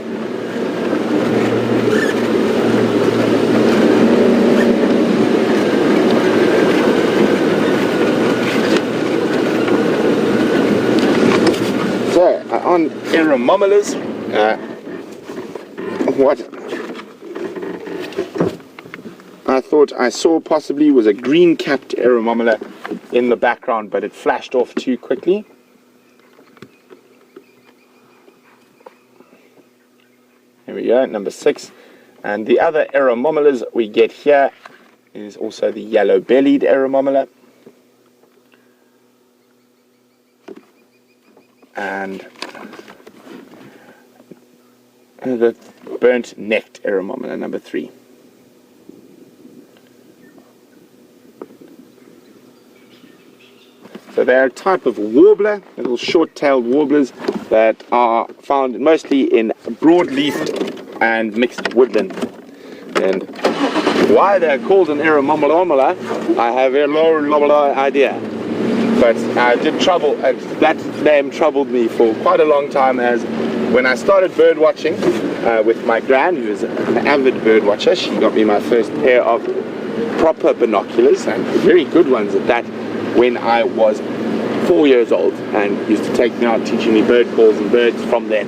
So, on aeromomolas, what I I thought I saw possibly was a green-capped aeromomola in the background, but it flashed off too quickly. Here we go, number 6. And the other aeromomolas we get here is also the yellow-bellied aeromomola. And the burnt-necked aeromomola, number 3. So they're a type of warbler, little short-tailed warblers that are found mostly in broadleafed and mixed woodland. And why they're called an aeromomola, I have a low idea. But I did trouble, that name troubled me for quite a long time, as when I started bird watching with my gran, who is an avid bird watcher. She got me my first pair of proper binoculars, and very good ones at that, when I was 4 years old, and used to take me out teaching me bird calls and birds from then.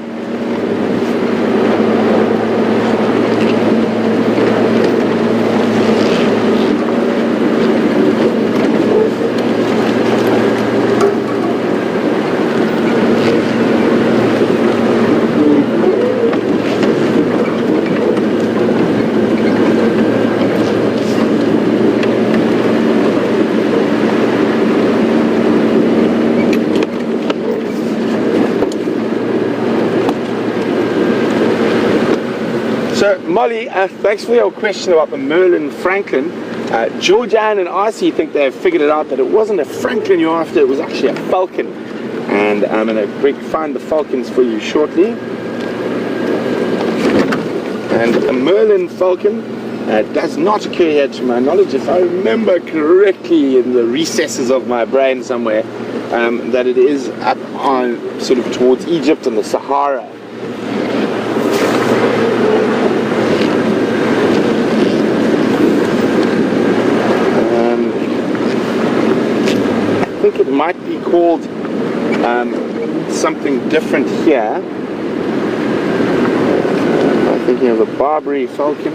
So Molly, thanks for your question about the Merlin Francolin. Georgianne and RC think they have figured it out, that it wasn't a Francolin you're after, it was actually a falcon. And I'm going to find the falcons for you shortly. And a Merlin falcon does not occur here to my knowledge, if I remember correctly in the recesses of my brain somewhere, that it is up on sort of towards Egypt and the Sahara. I think it might be called something different here. I'm thinking of a Barbary falcon.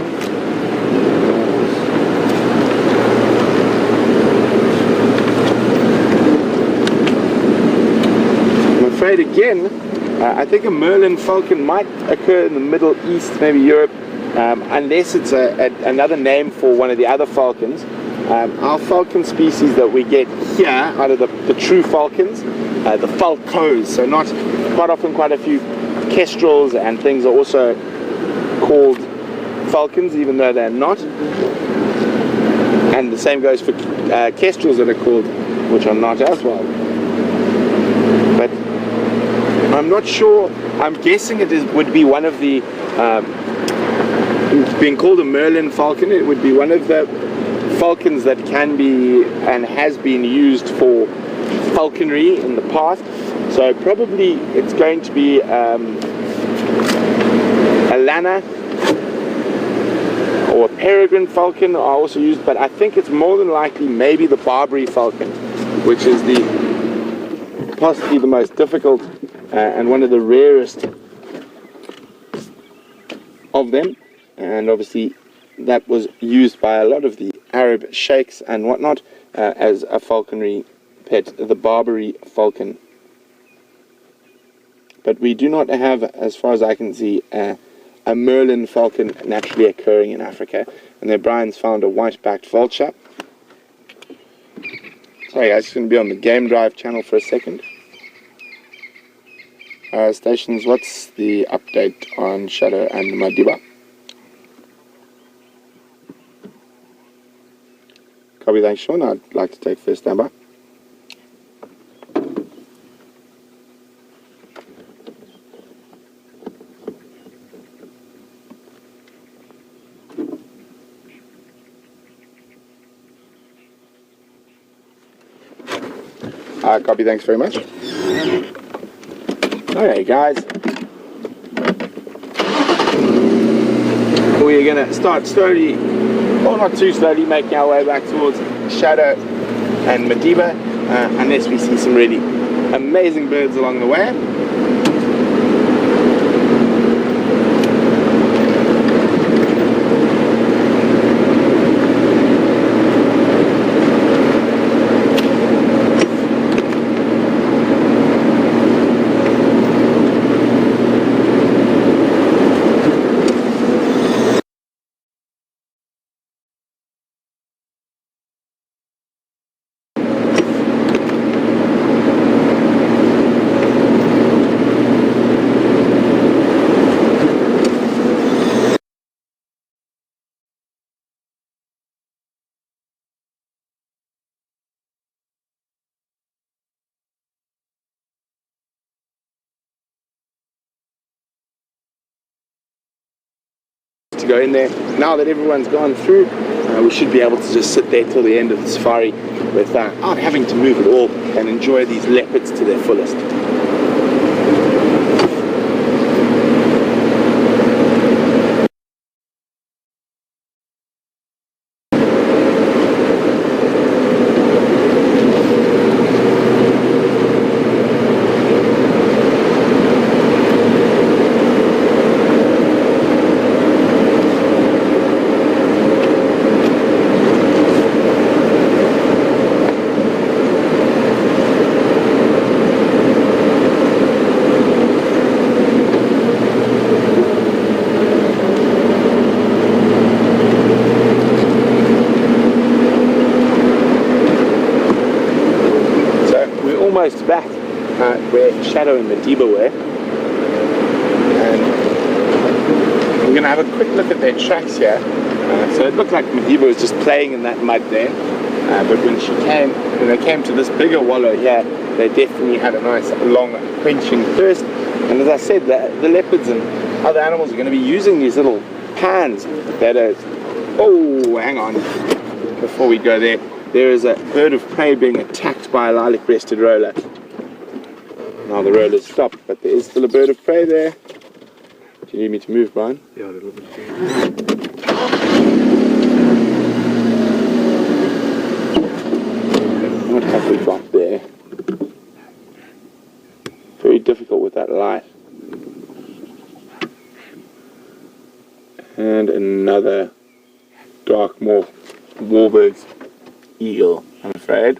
I'm afraid again, I think a Merlin falcon might occur in the Middle East, maybe Europe, unless it's another name for one of the other falcons. Our falcon species that we get here out of the true falcons, the falcons, so not quite often, quite a few kestrels and things are also called falcons, even though they're not. And the same goes for kestrels that are called, which are not as well. But I'm not sure. I'm guessing would be one of the being called a Merlin falcon. It would be one of the falcons that can be and has been used for falconry in the past. So probably it's going to be a Lana or a peregrine falcon are also used, but I think it's more than likely maybe the Barbary falcon, which is possibly the most difficult and one of the rarest of them. And obviously that was used by a lot of the Arab sheikhs and whatnot as a falconry pet, the Barbary falcon. But we do not have, as far as I can see, a Merlin falcon naturally occurring in Africa. And then Brian's found a white-backed vulture. Sorry guys, it's going to be on the Game Drive channel for a second. Stations, what's the update on Shadow and Madiba? Copy, thanks Sean. I'd like to take first standby. Copy, thanks very much. Okay guys, we're going to start slowly, or not too slowly, making our way back towards Shadow and Madiba, unless we see some really amazing birds along the way. to go in there. Now that everyone's gone through, we should be able to just sit there till the end of the safari without having to move at all and enjoy these leopards to their fullest. Back where Shadow and Madiba were, and we're going to have a quick look at their tracks here. So it looked like Madiba was just playing in that mud there, but when they came to this bigger wallow here, they definitely had a nice long quenching thirst. And as I said, the leopards and other animals are going to be using these little pans that are, oh, hang on, before we go there, there is a bird of prey being attacked by a lilac-breasted roller. Now the roller's stopped, but there is still a bird of prey there. Do you need me to move, Brian? Yeah, a little bit. What have we got there? Very difficult with that light. And another dark warbird's eagle, I'm afraid.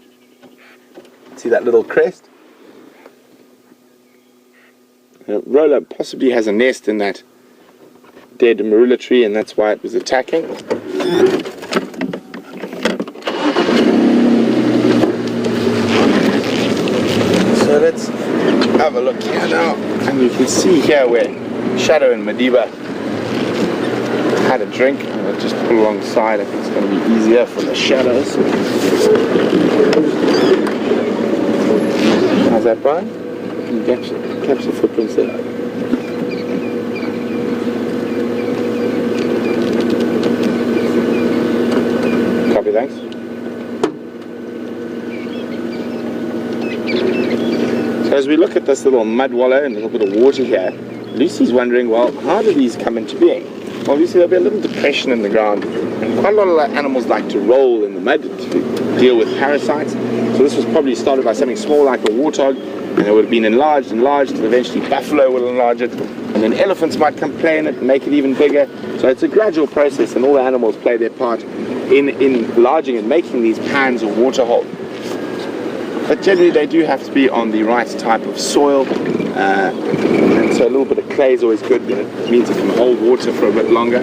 See that little crest? Roller possibly has a nest in that dead marula tree, and that's why it was attacking. So let's have a look here now, and you can see here where Shadow and Madiba had a drink. I'll just pull alongside. I think it's going to be easier for the shadows. How's that, Brian? You can catch the footprints there. Copy, thanks. So as we look at this little mud wallow and a little bit of water here, Lucy's wondering, well, how do these come into being? Well, obviously there'll be a little depression in the ground, and quite a lot of animals like to roll in the mud to deal with parasites. So this was probably started by something small like a warthog, and it would have been enlarged, and eventually buffalo will enlarge it, and then elephants might come play in it and make it even bigger. So it's a gradual process, and all the animals play their part in enlarging and making these pans or water holes. But generally they do have to be on the right type of soil, and so a little bit of clay is always good, and it means it can hold water for a bit longer.